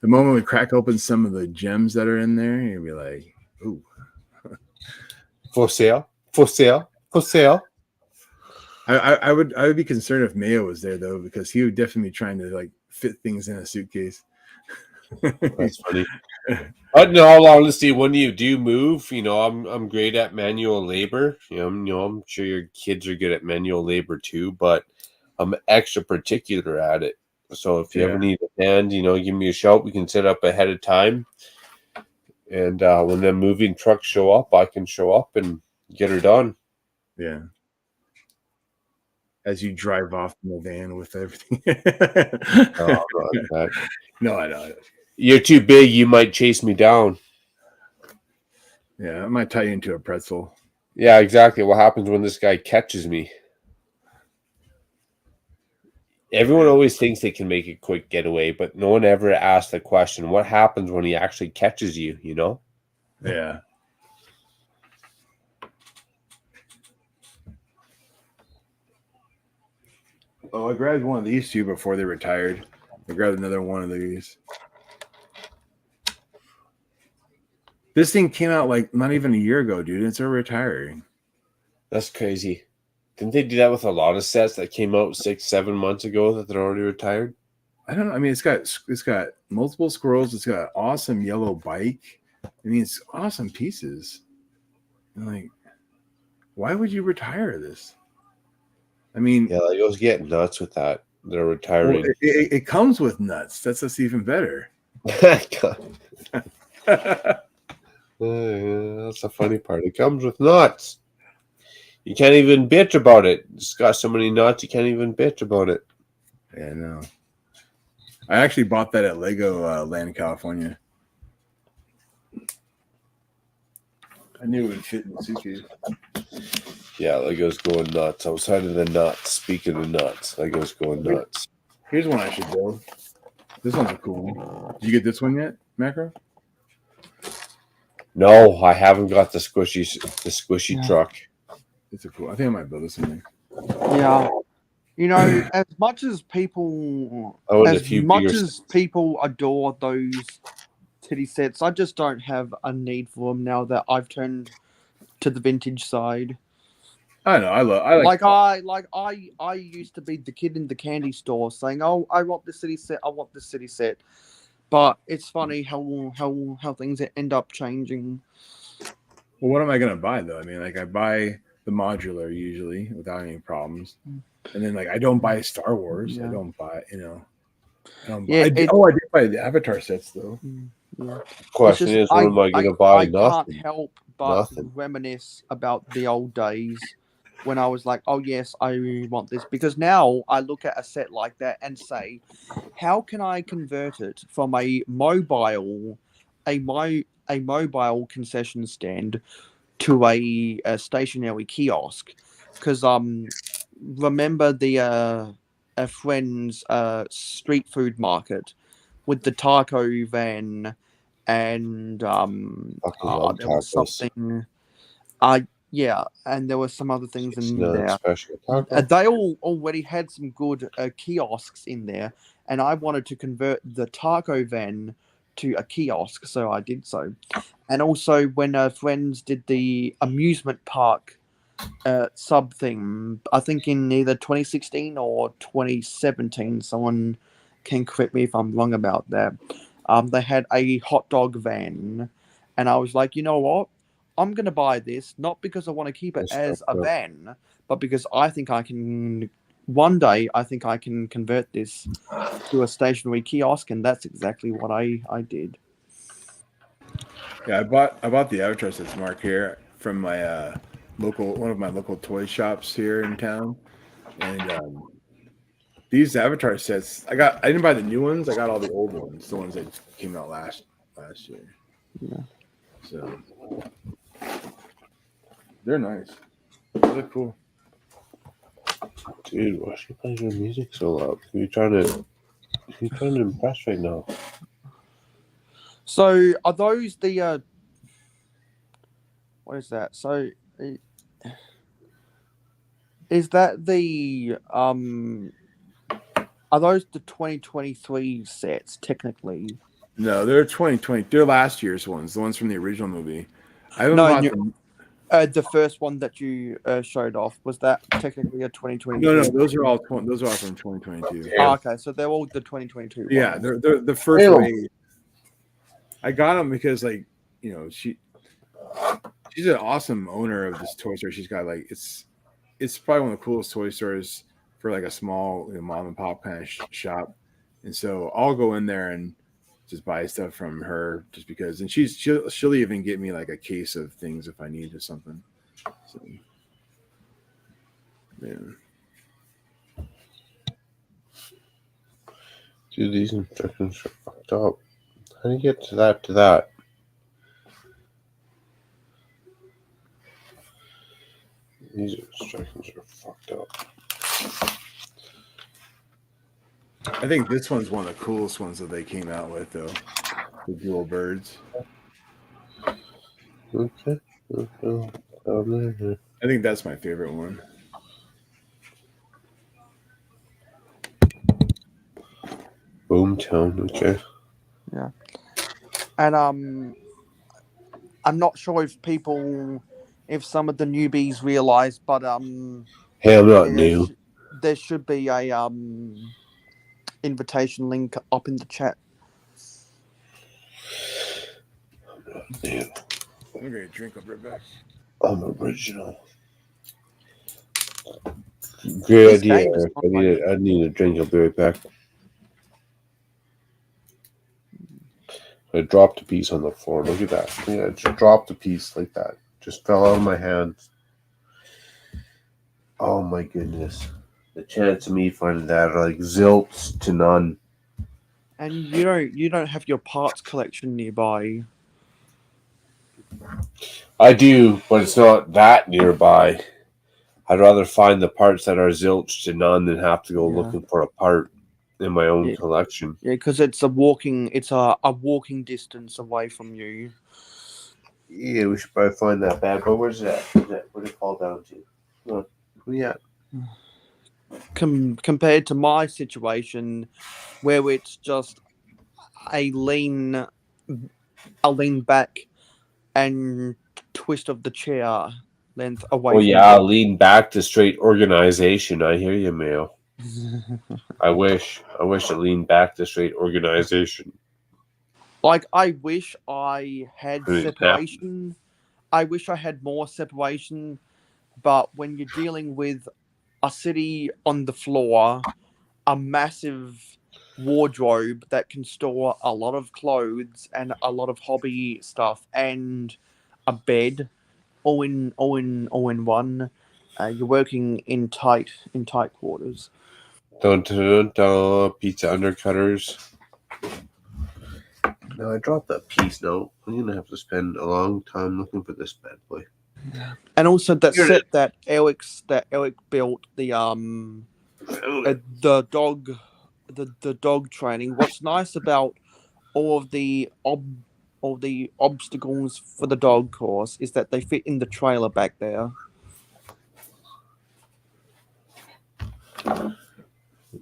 The moment we crack open some of the gems that are in there, you'll be like, ooh. For sale. For sale. For sale. I would be concerned if Mayo was there though, because he would definitely be trying to like fit things in a suitcase. That's funny. But in all honesty, when you do move, you know, I'm great at manual labor. You know, I'm sure your kids are good at manual labor too, but I'm extra particular at it. So if you ever need a hand, you know, give me a shout. We can set up ahead of time. And when the moving trucks show up, I can show up and get her done. Yeah. As you drive off in the van with everything. No, I know. You're too big. You might chase me down. Yeah, I might tie you into a pretzel. Yeah, exactly. What happens when this guy catches me? Everyone always thinks they can make a quick getaway, but no one ever asks the question, what happens when he actually catches you, you know? Yeah. Oh, I grabbed one of these two before they retired. I grabbed another one of these. This thing came out like not even a year ago, dude. It's already retiring. That's crazy. Didn't they do that with a lot of sets that came out 6-7 months ago that they're already retired? I don't know. I mean, it's got multiple squirrels. It's got an awesome yellow bike. I mean, it's awesome pieces. And like, why would you retire this? I mean, Yeah, like, I was getting nuts with that. They're retiring. well, it comes with nuts. That's just even better. That's the funny part. It comes with nuts. You can't even bitch about it. It's got so many nuts, you can't even bitch about it. Yeah, no. I actually bought that at Lego Land, California. I knew it would fit in the suitcase. Yeah, Lego's going nuts. Outside of the nuts, speaking of nuts, Lego's going nuts. Here's one I should build. This one's a cool one. Did you get this one yet, Macro? No, I haven't got the squishy truck. It's a cool. I think I might build this one. Yeah. You know, as much as people adore those titty sets, I just don't have a need for them now that I've turned to the vintage side. I know. I used to be the kid in the candy store saying, "Oh, I want this city set. I want this city set." But it's funny how things end up changing. Well, what am I gonna buy though? I mean, like I buy the modular usually without any problems, and then like I don't buy Star Wars. Yeah. I don't buy, I don't buy. I did buy the Avatar sets though. Yeah. Question is, what am I gonna buy? Nothing. Can't help but reminisce about the old days when I was like, oh yes, I want this, because now I look at a set like that and say, how can I convert it from a mobile concession stand to a stationary kiosk? Because remember the friend's street food market with the taco van and there was something. Yeah, and there were some other things in there. They all already had some good kiosks in there, and I wanted to convert the taco van to a kiosk, so I did so. And also, when friends did the amusement park sub thing, I think in either 2016 or 2017, someone can correct me if I'm wrong about that. They had a hot dog van, and I was like, you know what? I'm going to buy this, not because I want to keep it as a van, but because I think I can, one day, I think I can convert this to a stationary kiosk, and that's exactly what I did. Yeah, I bought the Avatar sets, Mark, here from my one of my local toy shops here in town, and these Avatar sets, I didn't buy the new ones. I got all the old ones, the ones that came out last year. Yeah. So they're nice. They look cool. Dude, why is she playing your music so loud? Who are you trying to impress right now? So are those the what is that? So is that the are those the 2023 sets technically? No, they're 2020. They're last year's ones, the ones from the original movie. I haven't bought them. The first one that you showed off, was that technically a 2022? No, those are all from 2022. Oh, okay, so they're all the 2022 ones. Yeah, they're the first wave. I got them because, like, she's an awesome owner of this toy store. She's got like it's probably one of the coolest toy stores for like a small mom and pop kind of shop. And so I'll go in there and just buy stuff from her just because, and she'll even get me like a case of things if I need or something. So, yeah. Dude, these instructions are fucked up. How do you get to that? These instructions are fucked up. I think this one's one of the coolest ones that they came out with, though. The dual birds. Okay. I think that's my favorite one. Boomtown. Okay. Yeah. And I'm not sure if some of the newbies realize, but Hey, I'm not there, new. there should be a invitation link up in the chat. New. I'm gonna drink up right back. I'm original. Great This idea, game is Eric. not like- I need a drink. I'll be right back. I dropped a piece on the floor. Look at that. Yeah, I just dropped a piece like that. Just fell out of my hands. Oh my goodness. The chance of me finding that are like zilch to none. And you don't have your parts collection nearby. I do, but it's not that nearby. I'd rather find the parts that are zilch to none than have to go looking for a part in my own collection. Yeah, because it's a walking distance away from you. Yeah, we should probably find that bad boy. Where's that? Where'd it fall down to? Look, yeah. Compared to my situation, where it's just a lean back and twist of the chair length away. Oh yeah, lean back to straight organization. I hear you, Mayo. I wish it leaned back to straight organization. Like, I wish I had separation. I wish I had more separation. But when you're dealing with a city on the floor, a massive wardrobe that can store a lot of clothes and a lot of hobby stuff, and a bed, all in one, you're working in tight quarters. Dun, dun, dun, pizza undercutters. No, I dropped that piece. No, I'm gonna have to spend a long time looking for this bad boy. And also that Here it set that Eric built, the dog training. What's nice about all of the obstacles for the dog course is that they fit in the trailer back there.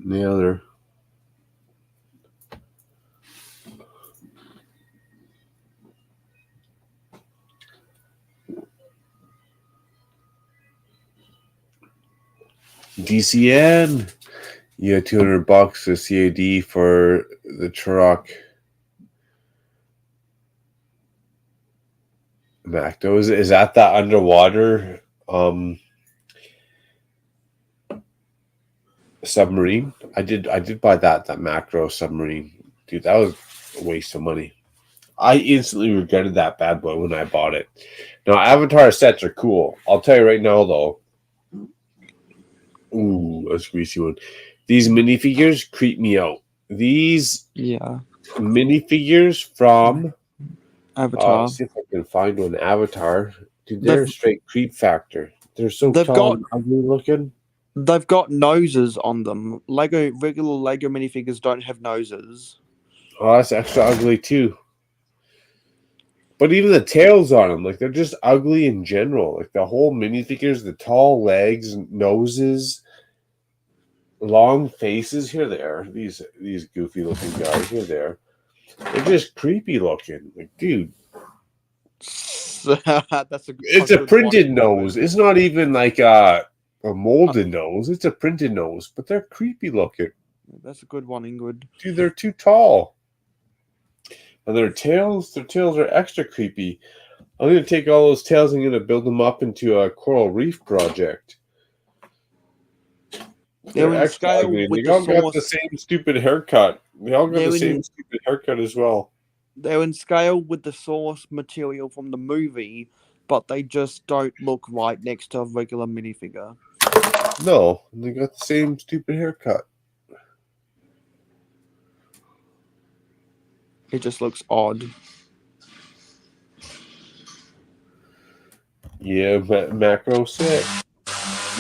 The other. DCN. You had $200 of CAD for the truck. Macdo, is that the underwater submarine? I did buy that macro submarine. Dude, that was a waste of money. I instantly regretted that bad boy when I bought it. Now, Avatar sets are cool. I'll tell you right now, though. Ooh, a greasy one. These minifigures creep me out. These minifigures from Avatar. Let's see if I can find one. Avatar. Dude, they're a straight creep factor. They're so tall and ugly looking. They've got noses on them. Regular Lego minifigures don't have noses. Oh, that's extra ugly too. But even the tails on them, like, they're just ugly in general. Like, the whole minifigures, the tall legs, noses, long faces. Here they are. These goofy looking guys. Here they are. They're just creepy looking. Like, dude. It's a printed nose. It's not even like a molded nose. It's a printed nose, but they're creepy looking. That's a good one, Ingrid. Dude, they're too tall. And their tails are extra creepy. I'm going to take all those tails and I'm going to build them up into a coral reef project. They're extra ugly. They all got the same stupid haircut. They all got the same stupid haircut as well. They're in scale with the source material from the movie, but they just don't look right next to a regular minifigure. No, they got the same stupid haircut. It just looks odd. Yeah, macro set.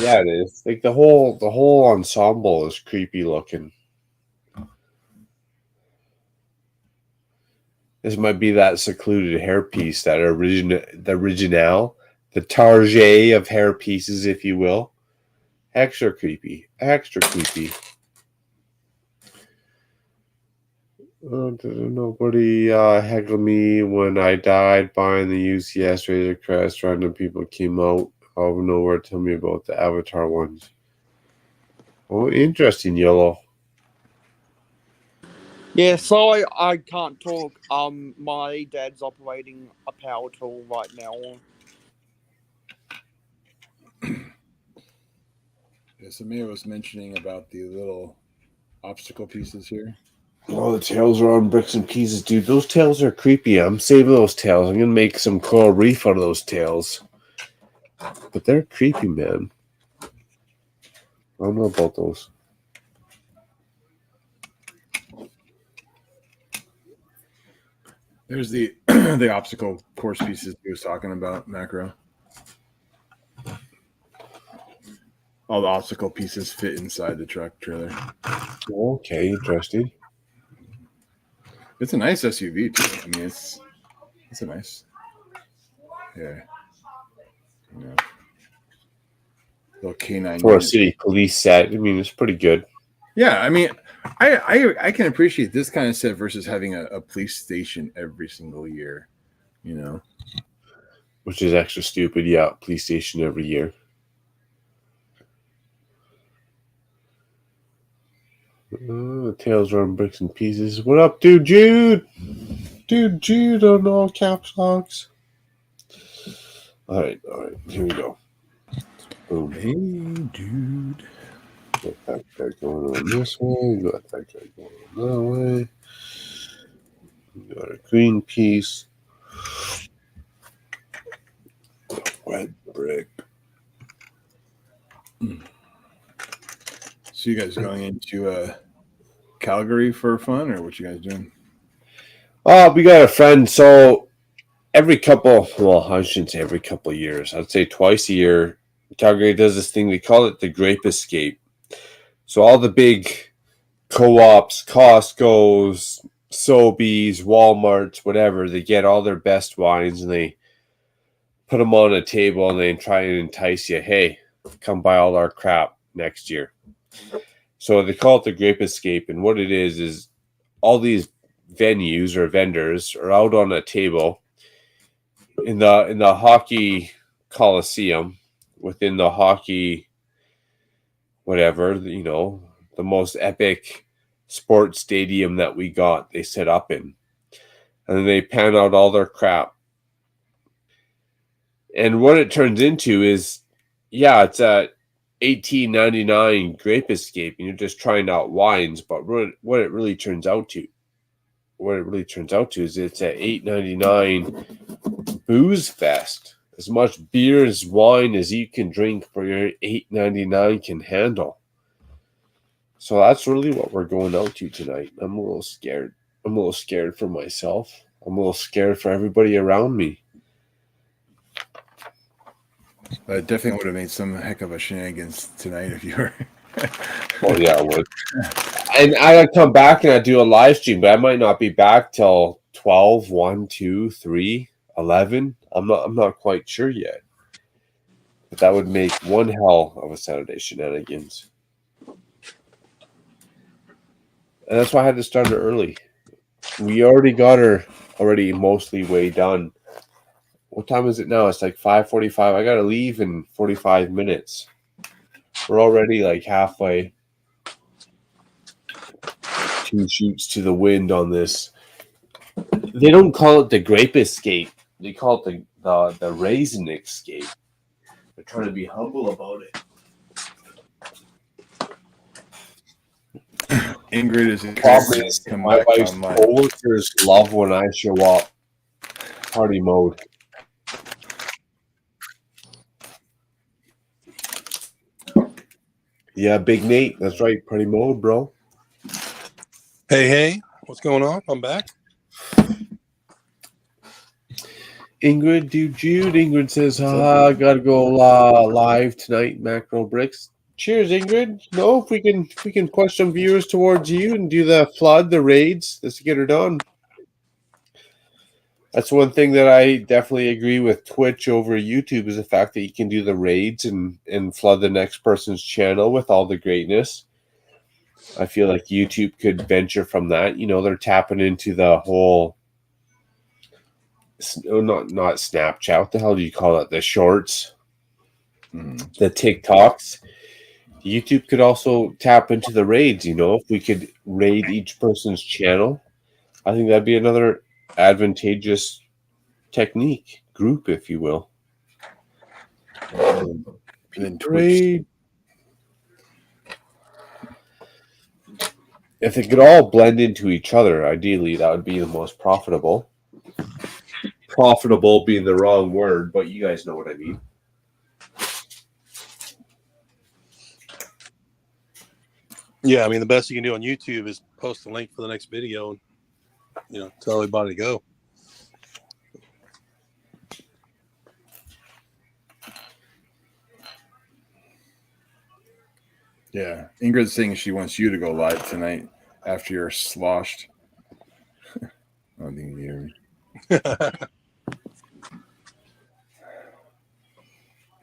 Yeah, it is. Like, the whole ensemble is creepy looking. This might be that secluded hairpiece, that original, the Target of hairpieces, if you will. Extra creepy. Extra creepy. Nobody heckled me when I died buying the UCS Razor Crest. Random people came out out of nowhere to tell me about the Avatar ones. Oh, interesting, Yellow. Yeah, sorry, I can't talk. My dad's operating a power tool right now. Yeah, Samir was mentioning about the little obstacle pieces here. Oh, the tails are on bricks and pieces, dude. Those tails are creepy. I'm saving those tails. I'm gonna make some coral reef out of those tails. But they're creepy, man. I don't know about those. There's the the obstacle course pieces he was talking about, Macro. All the obstacle pieces fit inside the truck trailer. Okay, interesting. It's a nice SUV too. I mean, it's a nice, yeah, you know, little canine For a unit. city police set, I mean, it's pretty good. Yeah, I mean, I can appreciate this kind of set versus having a police station every single year, you know. Which is extra stupid. Yeah, police station every year. Tails are on bricks and pieces. What up, dude Jude? Dude Jude on all caps locks. All right. Here we go. Boom. Hey, dude. Got that guy going on this way. Got that guy going on that way. We got a green piece. Red brick. So you guys going into Calgary for fun, or what you guys doing? We got a friend. So every couple, well, I shouldn't say every couple of years. I'd say twice a year, Calgary does this thing. We call it the Grape Escape. So all the big co-ops, Costco's, Sobeys, Walmarts, whatever, they get all their best wines and they put them on a table and they try and entice you. Hey, come buy all our crap next year. So they call it the Grape Escape, and what it is all these venues or vendors are out on a table in the hockey coliseum, within the hockey whatever, you know, the most epic sports stadium that we got, they set up in, and then they pan out all their crap. And what it turns into is, yeah, it's a $18.99 Grape Escape, and you're just trying out wines. But what it really turns out to is it's a $8.99 booze fest. As much beer as wine as you can drink for your $8.99 can handle. So that's really what we're going out to tonight. I'm a little scared. I'm a little scared for myself. I'm a little scared for everybody around me. I definitely would have made some heck of a shenanigans tonight if you were. Oh yeah, I would. And I'd come back and I'd do a live stream, but I might not be back till 12, 1, 2, 3, 11. I'm not quite sure yet. But that would make one hell of a Saturday shenanigans. And that's why I had to start it early. We already got her mostly way done. What time is it now? It's like 5:45. I gotta leave in 45 minutes. We're already like halfway. 2 shoots to the wind on this. They don't call it the Grape Escape. They call it the Raisin Escape. They're trying to be humble about it. Ingrid is my wife's coworkers love when I show up. Party mode. Yeah, Big Nate. That's right. Party mode, bro. Hey, what's going on? I'm back. Ingrid, dude, Jude. Ingrid says, I gotta go live tonight, Macro Bricks. Cheers, Ingrid. No, if we can push some viewers towards you and do the flood, the raids, let's get her done. That's one thing that I definitely agree with Twitch over YouTube is the fact that you can do the raids and flood the next person's channel with all the greatness. I feel like YouTube could venture from that. You know, they're tapping into the whole not Snapchat. What the hell do you call it? The shorts, the TikToks. YouTube could also tap into the raids. You know, if we could raid each person's channel, I think that'd be another advantageous technique, group, if you will. And then Twitch. Raid. If they could all blend into each other, ideally, that would be the most profitable. Profitable being the wrong word, but you guys know what I mean. Yeah, I mean, the best you can do on YouTube is post a link for the next video and, you know, tell everybody to go. Yeah. Ingrid's saying she wants you to go live tonight after you're sloshed. I don't think you hear me.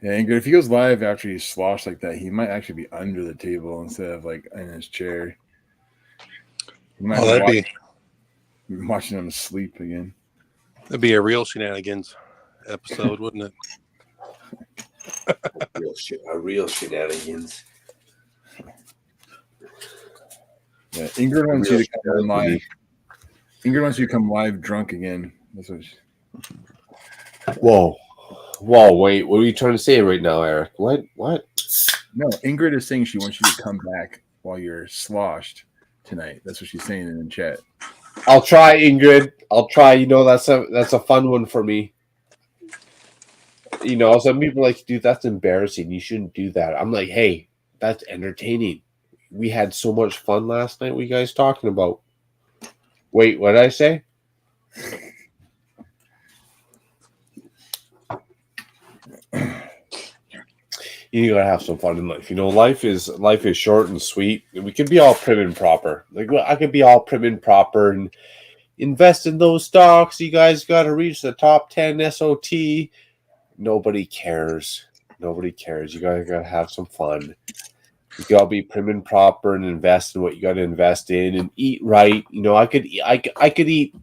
Yeah, Ingrid, if he goes live after he's sloshed like that, he might actually be under the table instead of like in his chair. That'd be watching him sleep again. That'd be a real Shenanigans episode, wouldn't it? A real Shenanigans. Yeah, Ingrid wants you to come live. Ingrid wants you to come live drunk again. That's what Whoa, wait. What are you trying to say right now, Eric? What? No, Ingrid is saying she wants you to come back while you're sloshed tonight. That's what she's saying in the chat. I'll try, Ingrid. I'll try. You know, that's a fun one for me. You know, some people are like, dude, that's embarrassing. You shouldn't do that. I'm like, hey, that's entertaining. We had so much fun last night. What are you guys talking about? Wait, what did I say? You gotta have some fun in life. You know, life is short and sweet. We can be all prim and proper. Like, I could be all prim and proper and invest in those stocks. You guys got to reach the top 10 SOT. Nobody cares. Nobody cares. You guys got to have some fun. You got to be prim and proper and invest in what you got to invest in and eat right. You know, I could eat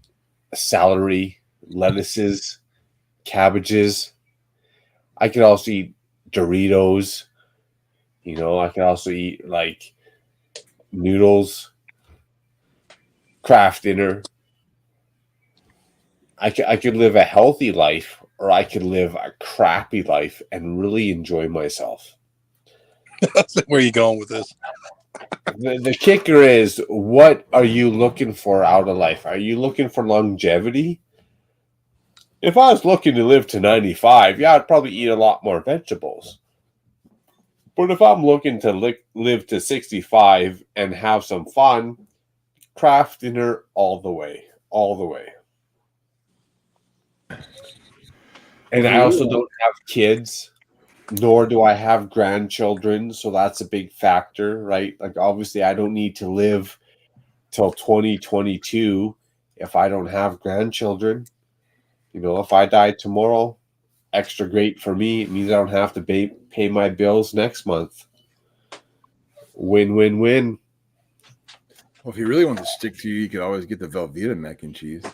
celery, lettuces, cabbages. I could also eat Doritos. You know, I could also eat like noodles, Kraft dinner. I could live a healthy life, or I could live a crappy life and really enjoy myself. Where are you going with this? The kicker is, what are you looking for out of life? Are you looking for longevity? If I was looking to live to 95, yeah, I'd probably eat a lot more vegetables. But if I'm looking to live to 65 and have some fun, Kraft dinner all the way. All the way. And I also don't have kids, nor do I have grandchildren, so that's a big factor, right? Like, obviously, I don't need to live till 2022 if I don't have grandchildren. You know, if I die tomorrow, extra great for me. It means I don't have to pay my bills next month. Win, win, win. Well, if you really want to stick to you could always get the Velveeta mac and cheese.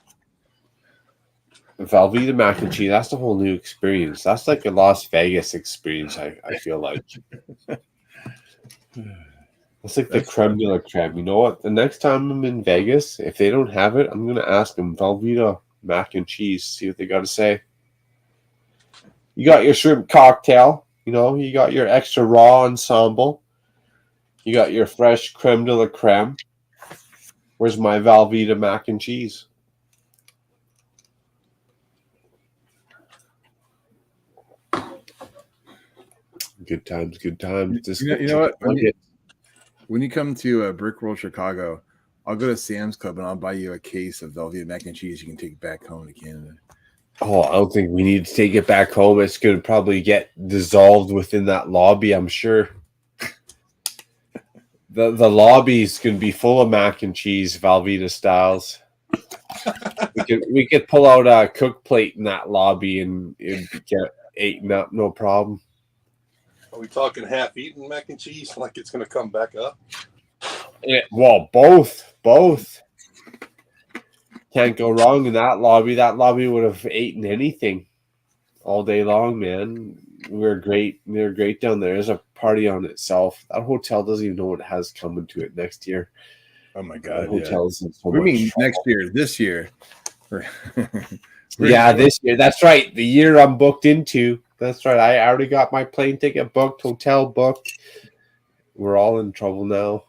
Velveeta mac and cheese, that's a whole new experience. That's like a Las Vegas experience, I feel like. It's like the creme de la creme. You know what? The next time I'm in Vegas, if they don't have it, I'm going to ask them Velveeta mac and cheese, see what they got to say. You got your shrimp cocktail. You know, you got your extra raw ensemble. You got your fresh creme de la creme. Where's my Velveeta mac and cheese? Good times, good times. You know what? When you come to Brick World Chicago, I'll go to Sam's Club and I'll buy you a case of Velveeta mac and cheese you can take back home to Canada. Oh, I don't think we need to take it back home. It's going to probably get dissolved within that lobby, I'm sure. The lobby is going to be full of mac and cheese, Velveeta styles. We could pull out a cook plate in that lobby and it'd get eaten up, no problem. Are we talking half-eaten mac and cheese like it's going to come back up? Yeah, well, both. Can't go wrong in that lobby. That lobby would have eaten anything all day long, man. We were great down there. There's a party on itself. That hotel doesn't even know what has coming to it next year. Oh my god, hotels in so we much mean trouble. next year, this year. Yeah, this year. That's right. The year I'm booked into. That's right. I already got my plane ticket booked, hotel booked. We're all in trouble now.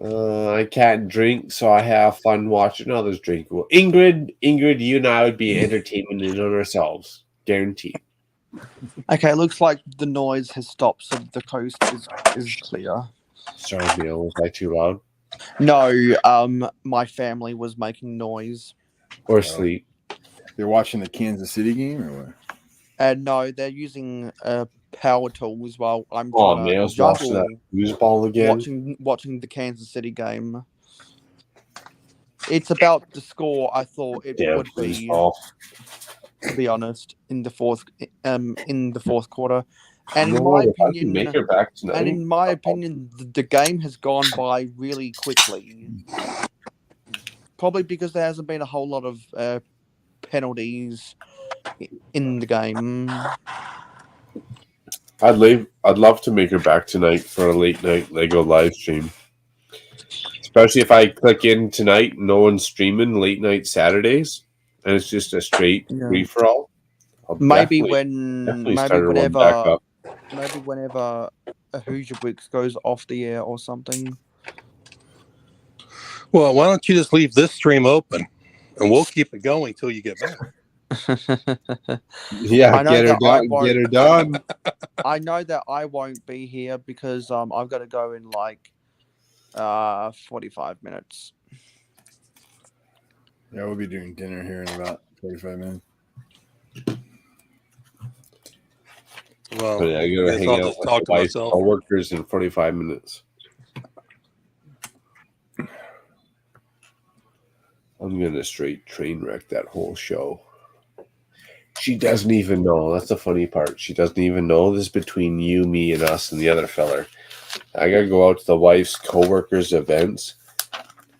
I can't drink, so I have fun watching others drink. Well, Ingrid, you and I would be entertainment in on ourselves. Guaranteed. Okay, it looks like the noise has stopped, so the coast is clear. Sorry, Neil, was I too loud? No, my family was making noise. Or sleep. They're watching the Kansas City game, or what? No, they're using power tools while I'm Oh, trying man, I to was watching juggle that news ball again. watching the Kansas City game. It's about the score I thought it would be, to be honest, in the fourth quarter. And in my opinion, the game has gone by really quickly. Probably because there hasn't been a whole lot of penalties in the game. I'd love to make her back tonight for a late night Lego live stream. Especially if I click in tonight, no one's streaming late night Saturdays, and it's just a straight free for all. Maybe whenever a Hoosier Wicks goes off the air or something. Well, why don't you just leave this stream open, and we'll keep it going till you get back. Yeah, get her done. I know that I won't be here because I've got to go in like 45 minutes. Yeah, we'll be doing dinner here in about 45 minutes. Well, but I gotta hang out with my coworkers in 45 minutes. I'm gonna straight train wreck that whole show. She doesn't even know. That's the funny part. She doesn't even know this is between you, me, and us, and the other feller. I gotta go out to the wife's coworkers' events.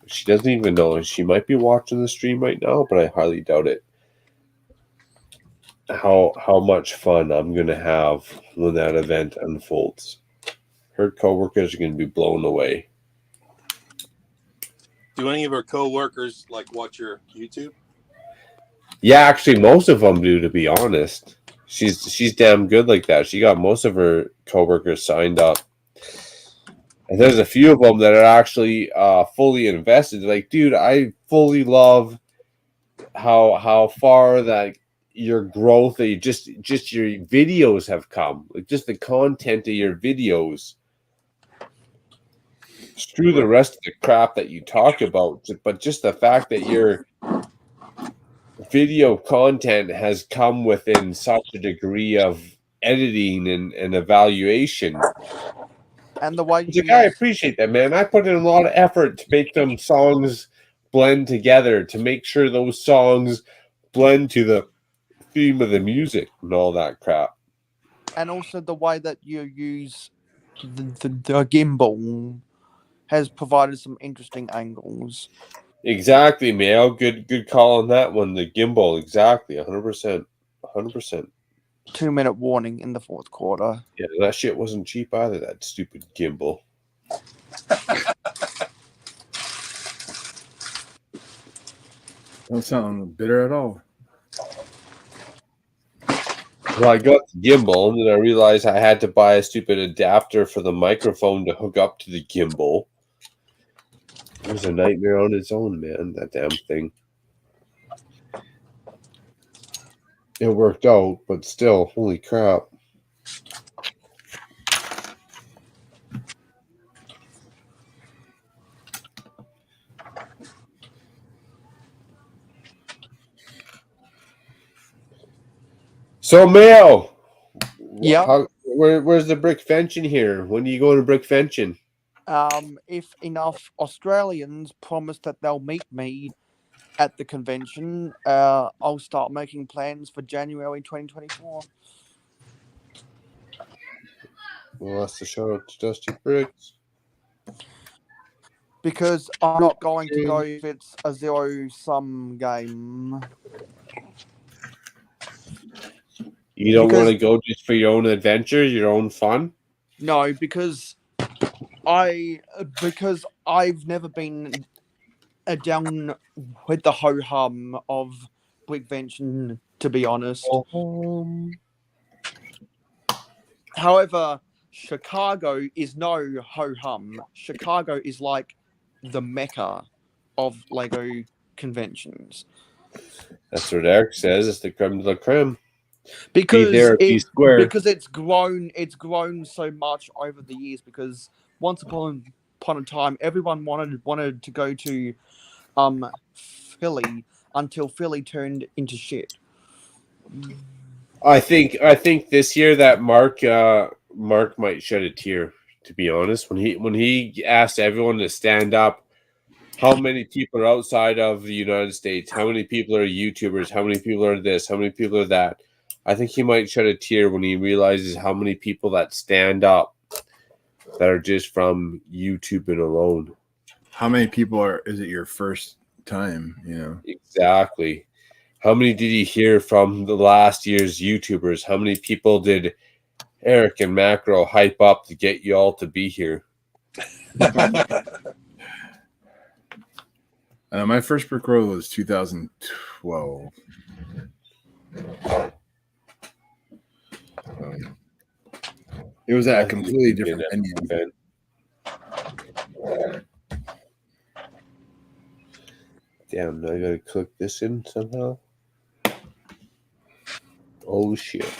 She doesn't even know. She might be watching the stream right now, but I highly doubt it. How much fun I'm gonna have when that event unfolds. Her coworkers are gonna be blown away. Do any of her coworkers watch your YouTube? Yeah, actually, most of them do. To be honest, she's damn good like that. She got most of her coworkers signed up, and there's a few of them that are actually fully invested. Like, dude, I fully love how far that your growth, that you just your videos have come. Like, just the content of your videos. Screw the rest of the crap that you talk about, but just the fact that your video content has come within such a degree of editing and evaluation. And the way I appreciate that, man. I put in a lot of effort to make them songs blend together, to make sure those songs blend to the theme of the music and all that crap. And also the way that you use the gimbal has provided some interesting angles. Exactly, Mayo. Good call on that one. The gimbal, exactly, 100%. 100%. 2-minute warning in the fourth quarter. Yeah, that shit wasn't cheap either, that stupid gimbal. Don't sound bitter at all. Well, I got the gimbal, and then I realized I had to buy a stupid adapter for the microphone to hook up to the gimbal. It was a nightmare on its own, man, that damn thing. It worked out, but still, holy crap. So, Mayo, yeah, where's the brick fencing here? When do you go to brick fencing? if enough Australians promise that they'll meet me at the convention, I'll start making plans for January 2024. Well, that's the shout out to Dusty Briggs. Because I'm not going to go if it's a zero-sum game. You don't want to go just for your own adventure, your own fun? No, because I've never been down with the ho-hum of Brickvention, to be honest. However, Chicago is no ho-hum. Chicago is like the mecca of Lego conventions. That's what Eric says. It's the creme de la creme. Because be there, be square. Because it's grown so much over the years. Because once upon a time, everyone wanted to go to Philly until Philly turned into shit. I think this year that Mark might shed a tear, to be honest. When he asked everyone to stand up, how many people are outside of the United States? How many people are YouTubers? How many people are this? How many people are that? I think he might shed a tear when he realizes how many people that stand up that are just from YouTubing alone. How many people is it your first time, you know? Exactly. How many did you hear from the last year's YouTubers? How many people did Eric and Macro hype up to get you all to be here? My first brick roll was 2012. It was at a completely different venue. Damn, now I gotta click this in somehow. Oh shit.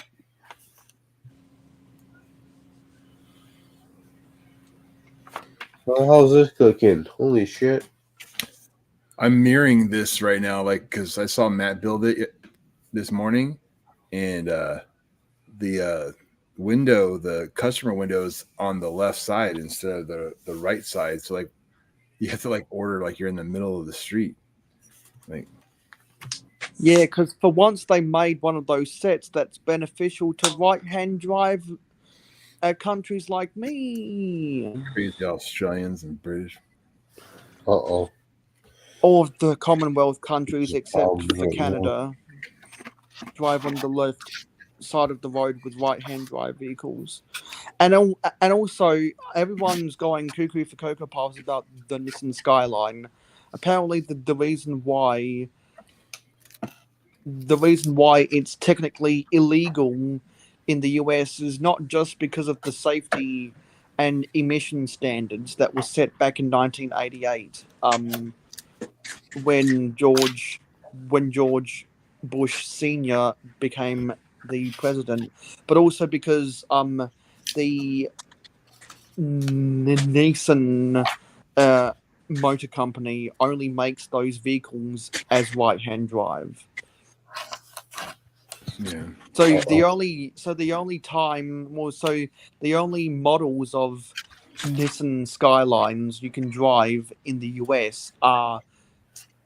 Well, how's this clicking? Holy shit. I'm mirroring this right now, like, because I saw Matt build it this morning, and the window, the customer window is on the left side instead of the right side. So, like, you have to, like, order like you're in the middle of the street. Like, yeah, because for once they made one of those sets that's beneficial to right-hand drive countries like me. Crazy Australians and British. Uh-oh. All of the Commonwealth countries except for Canada drive on the left side of the road with right-hand drive vehicles. And also, everyone's going cuckoo for Cocoa Puffs about the Nissan Skyline. Apparently, the reason why it's technically illegal in the US is not just because of the safety and emission standards that were set back in 1988, when George Bush Sr. became the president, but also because the Nissan motor company only makes those vehicles as right-hand drive. Yeah. So the only models of Nissan Skylines you can drive in the US are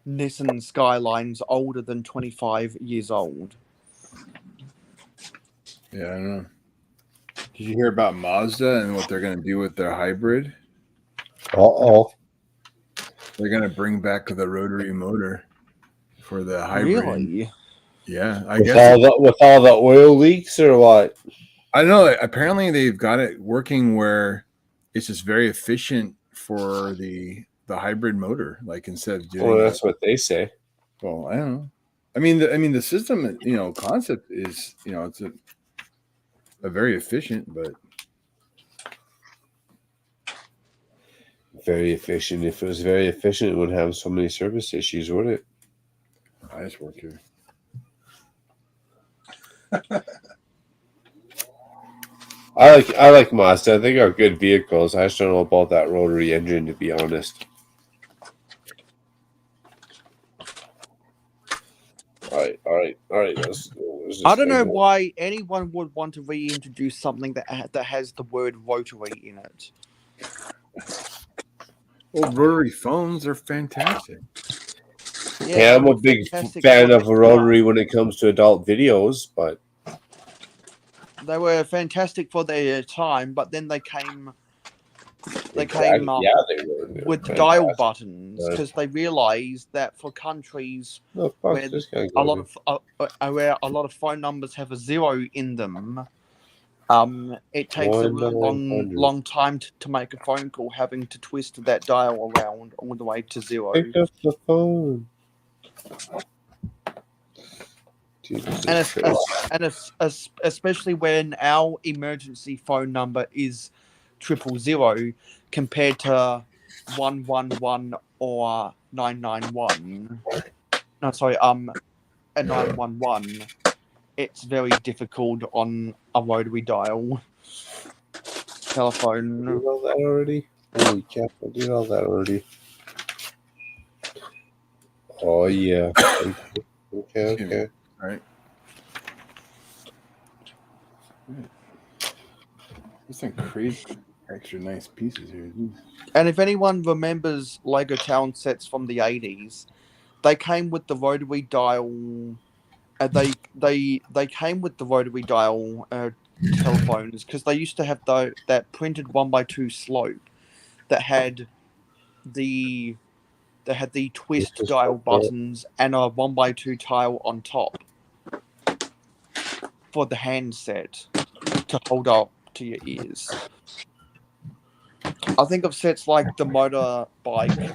Nissan Skylines older than 25 years old. Yeah, I don't know. Did you hear about Mazda and what they're going to do with their hybrid? Uh-oh. They're going to bring back the rotary motor for the hybrid. Really? Yeah, I with guess with all the oil leaks or what? I don't know. Apparently, they've got it working where it's just very efficient for the hybrid motor. Like, instead of doing, well, that's what they say. Well, I don't know. I mean, the system, concept is, it's a very efficient, but very efficient. If it was very efficient, it wouldn't have so many service issues, would it? I just work here. I like Mazda. I think they're good vehicles. I just don't know about that rotary engine, to be honest. All right. I don't know why anyone would want to reintroduce something that has the word rotary in it. Old rotary phones are fantastic. Yeah, I'm a big fan of a rotary when it comes to adult videos, but they were fantastic for their time. But then they came they were with fantastic. dial buttons because they realized that for countries where a lot of phone numbers have a 0 in them, it takes a really long time to make a phone call, having to twist that dial around all the way to 0. Pick up the phone. And especially when our emergency phone number is 000 compared to 111 or 991. No, sorry, a 911. It's very difficult on a rotary dial telephone. Do you know that already? Holy cow! Do you know that already? Oh yeah. Okay. All right. There's some crazy, extra nice pieces here. And if anyone remembers Lego Town sets from the 80s, they came with the rotary dial. They came with the rotary dial telephones because they used to have that printed 1x2 slope that had the twist dial buttons and a 1x2 tile on top for the handset to hold up to your ears. I think of sets like the motorbike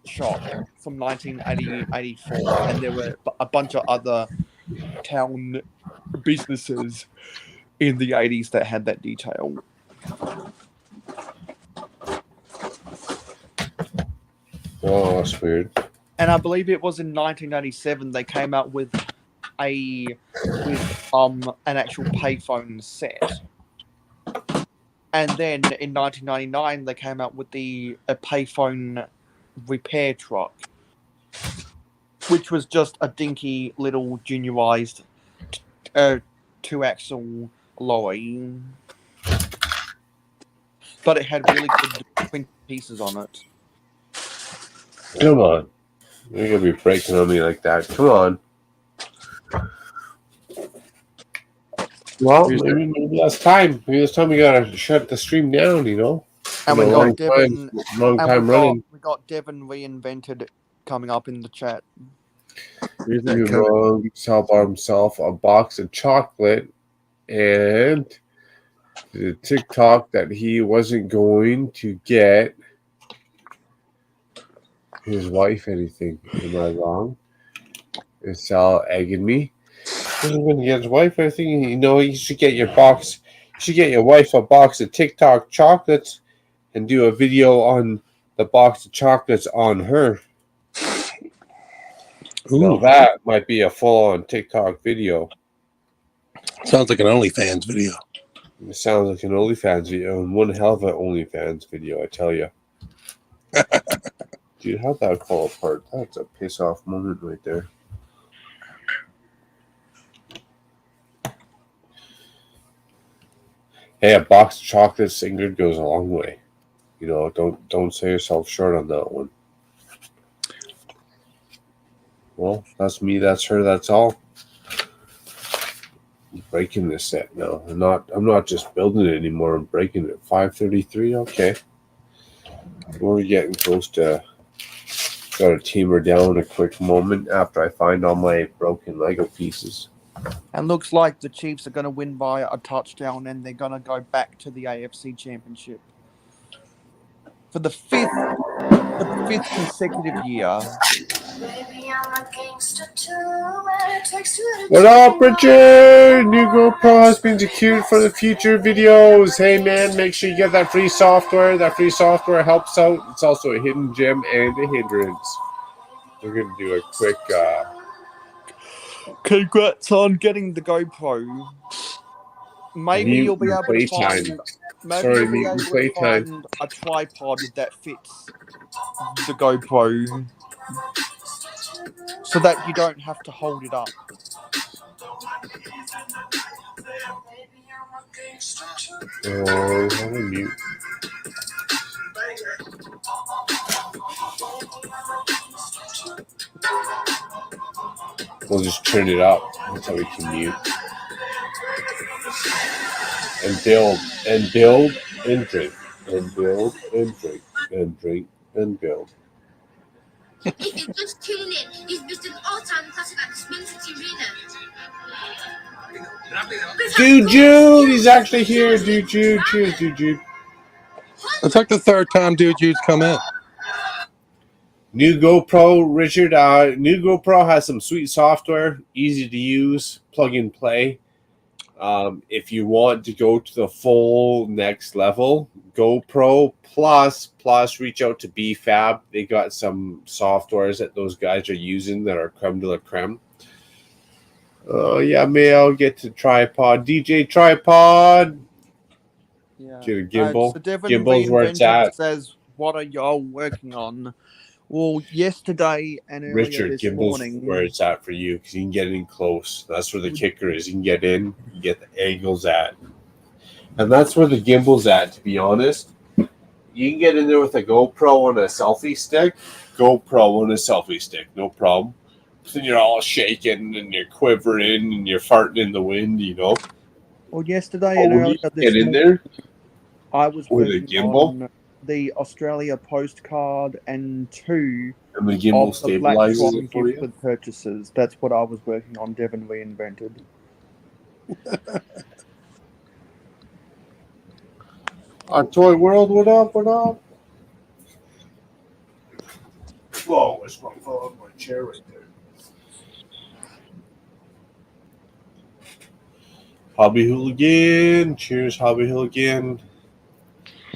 shop from 1984, and there were a bunch of other town businesses in the 80s that had that detail. Oh, that's weird. And I believe it was in 1987 they came out with an actual payphone set. And then in 1999 they came out with a payphone repair truck, which was just a dinky little juniorized 2-axle lorry, but it had really good print pieces on it. Come on, you're gonna be breaking on me like that. Come on. Well, maybe that's time. Maybe this time we gotta shut the stream down. You know. And we got Devin. Long time running. We got Devin reinvented coming up in the chat. Sal bought himself a box of chocolate and the TikTok that he wasn't going to get his wife anything. Am I wrong? Is Sal egging me? He wasn't going to get his wife anything. You know, you should get your box. You should get your wife a box of TikTok chocolates and do a video on the box of chocolates on her. Now that might be a full-on TikTok video. Sounds like an OnlyFans video. It sounds like an OnlyFans video, and one hell of an OnlyFans video, I tell you. Dude, how'd that fall apart? That's a piss-off moment right there. Hey, a box of chocolates, Ingrid, goes a long way. You know, don't sell yourself short on that one. Well, that's me, that's her, that's all. I'm breaking this set now. I'm not just building it anymore, I'm breaking it. 533, okay. We're getting close to gotta team her down a quick moment after I find all my broken Lego pieces. And looks like the Chiefs are gonna win by a touchdown and they're gonna go back to the AFC Championship. For the fifth consecutive year. What up, Richard? New GoPro has been secured for the future videos. Hey, man, make sure you get that free software. That free software helps out. It's also a hidden gem and a hindrance. We're going to do a quick... Congrats on getting the GoPro. Maybe you'll be able to find... find a tripod that fits the GoPro so that you don't have to hold it up. Oh, how to mute. We'll just turn it up. That's how we commute. And build, and build, and drink, and build, and drink, and drink, and build. If you're just tuning in, you've missed an all-time classic at the Spin City Arena. Dude Jude, he's actually here. Dude Jude, cheers, Dude Jude. It's like the third time Dude Jude's come in. New GoPro, Richard. New GoPro has some sweet software, easy to use, plug and play. If you want to go to the full next level, GoPro plus reach out to BFab. They got some softwares that those guys are using that are creme de la creme. Oh yeah, may I'll get to tripod. DJ tripod. Yeah. Get a gimbal. So Devin Gimbal's where it's at. says, "What are y'all working on?" Well, yesterday and earlier Richard, this gimbal's morning, where it's at for you because you can get in close. That's where the kicker is. You can get in, you get the angles at, and that's where the gimbal's at. To be honest, you can get in there with a GoPro and a selfie stick. GoPro and a selfie stick, no problem. Then you're all shaking and you're quivering and you're farting in the wind, you know. Well, yesterday and when earlier you this get in morning, there I was with a working gimbal on the Australia postcard and 2 and the gimbal of the Black stabilizes Swan it for you. gifted purchases. That's what I was working on. Devin reinvented. Our Toy World, what up? What up? Whoa, it's my phone, my chair right there. Hobby Hooligan. Cheers, Hobby Hooligan.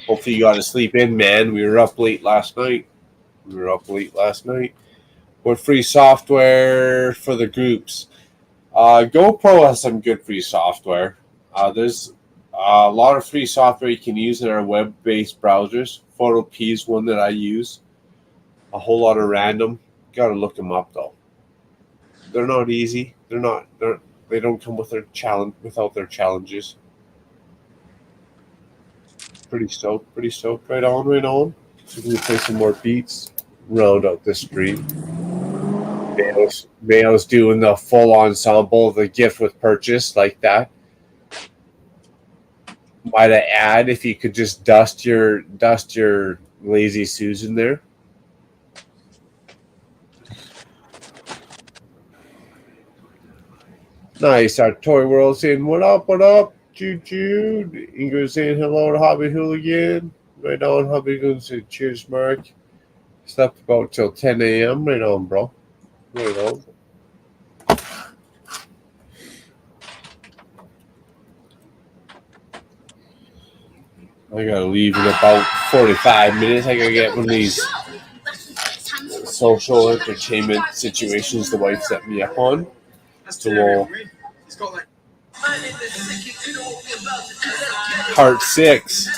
Hopefully you got to sleep in, man. We were up late last night. What free software for the groups? GoPro has some good free software. There's a lot of free software you can use in our web-based browsers. PhotoP is one that I use. A whole lot of random. Got to look them up though. They're not easy. They don't come with without their challenges. Pretty stoked. Right on. So we can play some more beats. Round out this stream. Mayo's doing the full ensemble, the gift with purchase like that. Might I add, if you could just dust your Lazy Susan there. Nice. Our Toy World saying, what up? Jude. Ingrid saying hello to Hobby Hooligan. Right on, Hobby Hooligan saying cheers, Mark. Slept about till 10 a.m. Right on, bro. Right on. I gotta leave in about 45 minutes. I gotta get one of these social entertainment situations the wife set me up on. So we'll Part 6.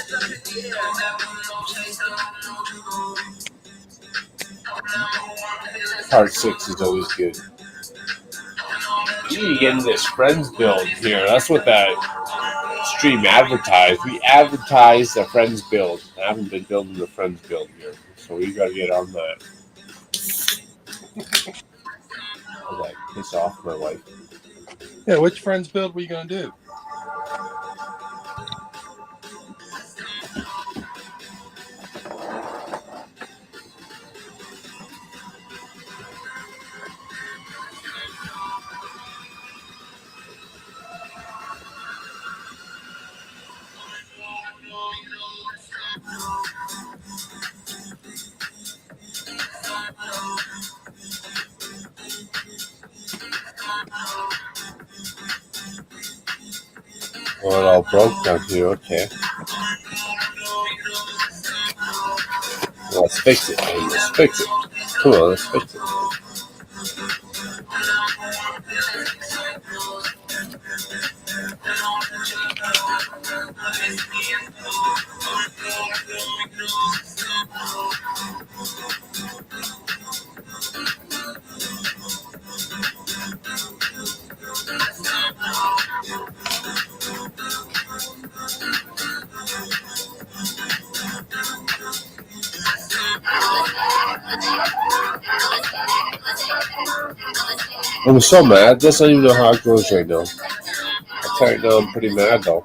Part 6 is always good. You need to get in this Friends build here. That's what that stream advertised. We advertised the Friends build. I haven't been building the Friends build here. So we gotta get on that. I was like, piss off my wife. Yeah, which Friends build were you gonna do? Well, it all broke down here. Okay. Well, let's fix it, man. Let's fix it. Come on, let's fix it. I'm so mad. I don't even know how it goes right now. I'll tell you now, I'm pretty mad though.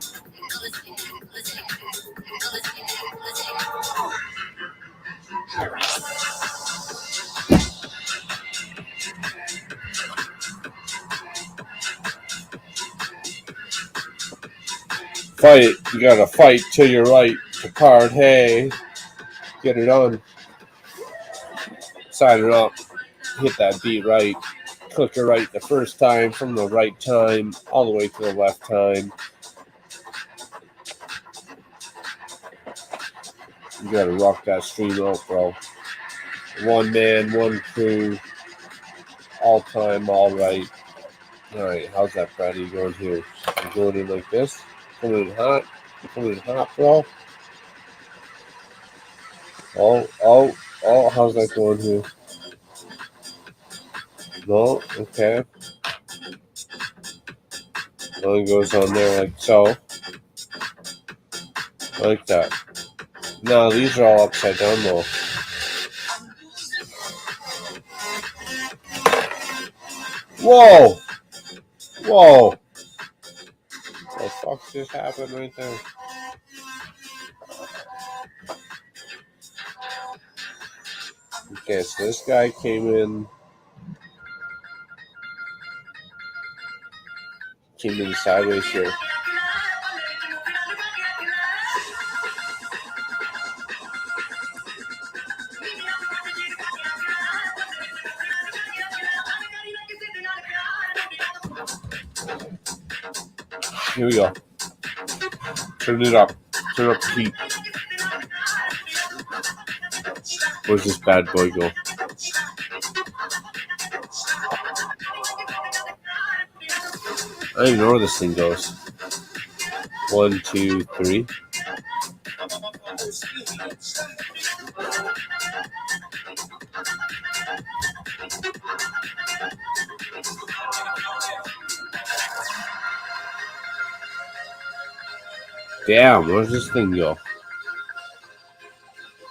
Fight. You gotta fight till you're right to part. Hey, get it on. Sign it up. Hit that beat right. Click it right the first time, from the right time, all the way to the left time. You gotta rock that stream out, bro. One man, one crew, all time, all right. All right, how's that Friday going here? You going in like this? Coming in hot? Coming in hot, bro? Oh, how's that going here? No? Okay. Line goes on there like so. Like that. No, these are all upside down though. Whoa! Whoa! What the fuck just happened right there? Okay, so this guy came in sideways here. Here we go. Turn it up. Turn up the heat. Where's this bad boy go? I don't even know where this thing goes. 1, 2, 3. Damn, where's this thing go?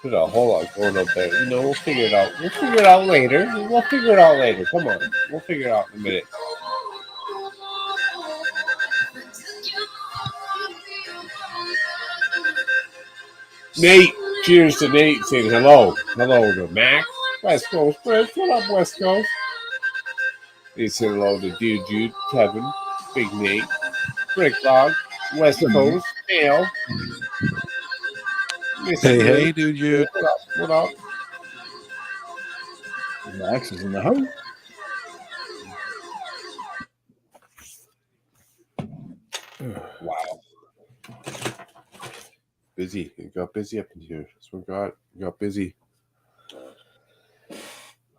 There's a whole lot going up there. You know, we'll figure it out. We'll figure it out later. We'll figure it out later. Come on. We'll figure it out in a minute. Nate, cheers to Nate saying hello. Hello to Mac. West Coast, Chris. What up, West Coast? They said hello to Dude Jude, Kevin, Big Nate, Brick Dog, West Coast, Dale. Hey, Dude Jude. What up? Max is in the house. Wow. Busy. It got busy up in here. I swear to God, it got busy.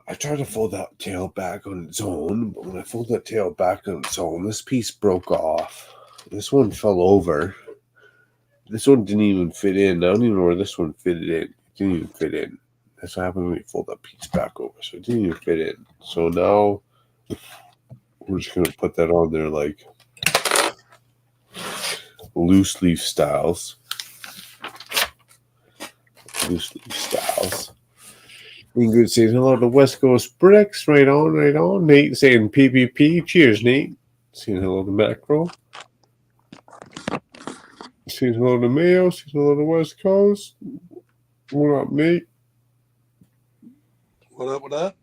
I tried to fold that tail back on its own, but when I fold that tail back on its own, this piece broke off. This one fell over. This one didn't even fit in. I don't even know where this one fitted in. It didn't even fit in. That's what happened when we fold that piece back over. So it didn't even fit in. So now we're just going to put that on there like loose leaf styles. Loose leaf styles. Ingrid saying hello to West Coast Bricks. Right on, right on. Nate saying PPP. Cheers, Nate. Saying hello to Macro. Saying hello to Mayo. Saying hello to West Coast. What up, Nate? What up, what up?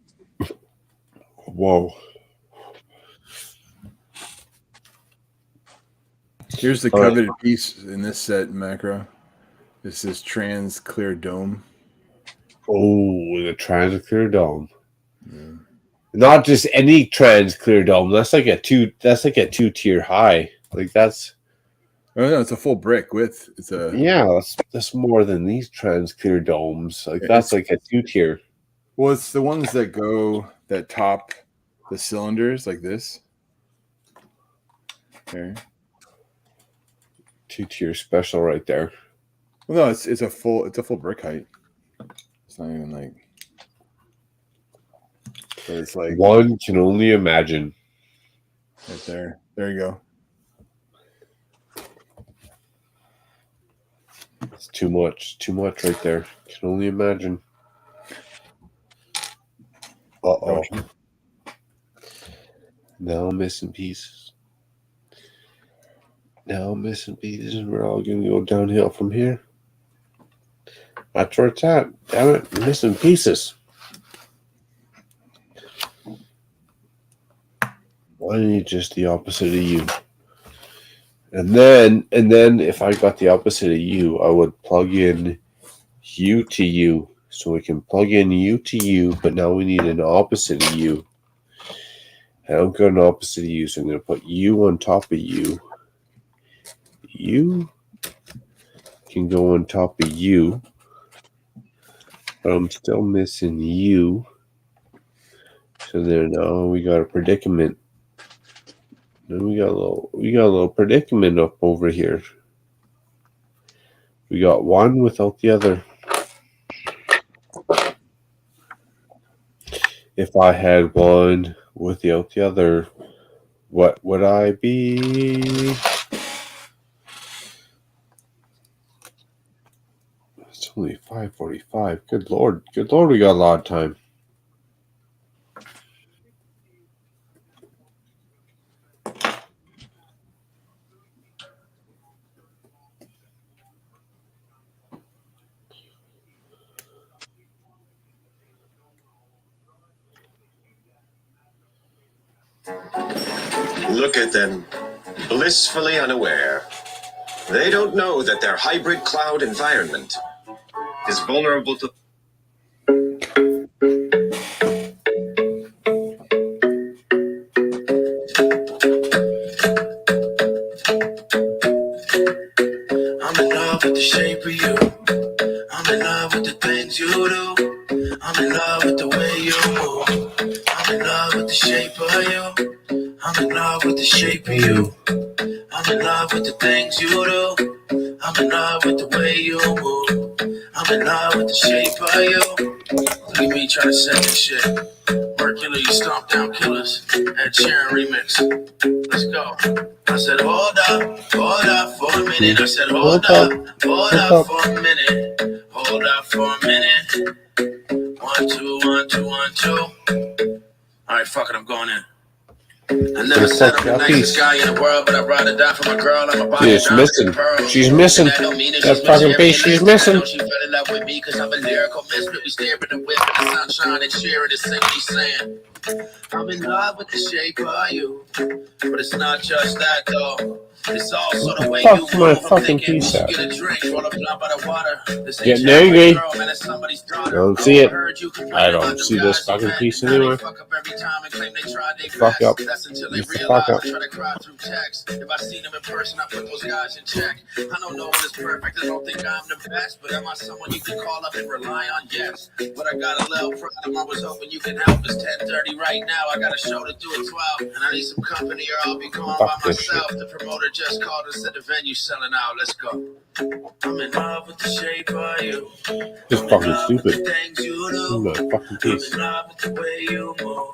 Whoa. Here's the coveted piece in this set, Macro. This is Trans Clear Dome. Oh, the Trans Clear Dome. Yeah. Not just any Trans Clear Dome. That's like a two-tier high. Like that's. Oh no, it's a full brick width. It's a that's more than these Trans Clear Domes. Like that's like a 2-tier. Well, it's the ones that top the cylinders like this. Okay. 2-tier special right there. Well, no, it's a full brick height. It's not even like. But it's like one can only imagine. Right there. There you go. It's too much. Too much right there. Can only imagine. Uh-oh. Now missing pieces. Now missing pieces. We're all going to go downhill from here. That's where it's at. Damn it, missing pieces. I need just the opposite of you. And then if I got the opposite of you, I would plug in U to U. So we can plug in U to U, but now we need an opposite of U. I don't got an opposite of U, so I'm going to put U on top of U. U can go on top of U, but I'm still missing U. So there now we got a predicament. Then we got a little predicament up over here. We got one without the other. If I had one without the other, what would I be? It's only 5:45. Good Lord, we got a lot of time. Look at them, blissfully unaware. They don't know that their hybrid cloud environment is vulnerable to... I'm in love with the shape of you. I'm in love with the things you do. I'm in love with the way you move. I'm in love with the shape of you. I'm in love with the shape of you. I'm in love with the things you do. I'm in love with the way you move. I'm in love with the shape of you. Look at me trying to set this shit. Mercury, stomp down killers. Ed Sheeran remix. Let's go. I said, hold up for a minute. I said, hold up for a minute. Hold up for a minute. 1, 2, 1, 2, 1, 2. All right, fuck it, I'm going in. I never said I'm the nicest guy in the world, but I'd rather die for my girl. I'm a body She's missing. She's missing. That fucking piece she's missing. She fell in love with me because I'm a lyrical misfit. We stare at the whip in the sunshine and cheering and singing. He's saying, I'm in love with the shape of you, but it's not just that though. It's also the way you move. I'm thinking we should get a drink, roll up by the water. This ain't angry. Girl, man, it's somebody's daughter. I don't see it. I don't see this fucking piece anywhere. Fuck up every time and claim they tried their Fuck best. up. That's until they Fuck realize up. I try to cry through text. If I seen them in person, I put those guys in check. I don't know what is perfect. I don't think I'm the best, but am I someone you can call up and rely on? Yes. But I got a little problem. I was hoping you can help. It's 10:30 right now. I got a show to do at 12, and I need some company or I'll be going by myself. The promoter just called and said the venue selling out. Let's go. I'm in love with the shape of you. Just fucking stupid. I'm my fucking piece. in love with the way you move.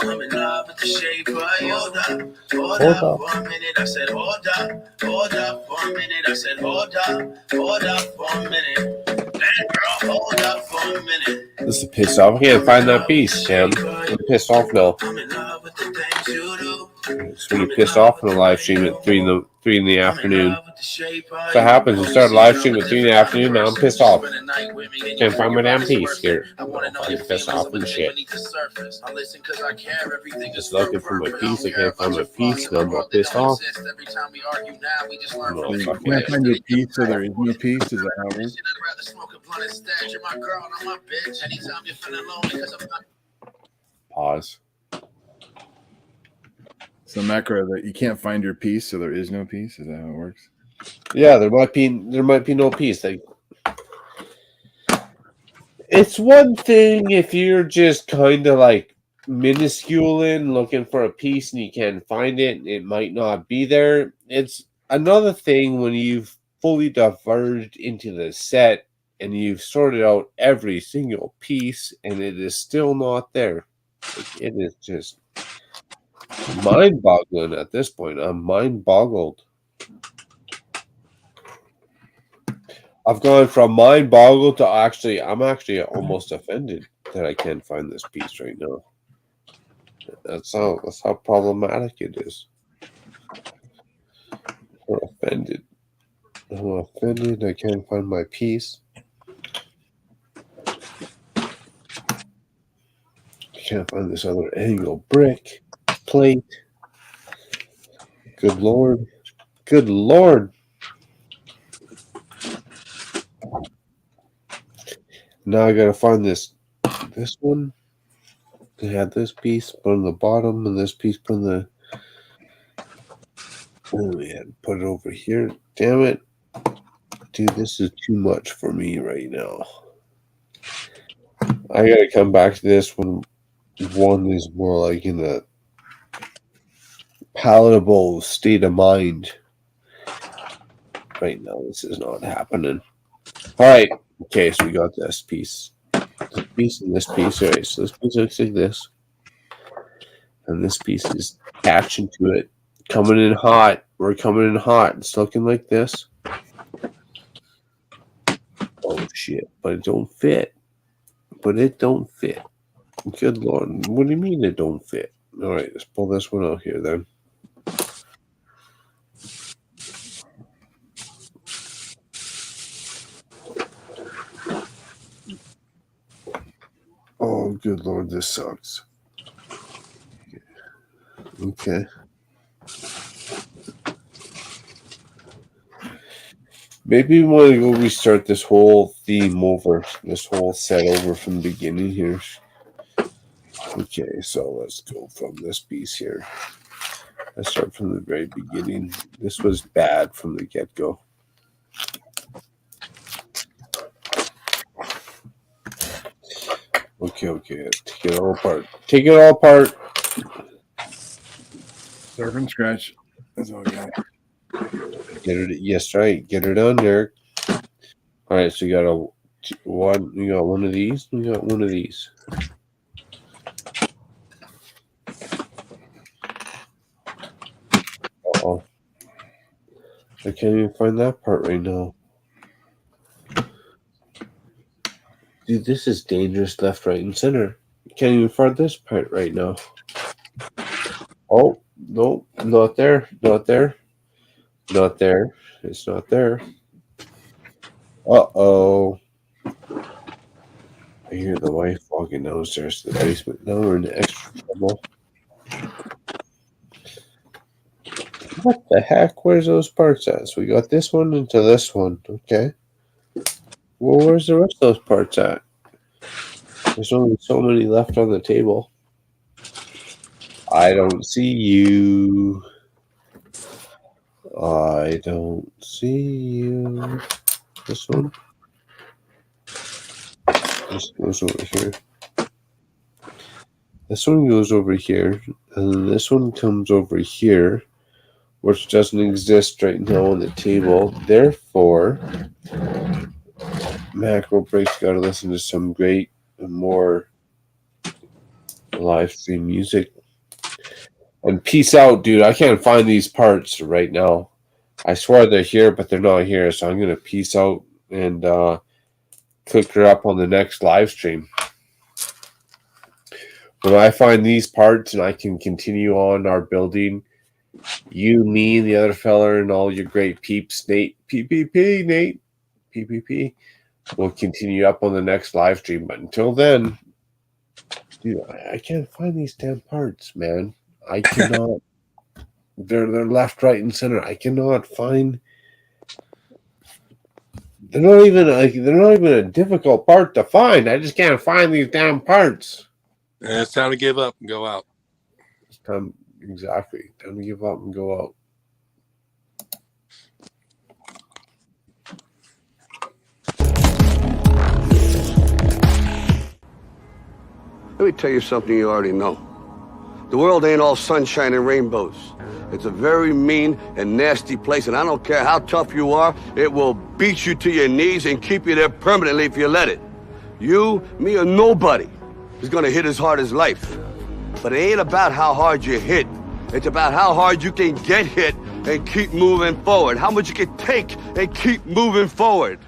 I'm in love with the shape of you. Hold up for a minute. I said hold up for a minute. I said hold up for a minute. Girl, hold up for a minute. This is pissed off. I can't find that piece, Tim. I'm pissed off now. I'm in love with the things you do. It's when you pissed off in a live stream at 3 in the afternoon. So that happens. You start a live stream at 3 in the afternoon. Now I'm pissed off. Can't find my damn piece here. I'm pissed off and shit. Just looking for my piece. I can't find my piece. And I'm all pissed off. You can't find your piece, so there is no piece. Is that how it is? Pause. So macro that you can't find your piece, so there is no piece. Is that how it works? Yeah, there might be no piece. It's one thing if you're just kind of like minuscule in looking for a piece and you can't find it. It might not be there. It's another thing when you've fully diverged into the set and you've sorted out every single piece and it is still not there. It is just mind-boggling at this point. I'm mind-boggled. I've gone from mind-boggled to I'm actually almost offended that I can't find this piece right now. That's how problematic it is. I'm offended. I can't find my piece. I can't find this other angle brick plate. Good Lord. Good Lord. Now I gotta find this one. They had this piece put on the bottom and this piece put on the. Oh, we had to put it over here. Damn it. Dude, this is too much for me right now. I gotta come back to this when one is more like in a palatable state of mind. Right now, this is not happening. All right. Okay, so we got this piece. This piece and this piece. All right, so this piece looks like this. And this piece is attached into it. Coming in hot. We're coming in hot. It's looking like this. Oh, shit. But it don't fit. Good Lord. What do you mean it don't fit? All right, let's pull this one out here then. Oh, good Lord, this sucks. Okay. Maybe we want to go restart this whole theme over, this whole set over from the beginning here. Okay, so let's go from this piece here. Let's start from the very beginning. This was bad from the get-go. Okay. Take it all apart. Start from scratch. That's all I got. Yes, right. Get her done, Derek. All right, so you got one of these. We got one of these. Uh-oh. I can't even find that part right now. Dude, this is dangerous left, right, and center. Can't even find this part right now. Oh, no, not there. It's not there. Uh-oh. I hear the wife walking downstairs to the basement. Now we're in extra trouble. What the heck? Where's those parts at? So we got this one into this one. Okay. Well, where's the rest of those parts at? There's only so many left on the table. I don't see you. I don't see you. This one. This goes over here. This one goes over here. And then this one comes over here, which doesn't exist right now on the table. Therefore, Macro Break's got to listen to some great and more live stream music. And peace out, dude. I can't find these parts right now. I swear they're here, but they're not here. So I'm going to peace out and click her up on the next live stream. When I find these parts and I can continue on our building, you, me, the other fella, and all your great peeps, Nate, PPP, we'll continue up on the next live stream. But until then, dude, I can't find these damn parts, man. I cannot. They're left, right, and center. I cannot find. They're not even a difficult part to find. I just can't find these damn parts. And it's time to give up and go out. It's time, exactly. Time to give up and go out. Let me tell you something you already know. The world ain't all sunshine and rainbows. It's a very mean and nasty place, and I don't care how tough you are, it will beat you to your knees and keep you there permanently if you let it. You, me, or nobody is gonna hit as hard as life. But it ain't about how hard you hit. It's about how hard you can get hit and keep moving forward. How much you can take and keep moving forward.